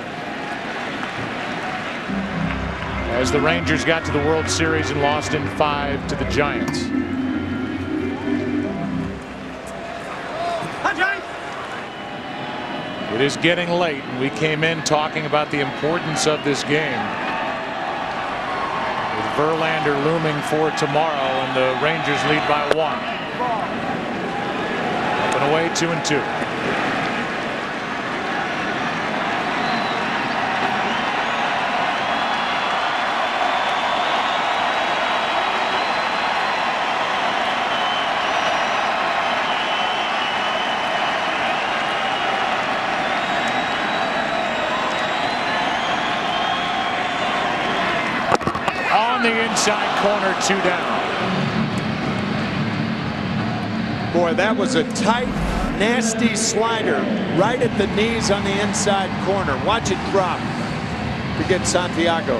As the Rangers got to the World Series and lost in 5 to the Giants. It is getting late, and we came in talking about the importance of this game. With Verlander looming for tomorrow, and the Rangers lead by 1. Up and away, 2-2. The inside corner, 2 down. Boy, that was a tight, nasty slider right at the knees on the inside corner. Watch it drop to get Santiago.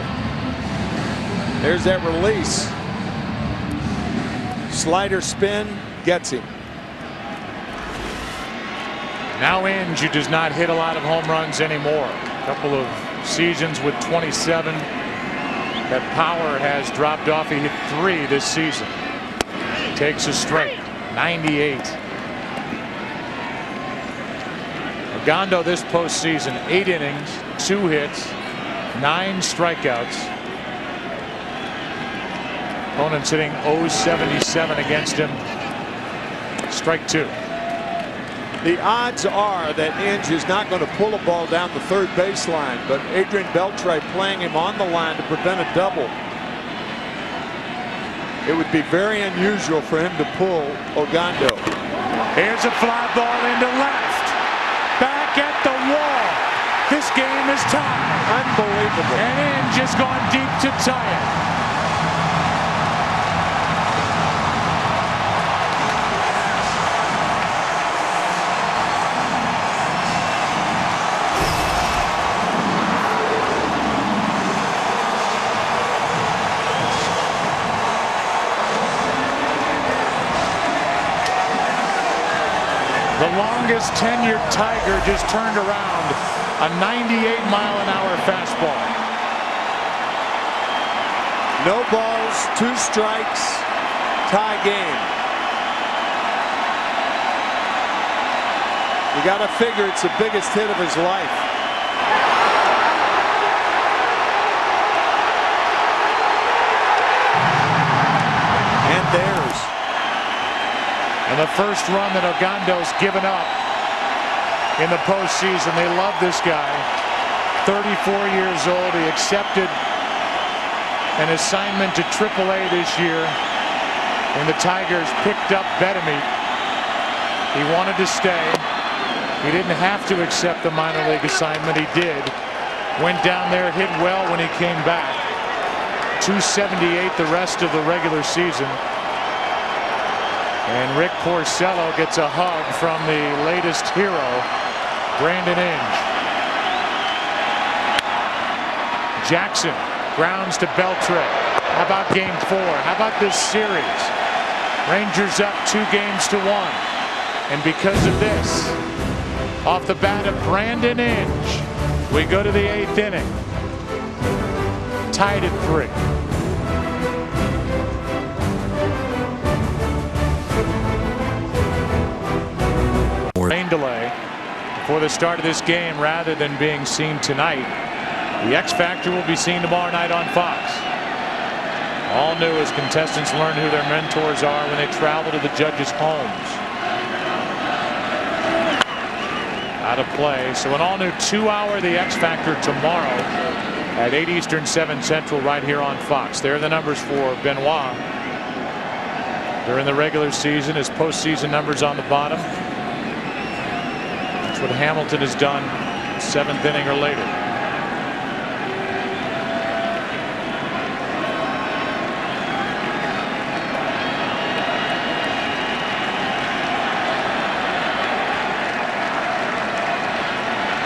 There's that release. Slider spin, gets him. Now Inge, who does not hit a lot of home runs anymore. A couple of seasons with 27. That power has dropped off. He hit 3 this season. Takes a strike. 98. Ogando this postseason, 8 innings, 2 hits, 9 strikeouts. Opponent's hitting .077 against him. Strike 2. The odds are that Inge is not going to pull a ball down the third baseline, but Adrian Beltre playing him on the line to prevent a double. It would be very unusual for him to pull Ogando. Here's a fly ball into left. Back at the wall. This game is tied. Unbelievable. And Inge has gone deep to tie it. The longest tenured Tiger just turned around a 98-mile-an-hour fastball. No balls, 2 strikes, tie game. You got to figure it's the biggest hit of his life. And theirs. And the first run that Ogando's given up in the postseason. They love this guy. 34 years old. He accepted an assignment to AAA this year when the Tigers picked up Betemit. He wanted to stay. He didn't have to accept the minor league assignment. He did. Went down there, hit well when he came back. 278 the rest of the regular season. And Rick Porcello gets a hug from the latest hero, Brandon Inge. Jackson grounds to Beltre. How about game 4? How about this series? Rangers up 2 games to 1. And because of this, off the bat of Brandon Inge, we go to the 8th inning. Tied at 3. Rain delay before the start of this game rather than being seen tonight. The X Factor will be seen tomorrow night on Fox. All new as contestants learn who their mentors are when they travel to the judges' homes. Out of play. So an all new 2-hour The X Factor tomorrow at 8 Eastern, 7 Central right here on Fox. There are the numbers for Benoit during the regular season. His postseason numbers on the bottom. That's what Hamilton has done 7th inning or later.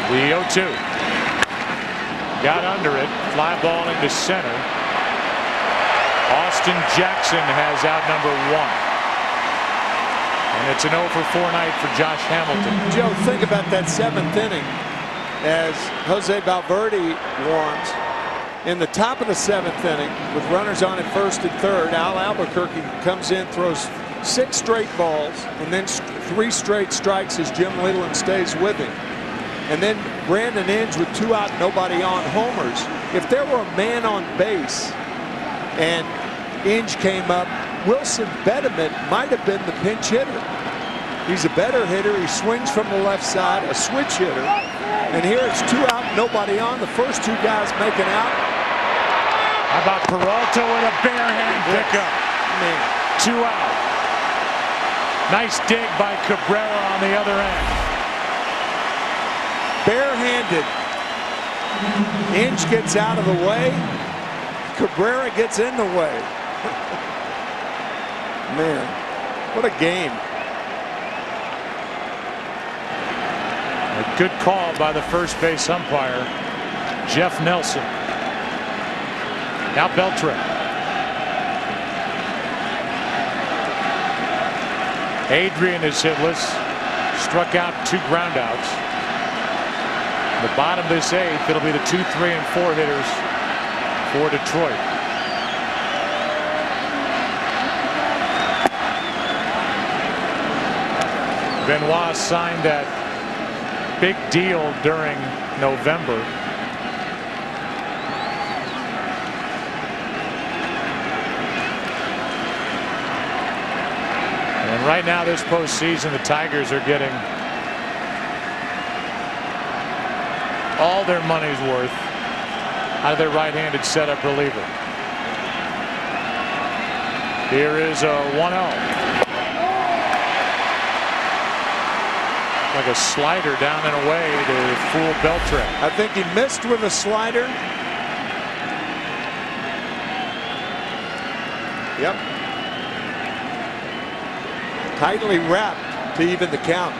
The 0-2. Got under it. Fly ball into center. Austin Jackson has out number 1. And it's an 0 for 4 night for Josh Hamilton. Joe, think about that 7th inning as Jose Valverde warms. In the top of the 7th inning, with runners on at 1st and 3rd, Al Albuquerque comes in, throws 6 straight balls, and then 3 straight strikes as Jim Leland stays with him. And then Brandon Inge with 2 out, nobody on, homers. If there were a man on base and Inge came up, Wilson Betemit might have been the pinch hitter. He's a better hitter. He swings from the left side, a switch hitter. And here it's 2 out, nobody on. The first 2 guys making out. How about Peralta with a bare hand pickup? Man. 2 out. Nice dig by Cabrera on the other end. Barehanded. Inge gets out of the way. Cabrera gets in the way. Man, what a game. A good call by the first base umpire, Jeff Nelson. Now Beltre. Adrian is hitless. Struck out 2 groundouts. The bottom of this 8th, it'll be the 2, 3, and 4 hitters for Detroit. Benoit signed that big deal during November. And right now, this postseason, the Tigers are getting all their money's worth out of their right-handed setup reliever. Here is a 1-0. Like a slider down and away to fool Beltre. I think he missed with a slider. Yep. Tightly wrapped to even the count.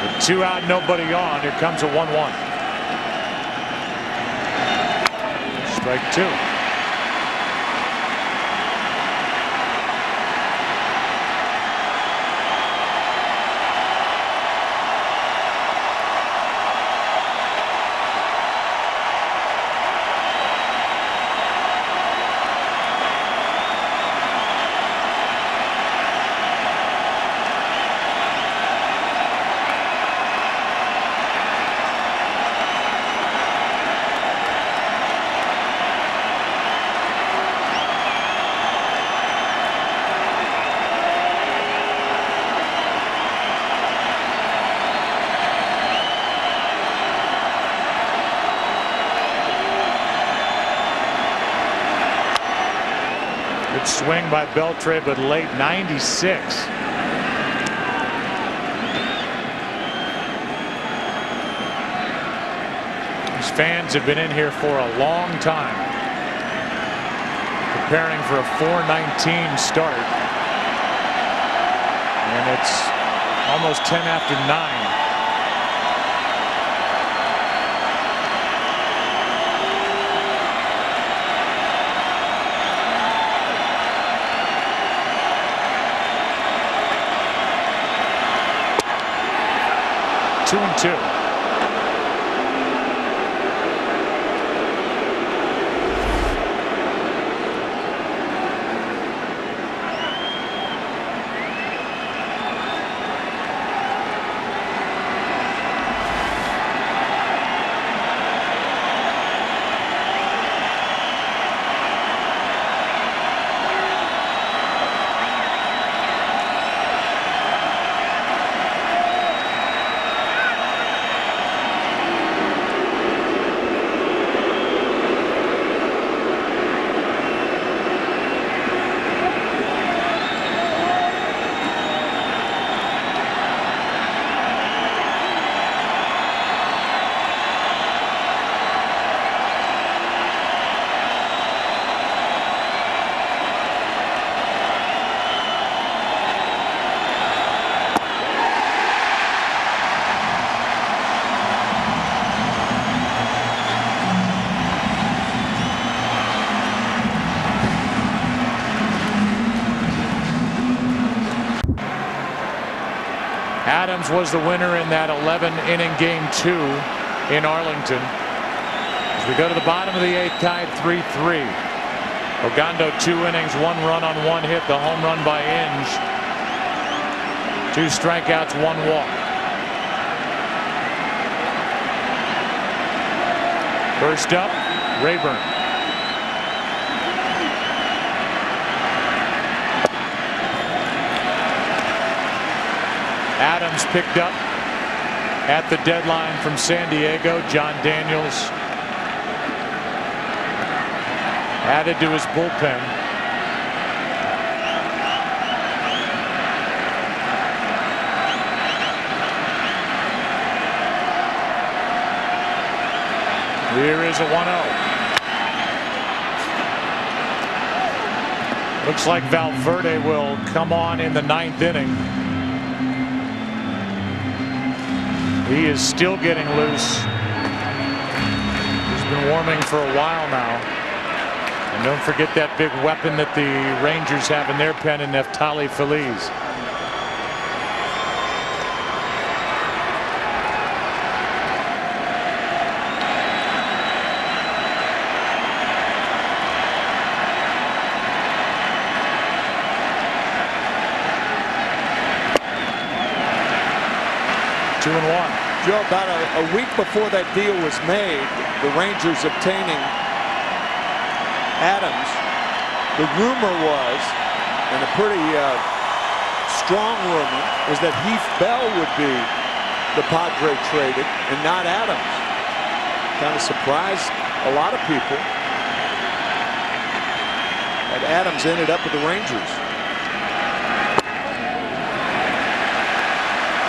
With 2 out, nobody on. Here comes a 1-1. Strike 2. Swing by Beltre, but late 96. These fans have been in here for a long time, preparing for a 4:19 start, and it's almost 10 after 9. Two and two. Adams was the winner in that 11-inning game 2 in Arlington. As we go to the bottom of the 8th, tied 3-3. Ogando 2 innings, 1 run on 1 hit, the home run by Inge. 2 strikeouts, 1 walk. First up, Rayburn. Adams picked up at the deadline from San Diego. John Daniels added to his bullpen. Here is a 1-0. Looks like Valverde will come on in the 9th inning. He is still getting loose. He's been warming for a while now. And don't forget that big weapon that the Rangers have in their pen in Neftali Feliz. 2-1. Joe, about a week before that deal was made, the Rangers obtaining Adams, the rumor was, and a pretty strong rumor, was that Heath Bell would be the Padre traded and not Adams. Kind of surprised a lot of people that Adams ended up with the Rangers.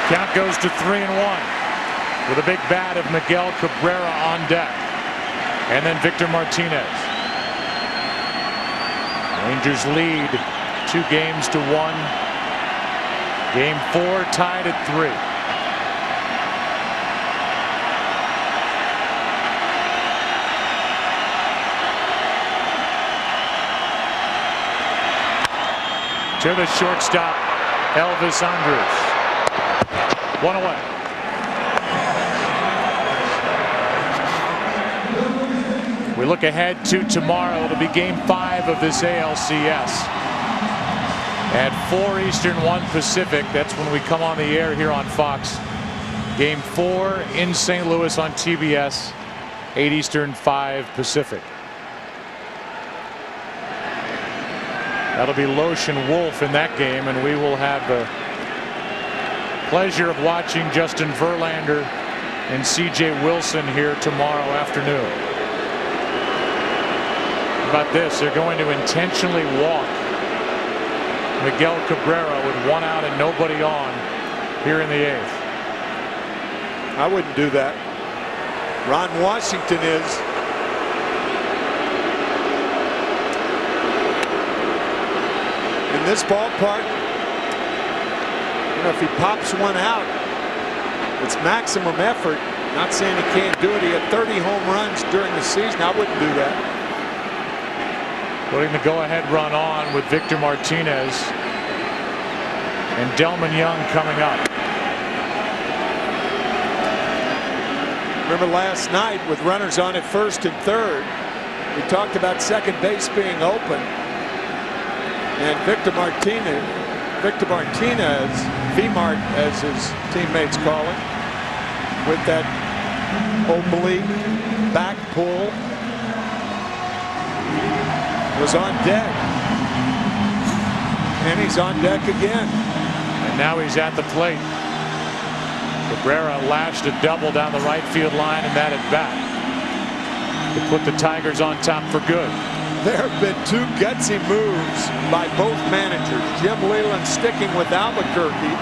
Count goes to 3-1 with a big bat of Miguel Cabrera on deck. And then Victor Martinez. Rangers lead 2-1. Game 4 tied at 3. To the shortstop, Elvis Andrus. 1 away. We look ahead to tomorrow. It'll be game 5 of this ALCS. At 4 Eastern, 1 Pacific. That's when we come on the air here on Fox. Game 4 in St. Louis on TBS. 8 Eastern, 5 Pacific. That'll be Loesch and Wolf in that game, and we will have the pleasure of watching Justin Verlander and C.J. Wilson here tomorrow afternoon. How about this? They're going to intentionally walk Miguel Cabrera with 1 out and nobody on here in the 8th. I wouldn't do that. Ron Washington is. In this ballpark, you know, if he pops 1 out, it's maximum effort. Not saying he can't do it. He had 30 home runs during the season. I wouldn't do that. Putting the go-ahead run on with Victor Martinez and Delman Young coming up. Remember last night with runners on at first and third, we talked about second base being open. And Victor Martinez, V-Mart as his teammates call him, with that oblique back pull, was on deck. And he's on deck again. And now he's at the plate. Cabrera lashed a double down the right field line in that at bat to put the Tigers on top for good. There have been 2 gutsy moves by both managers. Jim Leyland sticking with Albuquerque,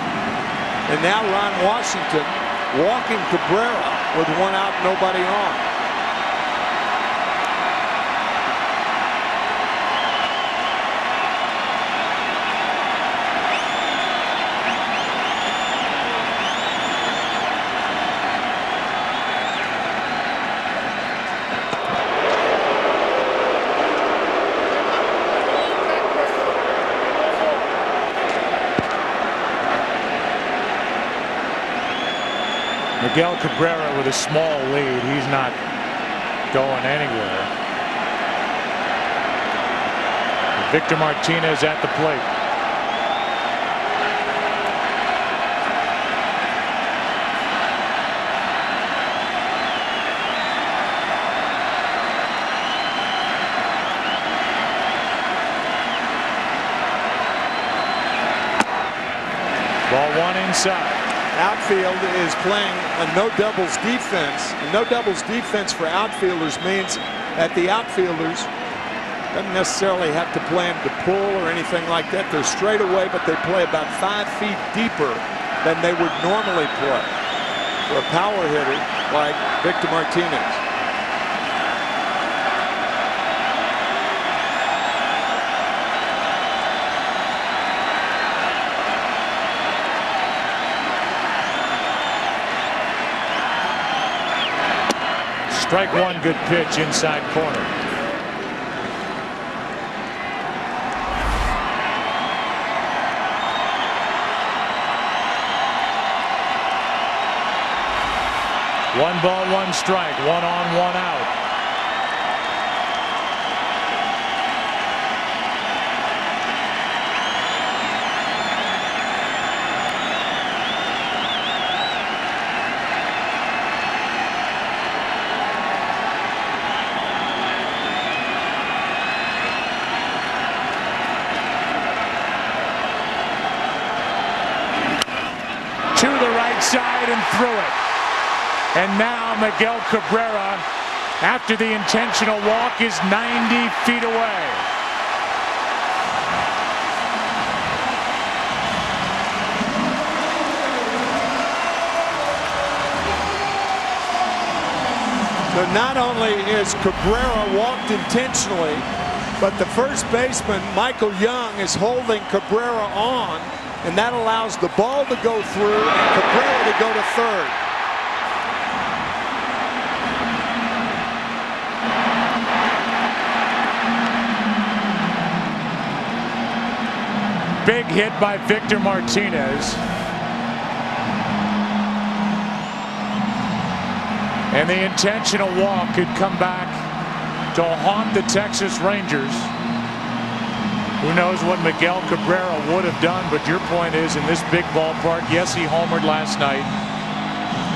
and now Ron Washington walking Cabrera with 1 out, nobody on. Miguel Cabrera with a small lead. He's not going anywhere. Victor Martinez at the plate. Ball 1 inside. Outfield is playing a no doubles defense. A no doubles defense for outfielders means that the outfielders doesn't necessarily have to play them to pull or anything like that. They're straight away, but they play about 5 feet deeper than they would normally play for a power hitter like Victor Martinez. Strike 1, good pitch inside corner. One ball, 1 strike, 1 on, 1 out. side and threw it. And now Miguel Cabrera, after the intentional walk, is 90 feet away. So not only is Cabrera walked intentionally, but the first baseman, Michael Young, is holding Cabrera on, and that allows the ball to go through and Cabrera to go to third. Big hit by Victor Martinez. And the intentional walk could come back to haunt the Texas Rangers. Who knows what Miguel Cabrera would have done, but your point is, in this big ballpark, yes, he homered last night,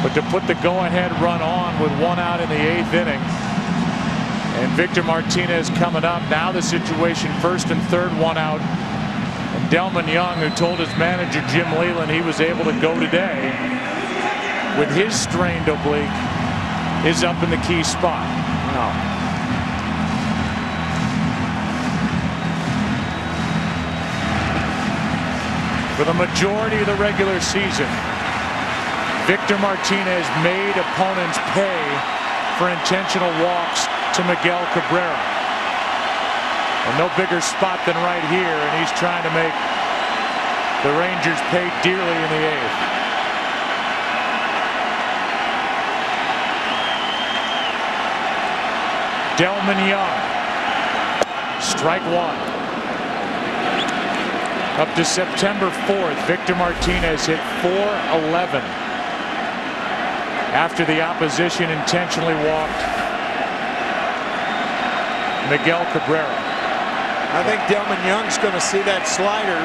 but to put the go-ahead run on with 1 out in the 8th inning, and Victor Martinez coming up, now the situation 1st and 3rd, 1 out, and Delman Young, who told his manager Jim Leland he was able to go today with his strained oblique, is up in the key spot. Wow. For the majority of the regular season, Victor Martinez made opponents pay for intentional walks to Miguel Cabrera. And no bigger spot than right here, and he's trying to make the Rangers pay dearly in the 8th. Delman Young, strike 1. Up to September 4th, Victor Martinez hit .411 after the opposition intentionally walked Miguel Cabrera. I think Delman Young's going to see that slider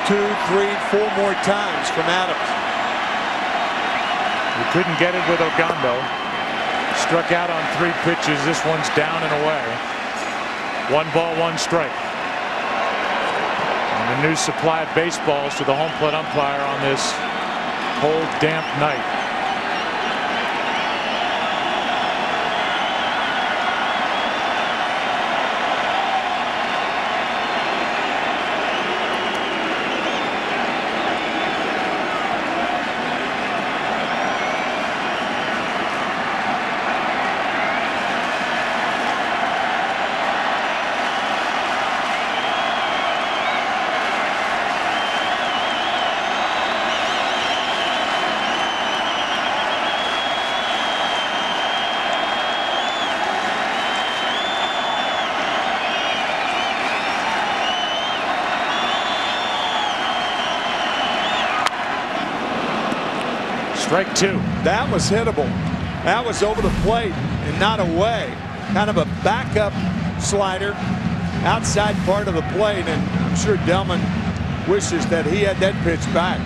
2, 3, 4 more times from Adams. He couldn't get it with Ogando. Struck out on 3 pitches. This one's down and away. 1 ball, 1 strike. And a new supply of baseballs to the home plate umpire on this cold, damp night. Strike 2. That was hittable. That was over the plate and not away. Kind of a backup slider outside part of the plate, and I'm sure Delman wishes that he had that pitch back.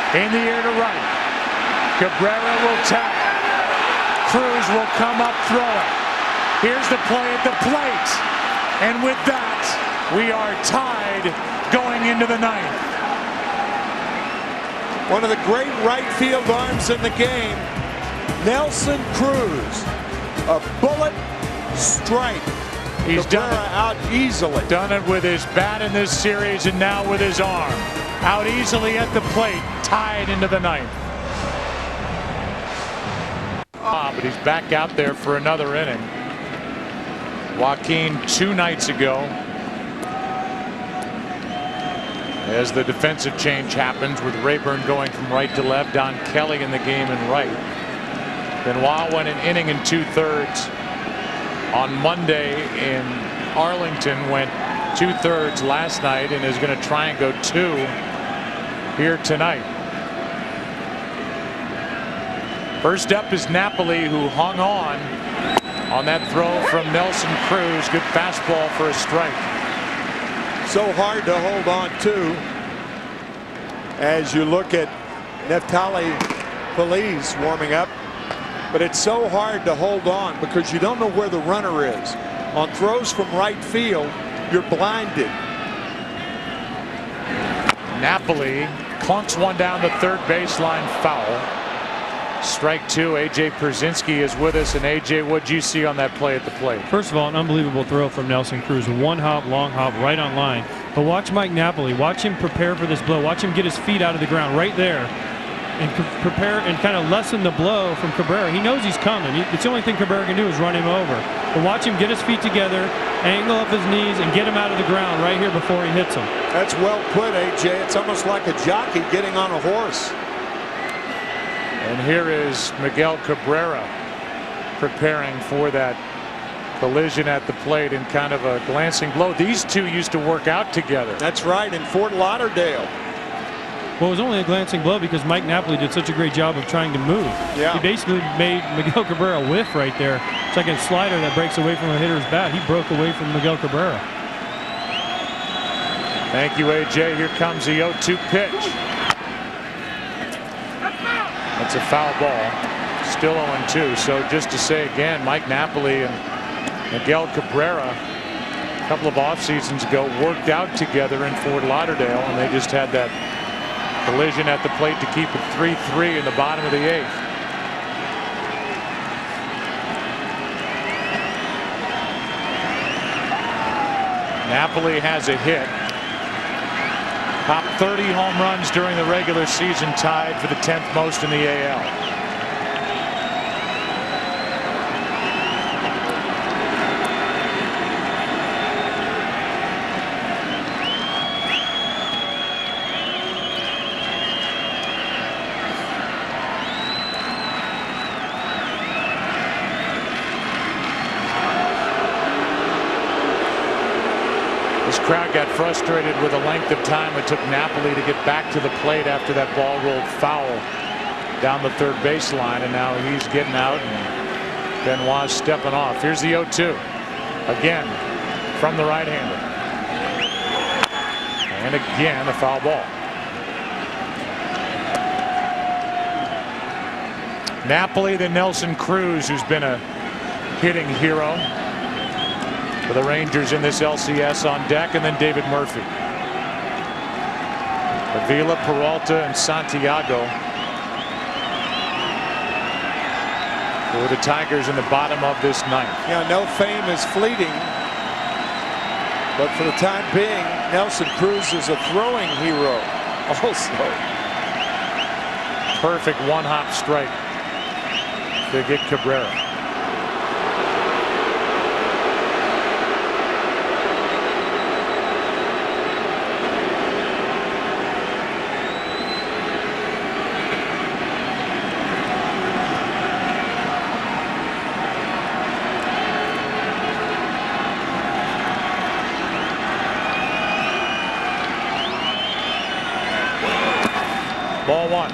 In the air to right. Cabrera will tap. Cruz will come up throwing. Here's the play at the plate. And with that, we are tied going into the 9th. One of the great right field arms in the game, Nelson Cruz. A bullet strike. He's Cabrera done it out easily. Done it with his bat in this series and now with his arm. Out easily at the plate, tied into the 9th. But he's back out there for another inning. Joaquin 2 nights ago, as the defensive change happens with Rayburn going from right to left, Don Kelly in the game in right. Benoit went an inning and 2/3. On Monday in Arlington, went 2/3 last night and is going to try and go 2 here tonight. First up is Napoli, who hung on that throw from Nelson Cruz. Good fastball for a strike. So hard to hold on to as you look at Neftali Feliz warming up, but it's so hard to hold on because you don't know where the runner is. On throws from right field, you're blinded. Napoli clunks one down the third baseline, foul. Strike two. AJ Pierzynski is with us. And AJ, what'd you see on that play at the plate? First of all, an unbelievable throw from Nelson Cruz. One hop, long hop, right on line. But watch Mike Napoli. Watch him prepare for this blow. Watch him get his feet out of the ground right there and prepare and kind of lessen the blow from Cabrera. He knows he's coming. It's the only thing Cabrera can do is run him over. But watch him get his feet together, angle up his knees, and get him out of the ground right here before he hits him. That's well put, AJ. It's almost like a jockey getting on a horse. And here is Miguel Cabrera preparing for that collision at the plate in kind of a glancing blow. These two used to work out together. That's right, in Fort Lauderdale. Well, it was only a glancing blow because Mike Napoli did such a great job of trying to move. Yeah. He basically made Miguel Cabrera whiff right there. It's like a slider that breaks away from a hitter's bat. He broke away from Miguel Cabrera. Thank you, AJ. Here comes the 0-2 pitch. That's a foul ball. Still 0-2. So just to say again, Mike Napoli and Miguel Cabrera a couple of off seasons ago worked out together in Fort Lauderdale, and they just had that collision at the plate to keep it 3-3 in the bottom of the eighth. Napoli has a hit. Top 30 home runs during the regular season, tied for the 10th most in the AL. Crowd got frustrated with the length of time it took Napoli to get back to the plate after that ball rolled foul down the third baseline, and now he's getting out and Benoit's stepping off. Here's the 0-2 again from the right-hander, and again a foul ball. Napoli, then Nelson Cruz, who's been a hitting hero for the Rangers in this LCS, on deck, and then David Murphy. Avila, Peralta, and Santiago for the Tigers in the bottom of this ninth. Yeah, no fame is fleeting, but for the time being, Nelson Cruz is a throwing hero also. Perfect one-hop strike to get Cabrera. Ball one.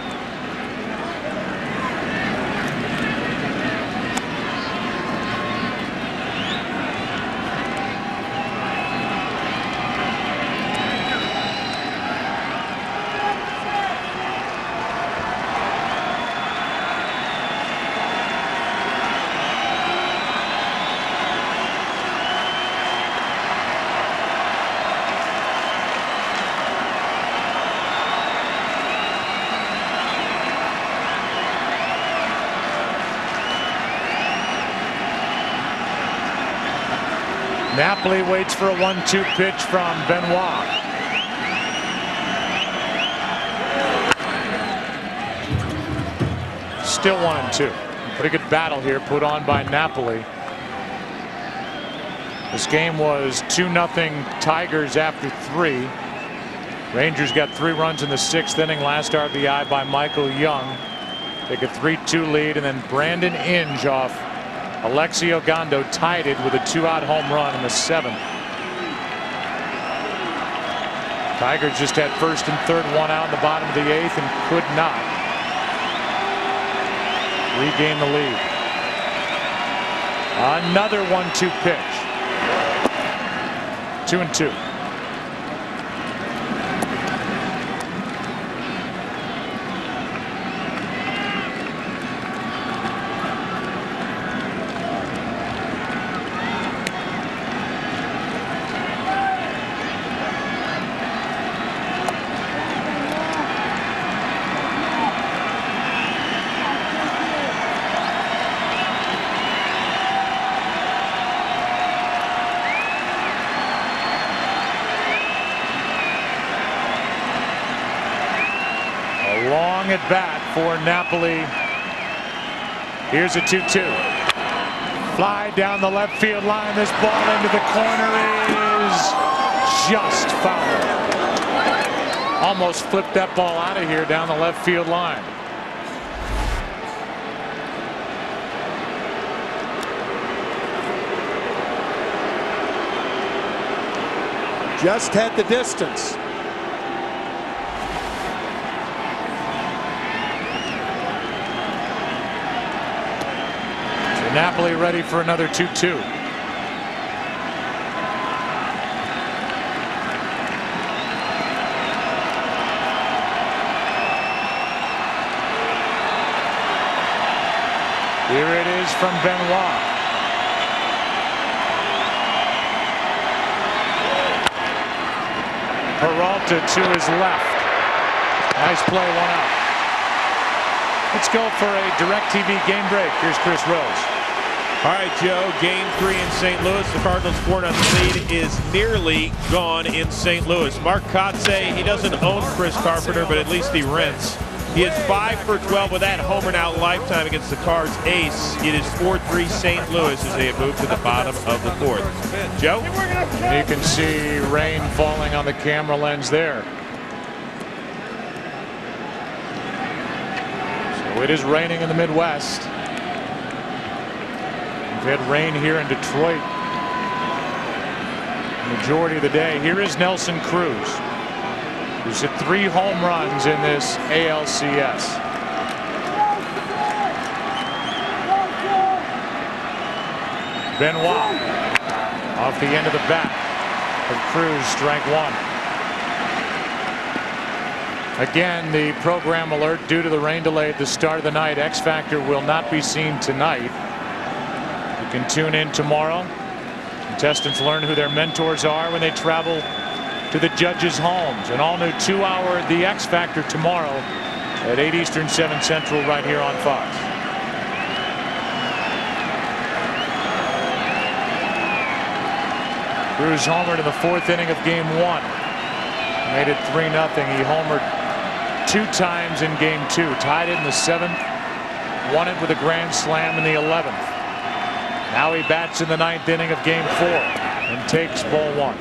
Napoli waits for a 1-2 pitch from Benoit. Still 1-2. Pretty good battle here put on by Napoli. This game was 2-0 Tigers after 3. Rangers got 3 runs in the 6th inning. Last RBI by Michael Young. Take a 3-2 lead, and then Brandon Inge off Alexi Ogando tied it with a 2-out home run in the 7th. Tigers just had first and third, 1 out in the bottom of the 8th and could not regain the lead. Another 1-2 pitch. 2-2. Long at bat for Napoli. Here's a 2-2. Fly down the left field line. This ball into the corner is just foul. Almost flipped that ball out of here down the left field line. Just had the distance. Napoli ready for another 2-2. Here it is from Benoit. Peralta to his left. Nice play, 1 out. Let's go for a DirecTV game break. Here's Chris Rose. All right, Joe, game 3 in St. Louis. The Cardinals' 4-0 lead is nearly gone in St. Louis. Mark Kotze, he doesn't own Chris Carpenter, but at least he rents. He is 5 for 12 with that homer now lifetime against the Cards ace. It is 4-3 St. Louis as they have moved to the bottom of the 4th. Joe? And you can see rain falling on the camera lens there. So it is raining in the Midwest. We've had rain here in Detroit the majority of the day. Here is Nelson Cruz, who's hit 3 home runs in this ALCS. Benoit off the end of the bat of Cruz, strike 1. Again, the program alert due to the rain delay at the start of the night. X Factor will not be seen tonight. You can tune in tomorrow. Contestants learn who their mentors are when they travel to the judges' homes. An all-new 2-hour The X Factor tomorrow at 8 Eastern, 7 Central, right here on Fox. Cruz homered in the 4th inning of Game 1. Made it 3-0. He homered 2 times in Game 2. Tied it in the 7th. Won it with a grand slam in the 11th. Now he bats in the 9th inning of Game 4 and takes ball 1.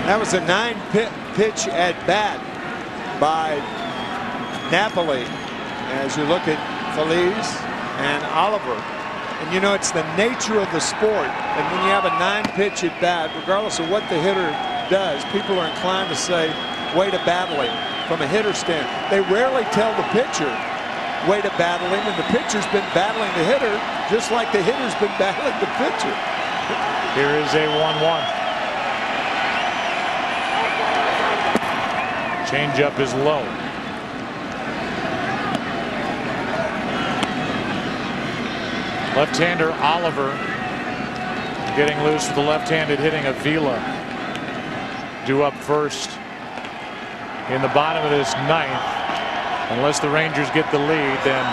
That was a 9-pitch at bat by Napoli. As you look at Feliz and Oliver, and you know it's the nature of the sport. And when you have a 9-pitch at bat, regardless of what the hitter does, people are inclined to say, "Way to battle him." From a hitter stand, they rarely tell the pitcher, "Way to battle him," and the pitcher's been battling the hitter just like the hitter's been battling the pitcher. Here is a 1-1. Changeup is low. Left-hander Oliver getting loose with the left-handed hitting of Vila. Due up first in the bottom of this 9th. Unless the Rangers get the lead, then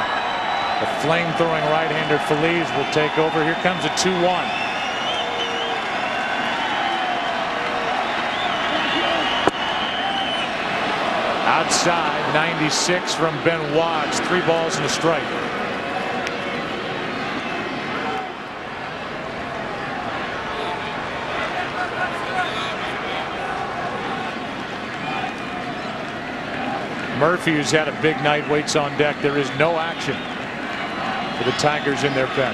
the flame-throwing right-hander Feliz will take over. Here comes a 2-1. Outside, 96 from Benoit. It's 3 balls and a strike. Murphy, who's had a big night, waits on deck. There is no action for the Tigers in their pen.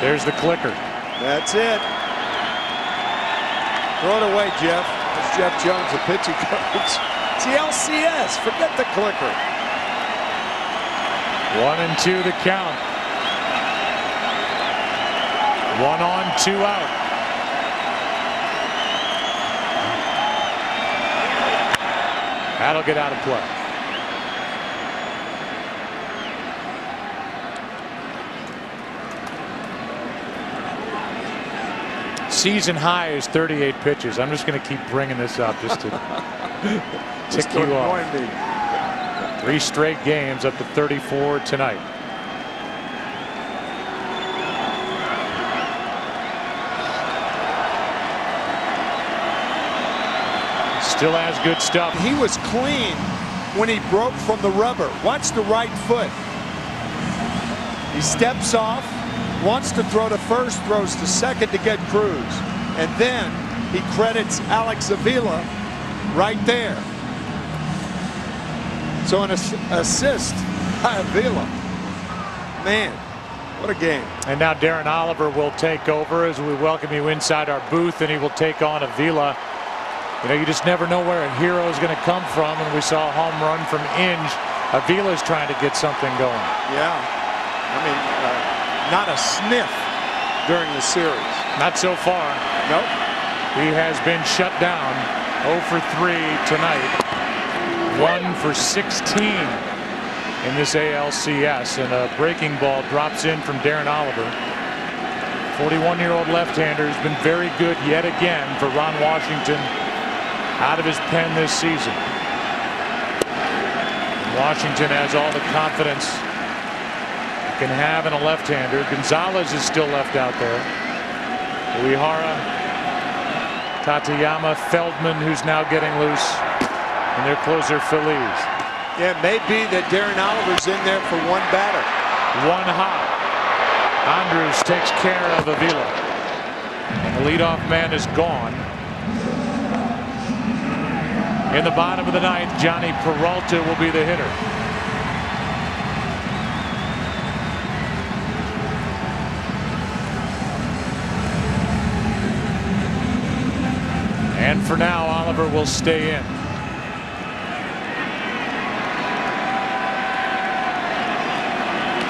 There's the clicker. That's it. Throw it away, Jeff. It's Jeff Jones, the pitching coach. It's the ALCS. Forget the clicker. 1-2 the count. 1 on, 2 out. That'll get out of play. Season high is 38 pitches. I'm just going to keep bringing this up just to tick you off. 3 straight games up to 34 tonight. Still has good stuff. He was clean when he broke from the rubber. Watch the right foot. He steps off, wants to throw to first, throws to second to get Cruz. And then he credits Alex Avila right there. So an assist by Avila. Man, what a game. And now Darren Oliver will take over as we welcome you inside our booth, and he will take on Avila. You know, you just never know where a hero is going to come from, and we saw a home run from Inge. Avila's trying to get something going. Yeah. I mean, not a sniff during the series. Not so far. Nope. He has been shut down. 0 for 3 tonight. 1 for 16 in this ALCS, and a breaking ball drops in from Darren Oliver. 41-year-old left-hander has been very good yet again for Ron Washington out of his pen this season. Washington has all the confidence you can have in a left-hander. Gonzalez is still left out there. Uehara, Tateyama, Feldman, who's now getting loose, and their closer Feliz. Yeah, it may be that Darren Oliver's in there for one batter. 1 hot. Andrews takes care of Avila. The leadoff man is gone. In the bottom of the 9th, Johnny Peralta will be the hitter. And for now, Oliver will stay in.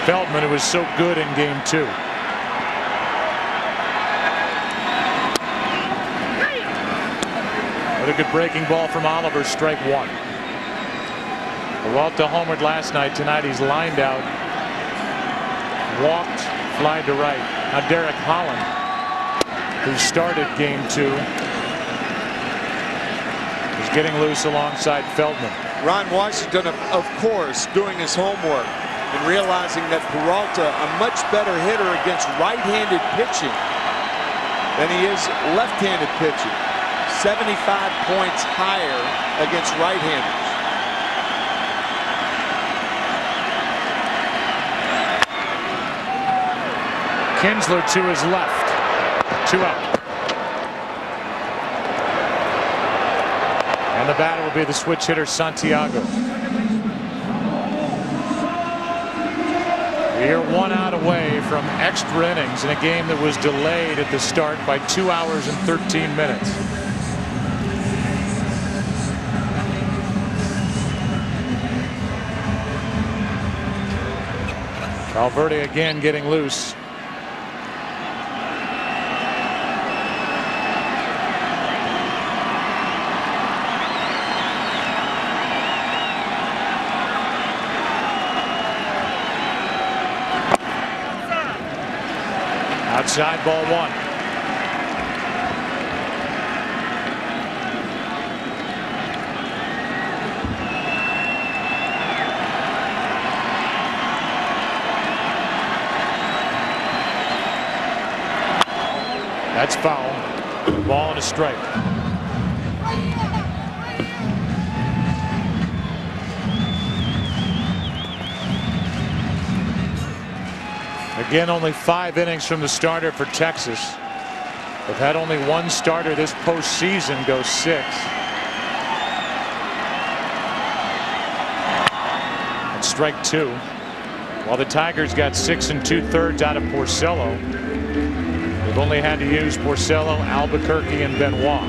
Feldman, who was so good in game 2. A good breaking ball from Oliver, strike 1. Peralta homered last night. Tonight he's lined out, walked, fly to right. Now Derek Holland, who started game 2, is getting loose alongside Feldman. Ron Washington, of course, doing his homework and realizing that Peralta a much better hitter against right-handed pitching than he is left-handed pitching. 75 points higher against right-handers. Kinsler to his left. 2 out. And the batter will be the switch hitter Santiago. We're 1 out away from extra innings in a game that was delayed at the start by 2 hours and 13 minutes. Valverde again getting loose. Outside, ball 1. That's foul. Ball and a strike. Again, only 5 innings from the starter for Texas. They've had only 1 starter this postseason go 6. And strike 2. While the Tigers got 6 2/3 out of Porcello. They've only had to use Porcello, Albuquerque, and Benoit.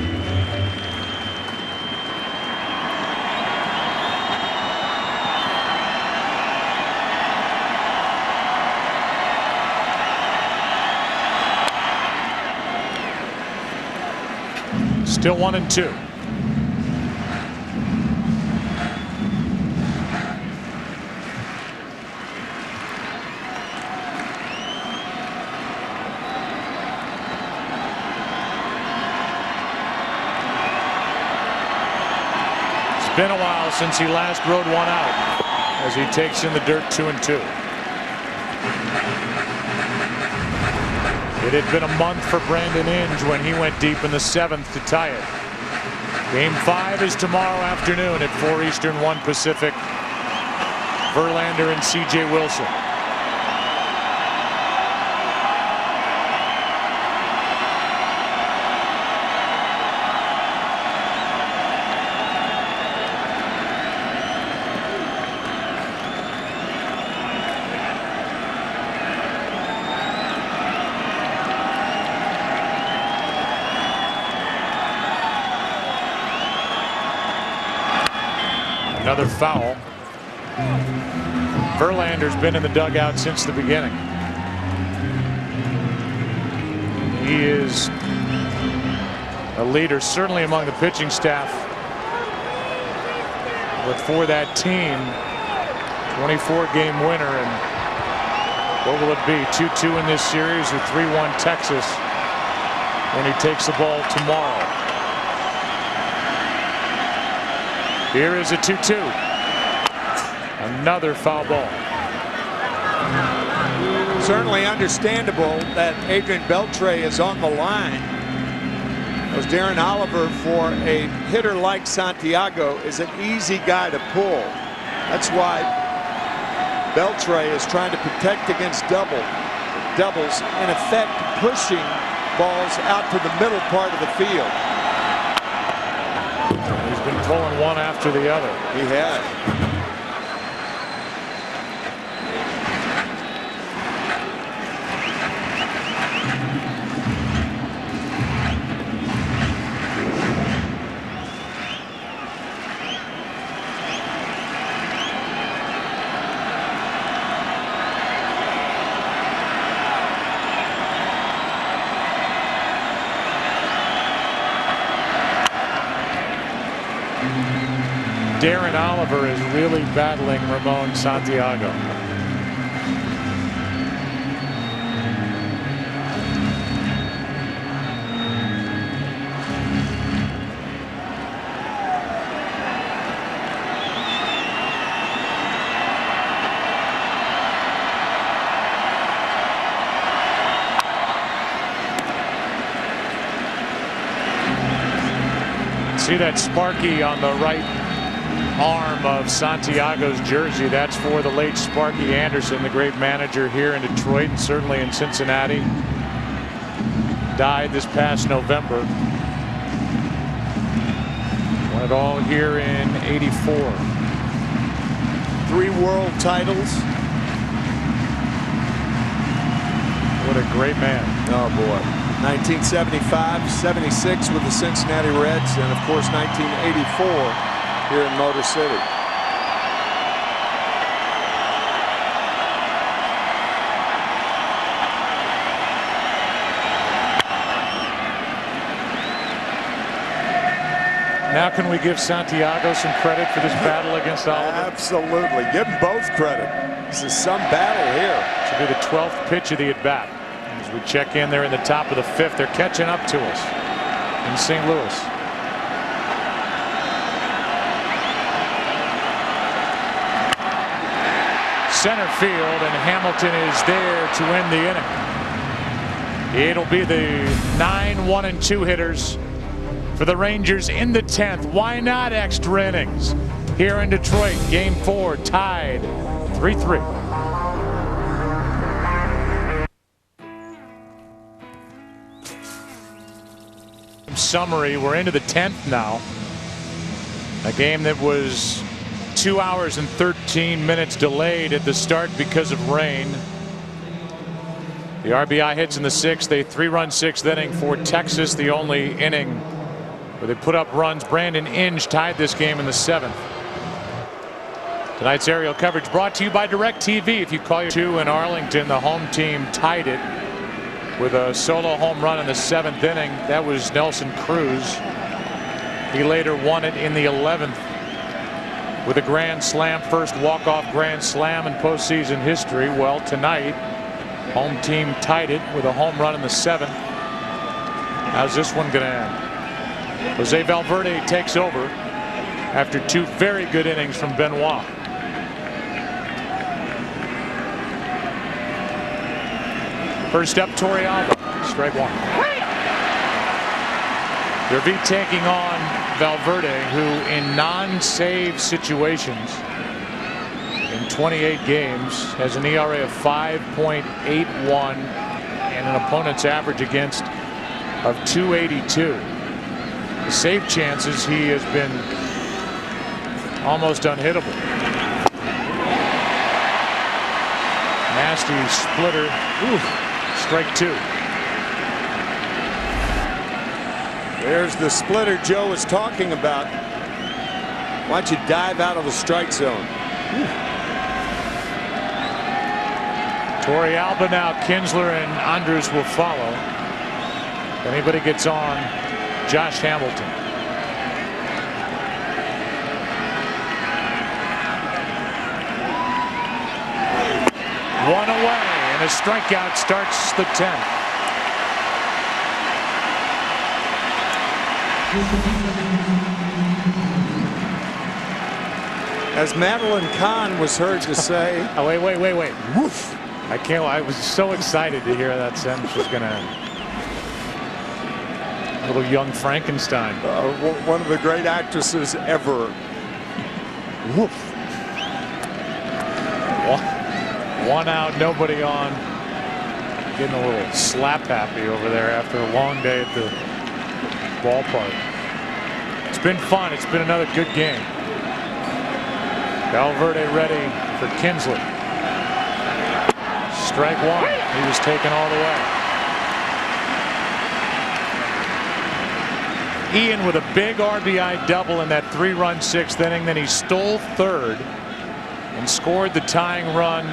Still 1-2. It's been a while since he last rode one out as he takes in the dirt 2-2. It had been a month for Brandon Inge when he went deep in the 7th to tie it. Game 5 is tomorrow afternoon at 4 Eastern, 1 Pacific. Verlander and C.J. Wilson. Another foul. Verlander's been in the dugout since the beginning. He is a leader, certainly among the pitching staff. But for that team, 24-game winner, and what will it be? 2-2 in this series or 3-1 Texas when he takes the ball tomorrow. Here is a 2-2. Another foul ball. Certainly understandable that Adrian Beltre is on the line. As Darren Oliver, for a hitter like Santiago, is an easy guy to pull. That's why Beltre is trying to protect against doubles, in effect pushing balls out to the middle part of the field. He's been pulling one after the other. He has. Darren Oliver is really battling Ramon Santiago. See that Sparky on the right arm of Santiago's jersey? That's for the late Sparky Anderson, the great manager here in Detroit and certainly in Cincinnati. Died this past November. Won it all here in '84. 3 world titles. What a great man. Oh boy. 1975, 76 with the Cincinnati Reds, and of course 1984 here in Motor City. Now can we give Santiago some credit for this battle against Oliver? Absolutely. Give them both credit. This is some battle here. This will be the 12th pitch of the at-bat. As we check in there in the top of the 5th, they're catching up to us in St. Louis. Center field, and Hamilton is there to end the inning. It'll be the 9 1-2 hitters for the Rangers in the 10th. Why not extra innings here in Detroit? Game 4 tied 3-3. Summary, we're into the 10th now. A game that was 2 hours and 13 minutes delayed at the start because of rain. The RBI hits in the 6th, a 3-run 6th inning for Texas, the only inning where they put up runs. Brandon Inge tied this game in the 7th. Tonight's aerial coverage brought to you by DirecTV. If you call your 2 in Arlington, the home team tied it with a solo home run in the 7th inning. That was Nelson Cruz. He later won it in the 11th with a grand slam, first walk-off grand slam in postseason history. Well, tonight, home team tied it with a home run in the 7th. How's this one going to end? Jose Valverde takes over after 2 very good innings from Benoit. First up, Torrealba, strike 1. Derby taking on Valverde, who in non-save situations in 28 games has an ERA of 5.81 and an opponent's average against of 282. The save chances, he has been almost unhittable. Nasty splitter. Strike 2. There's the splitter Joe was talking about. Why don't you dive out of the strike zone? Torrealba now. Kinsler and Andrus will follow. If anybody gets on, Josh Hamilton. One away, and a strikeout starts the 10th. As Madeline Kahn was heard to say. Oh, wait. Woof. I can't. I was so excited to hear that sentence was going to end. Little young Frankenstein. One of the great actresses ever. Woof. One out, nobody on. Getting a little slap happy over there after a long day at the ballpark. It's been fun. It's been another good game. Valverde ready for Kinsler. Strike 1. He was taken all the way. Ian with a big RBI double in that 3-run 6th inning. Then he stole 3rd and scored the tying run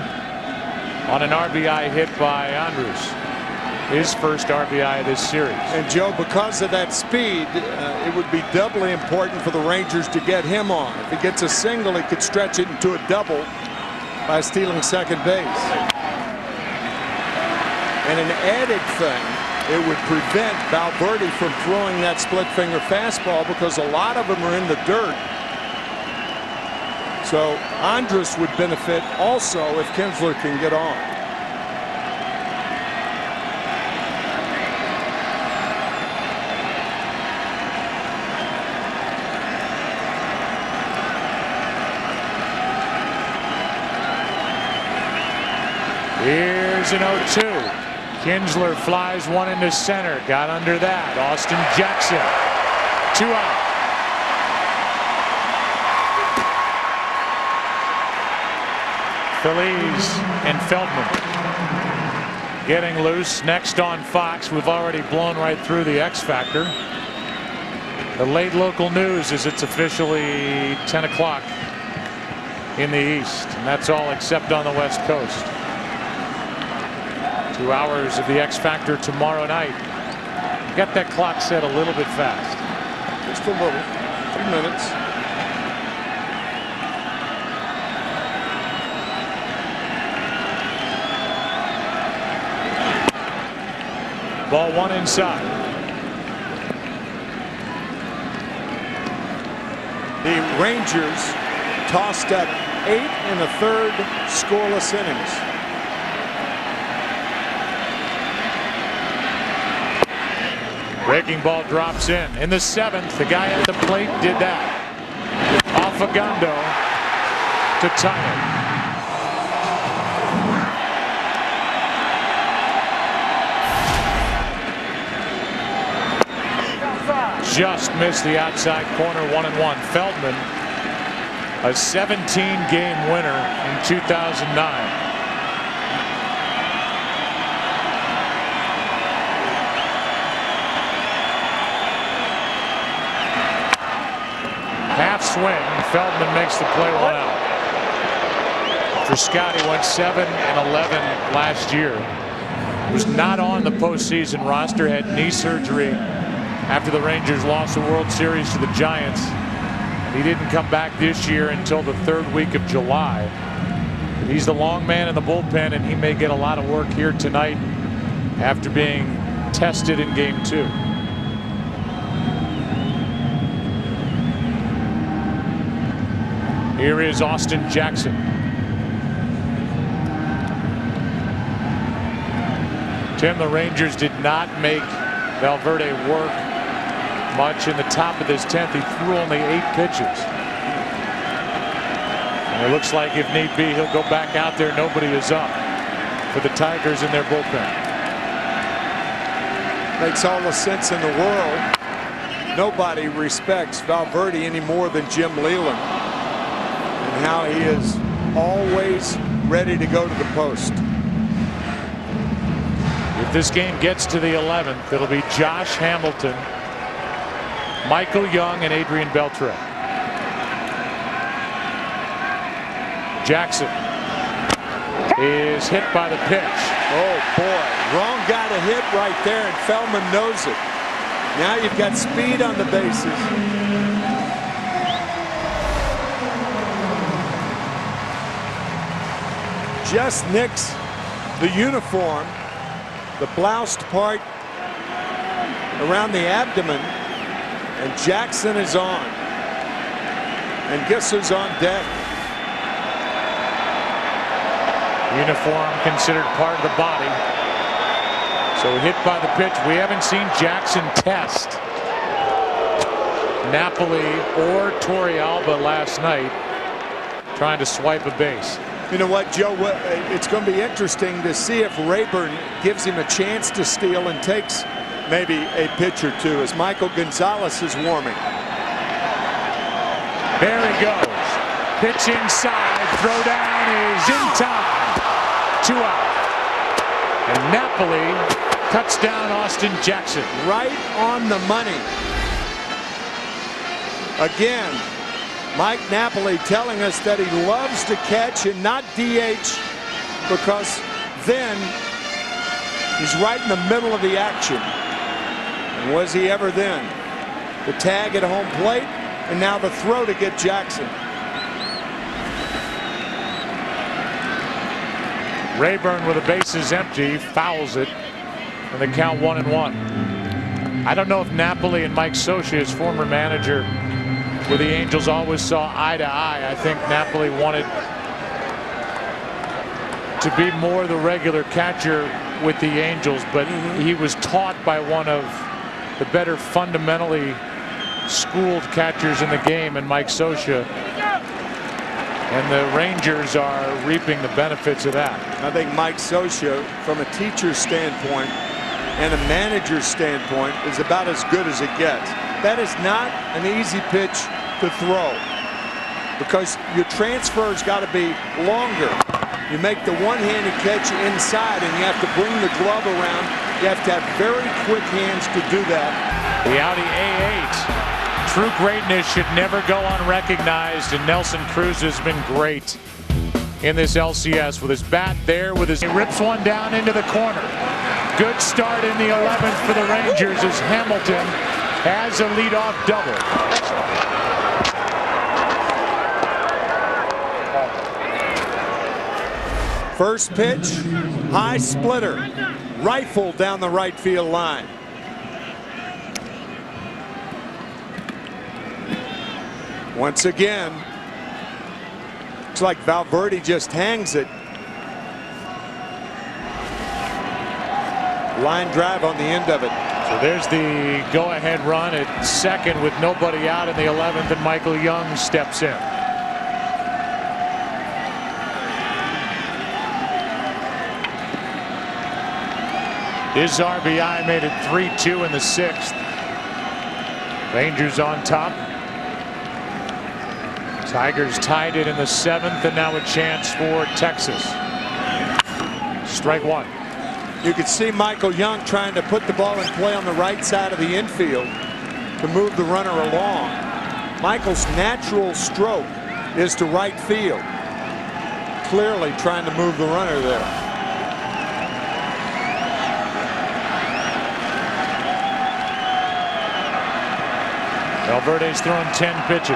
on an RBI hit by Andrus. His first RBI of this series. And Joe, because of that speed, it would be doubly important for the Rangers to get him on. If he gets a single, he could stretch it into a double by stealing second base. And an added thing, it would prevent Valverde from throwing that split finger fastball because a lot of them are in the dirt. So Andrus would benefit also if Kinsler can get on. Here's an 0-2. Kinsler flies one into center. Got under that. Austin Jackson. 2 out. Feliz and Feldman getting loose. Next on Fox. We've already blown right through the X Factor. The late local news is it's officially 10 o'clock in the East, and that's all except on the West Coast. 2 hours of the X Factor tomorrow night. Got that clock set a little bit fast. Just a little. 2 minutes. Ball 1 inside. The Rangers tossed up 8 1/3 scoreless innings. Breaking ball drops in. In the 7th, the guy at the plate did that. Off Agundo to tie it. Just missed the outside corner, 1-1. Feldman, a 17-game winner in 2009. swing. Feldman makes the play one out. Frascati went 7-11 last year. Was not on the postseason roster. Had knee surgery after the Rangers lost the World Series to the Giants. And he didn't come back this year until the 3rd week of July. He's the long man in the bullpen, and he may get a lot of work here tonight after being tested in Game 2. Here is Austin Jackson. Tim, the Rangers did not make Valverde work much in the top of this 10th. He threw only 8 pitches. And it looks like if need be, he'll go back out there. Nobody is up for the Tigers in their bullpen. Makes all the sense in the world. Nobody respects Valverde any more than Jim Leland, and how he is always ready to go to the post. If this game gets to the 11th, it'll be Josh Hamilton, Michael Young, and Adrian Beltre. Jackson is hit by the pitch. Oh boy, wrong guy to hit right there, and Feldman knows it. Now you've got speed on the bases. Just nicks the uniform, the bloused part around the abdomen, and Jackson is on. And guess who's on deck? Uniform considered part of the body. So hit by the pitch. We haven't seen Jackson test Napoli or Torrealba last night trying to swipe a base. You know what, Joe? It's going to be interesting to see if Rayburn gives him a chance to steal and takes maybe a pitch or two as Michael Gonzalez is warming. There he goes. Pitch inside. Throw down is in time. 2 out. And Napoli cuts down Austin Jackson. Right on the money. Again, Mike Napoli telling us that he loves to catch and not DH, because then he's right in the middle of the action. And was he ever then? The tag at home plate, and now the throw to get Jackson. Rayburn with the bases empty fouls it, and they count 1-1. I don't know if Napoli and Mike Scioscia, his former manager with the Angels, always saw eye to eye. I think Napoli wanted to be more the regular catcher with the Angels, but he was taught by one of the better fundamentally schooled catchers in the game, and Mike Scioscia. And the Rangers are reaping the benefits of that. I think Mike Scioscia, from a teacher's standpoint and a manager's standpoint, is about as good as it gets. That is not an easy pitch to throw, because your transfer's got to be longer. You make the one-handed catch inside, and you have to bring the glove around. You have to have very quick hands to do that. The Audi A8. True greatness should never go unrecognized, and Nelson Cruz has been great in this LCS with his bat there. He rips one down into the corner. Good start in the 11th for the Rangers as Hamilton has a leadoff double. First pitch, high splitter, rifle down the right field line. Once again, looks like Valverde just hangs it. Line drive on the end of it. So there's the go-ahead run at second with nobody out in the 11th, and Michael Young steps in. His RBI made it 3-2 in the 6th. Rangers on top. Tigers tied it in the 7th, and now a chance for Texas. Strike one. You could see Michael Young trying to put the ball in play on the right side of the infield to move the runner along. Michael's natural stroke is to right field. Clearly trying to move the runner there. Valverde's thrown 10 pitches.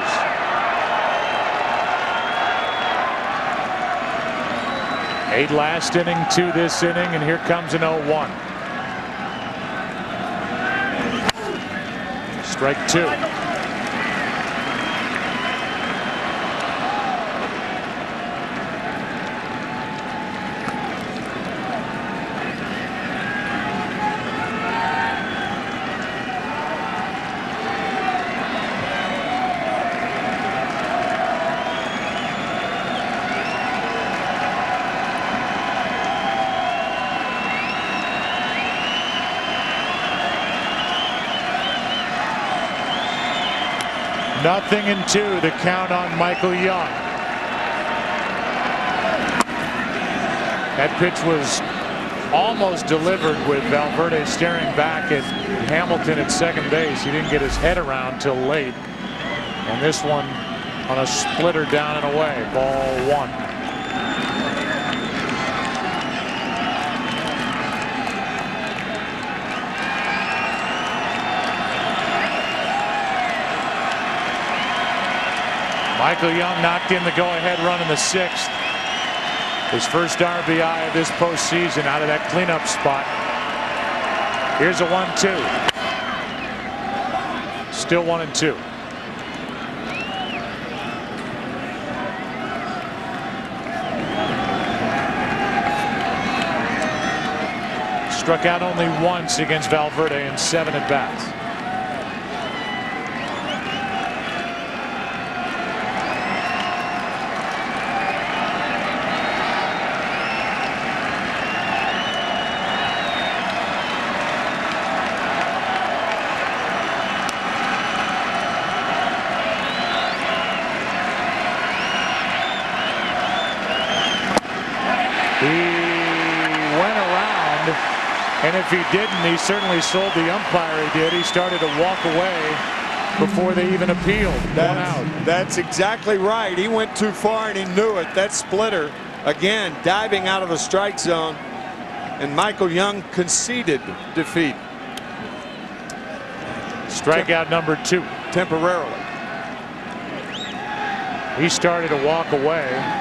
Eight last inning, 2 this inning, and here comes an 0-1. Strike 2. Nothing in 2, the count on Michael Young. That pitch was almost delivered with Valverde staring back at Hamilton at second base. He didn't get his head around till late. And this one on a splitter down and away. Ball 1. Michael Young knocked in the go-ahead run in the 6th. His first RBI of this postseason out of that cleanup spot. Here's a 1-2. Still 1-2. Struck out only once against Valverde in 7 at-bats. And if he didn't, he certainly sold the umpire. He did. He started to walk away before they even appealed. One out. That's exactly right. He went too far and he knew it. That splitter, again, diving out of the strike zone. And Michael Young conceded defeat. Strikeout number 2. Temporarily. He started to walk away.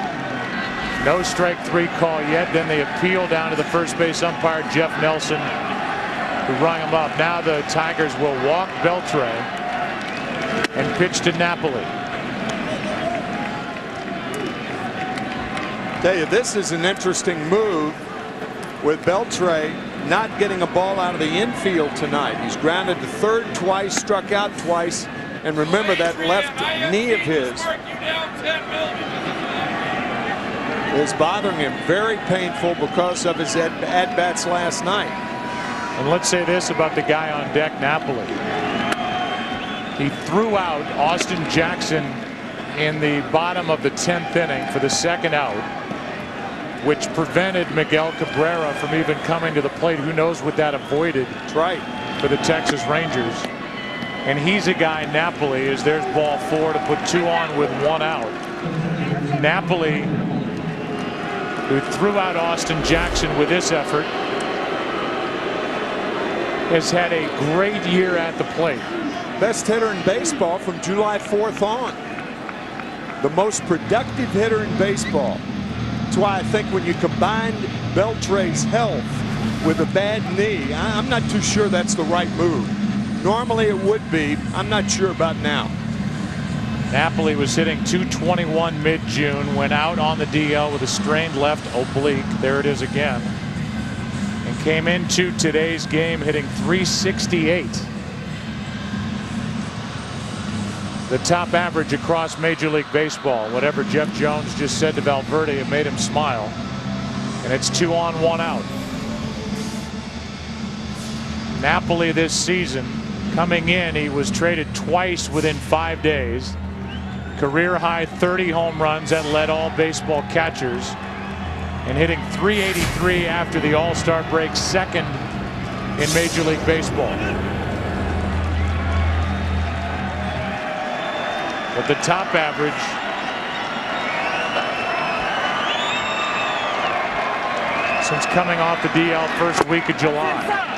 No strike 3 call yet. Then they appeal down to the first base umpire, Jeff Nelson, who rung him up. Now the Tigers will walk Beltre and pitch to Napoli. Tell you, this is an interesting move with Beltre not getting a ball out of the infield tonight. He's grounded to third twice, struck out twice, and remember that left knee of his is bothering him. Very painful because of his at-bats last night. And let's say this about the guy on deck, Napoli. He threw out Austin Jackson in the bottom of the 10th inning for the second out, which prevented Miguel Cabrera from even coming to the plate. Who knows what that avoided. That's right. For the Texas Rangers. And he's a guy, Napoli, as there's ball 4 to put 2 on with 1 out. Napoli, who threw out Austin Jackson with this effort, has had a great year at the plate. Best hitter in baseball from July 4th on. The most productive hitter in baseball. That's why I think when you combine Beltre's health with a bad knee, I'm not too sure that's the right move. Normally it would be. I'm not sure about now. Napoli was hitting .221 mid-June, went out on the DL with a strained left oblique. There it is again. And came into today's game hitting .368. The top average across Major League Baseball. Whatever Jeff Jones just said to Valverde, it made him smile. And it's 2 on, 1 out. Napoli this season, coming in, he was traded twice within 5 days. Career high 30 home runs that led all baseball catchers, and hitting .383 after the All-Star break, second in Major League Baseball. But the top average since coming off the DL first week of July.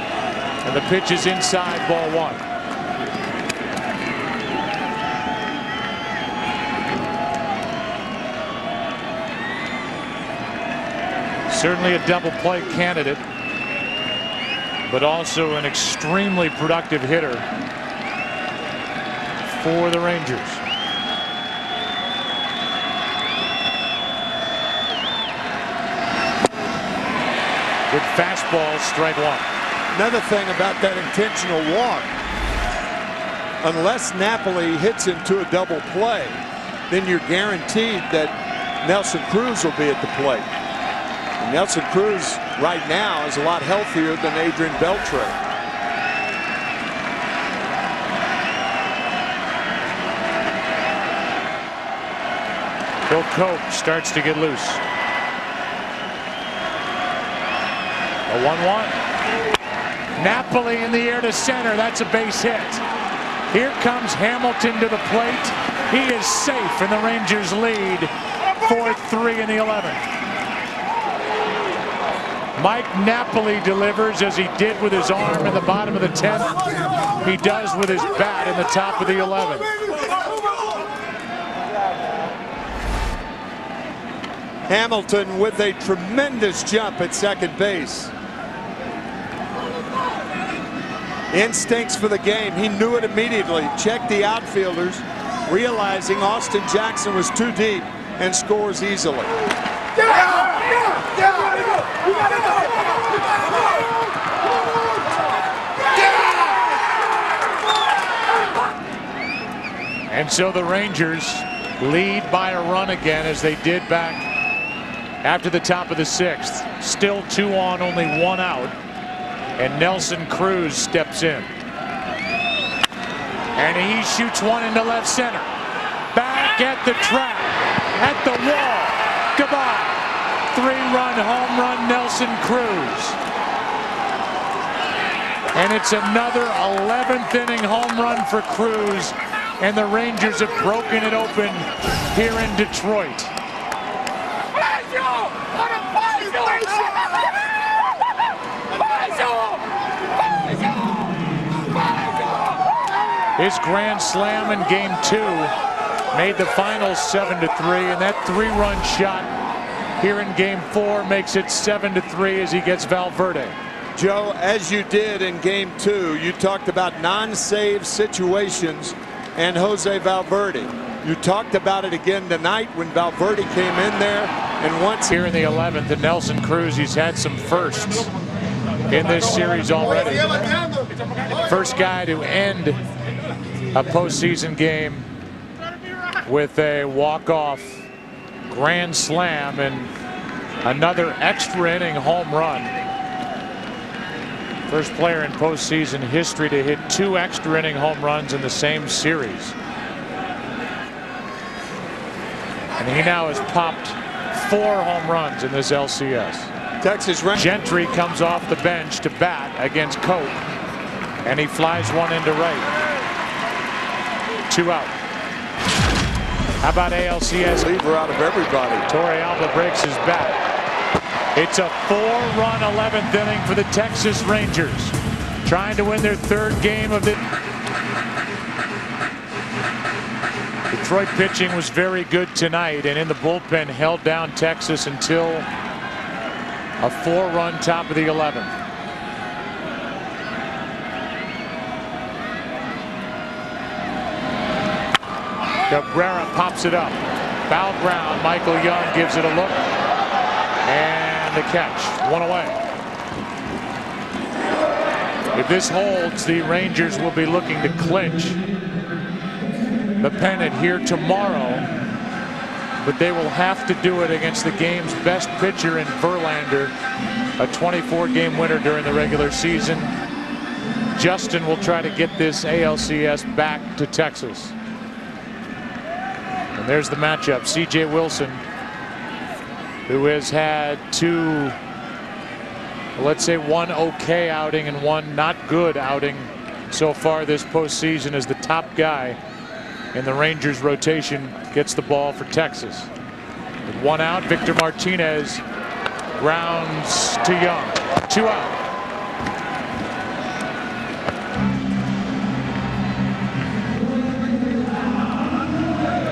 And the pitch is inside, ball one. Certainly a double play candidate, but also an extremely productive hitter for the Rangers. Good fastball, strike one. Another thing about that intentional walk, unless Napoli hits into a double play, then you're guaranteed that Nelson Cruz will be at the plate. And Nelson Cruz right now is a lot healthier than Adrian Beltre. Bill Cope starts to get loose. A 1-1. Napoli in the air to center. That's a base hit. Here comes Hamilton to the plate. He is safe, and the Rangers lead 4-3 in the 11th. Mike Napoli delivers as he did with his arm in the bottom of the 10th. He does with his bat in the top of the 11th. Hamilton with a tremendous jump at second base. Instincts for the game. He knew it immediately. Checked the outfielders, realizing Austin Jackson was too deep, and scores easily. And so the Rangers lead by a run again, as they did back after the top of the 6th. Still 2 on, only 1 out. And Nelson Cruz steps in. And he shoots one into left center. Back at the track, at the wall. Goodbye. 3-run home run, Nelson Cruz. And it's another 11th inning home run for Cruz. And the Rangers have broken it open here in Detroit. His grand slam in game 2 made the final 7-3, and that 3-run shot here in game 4 makes it 7-3 as he gets Valverde. Joe, as you did in game 2, you talked about non-save situations and Jose Valverde. You talked about it again tonight when Valverde came in there, and once here in the 11th, and Nelson Cruz, he's had some firsts in this series already. First guy to end a postseason game with a walk-off grand slam and another extra inning home run. First player in postseason history to hit 2 extra inning home runs in the same series. And he now has popped 4 home runs in this LCS. Texas Gentry comes off the bench to bat against Cope, and he flies one into right. 2 out. How about ALCS? Lever out of everybody. Torrealba breaks his bat. It's a 4-run 11th inning for the Texas Rangers, trying to win their 3rd game of the. Detroit pitching was very good tonight, and in the bullpen held down Texas until a 4-run top of the 11th. Cabrera pops it up. Foul ground. Michael Young gives it a look. And the catch. 1 away. If this holds, the Rangers will be looking to clinch the pennant here tomorrow. But they will have to do it against the game's best pitcher in Verlander, a 24-game winner during the regular season. Justin will try to get this ALCS back to Texas. And there's the matchup. C.J. Wilson, who has had 2, let's say 1 okay outing and 1 not good outing so far this postseason, as the top guy in the Rangers rotation gets the ball for Texas. With 1 out, Victor Martinez grounds to Young. 2 out.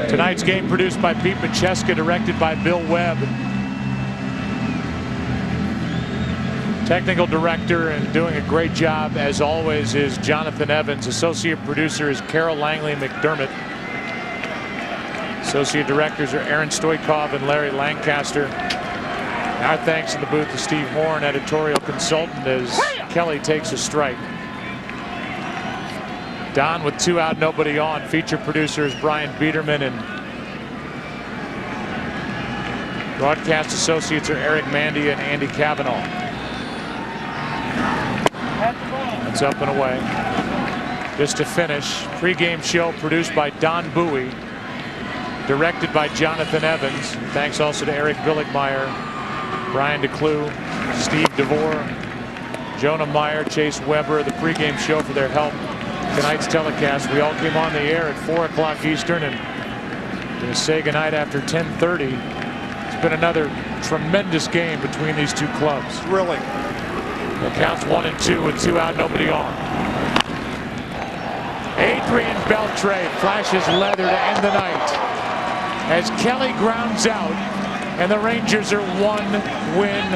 Tonight's game produced by Pete Macheska, directed by Bill Webb. Technical director and doing a great job as always is Jonathan Evans. Associate producer is Carol Langley McDermott. Associate directors are Aaron Stoikov and Larry Lancaster. Our thanks in the booth to Steve Horn, editorial consultant, as Kelly takes a strike. Don with 2 out, nobody on. Feature producers Brian Biederman and broadcast associates are Eric Mandy and Andy Cavanaugh. It's up and away. Just to finish, pregame show produced by Don Bowie, directed by Jonathan Evans. Thanks also to Eric Billigmeyer, Brian DeClue, Steve DeVore, Jonah Meyer, Chase Weber, the pregame show for their help. Tonight's telecast, we all came on the air at 4 o'clock Eastern and going to say goodnight after 10:30. It's been another tremendous game between these two clubs. Thrilling. The count's 1 and 2 with 2 out, nobody on. Adrian Beltre flashes leather to end the night as Kelly grounds out and the Rangers are 1 win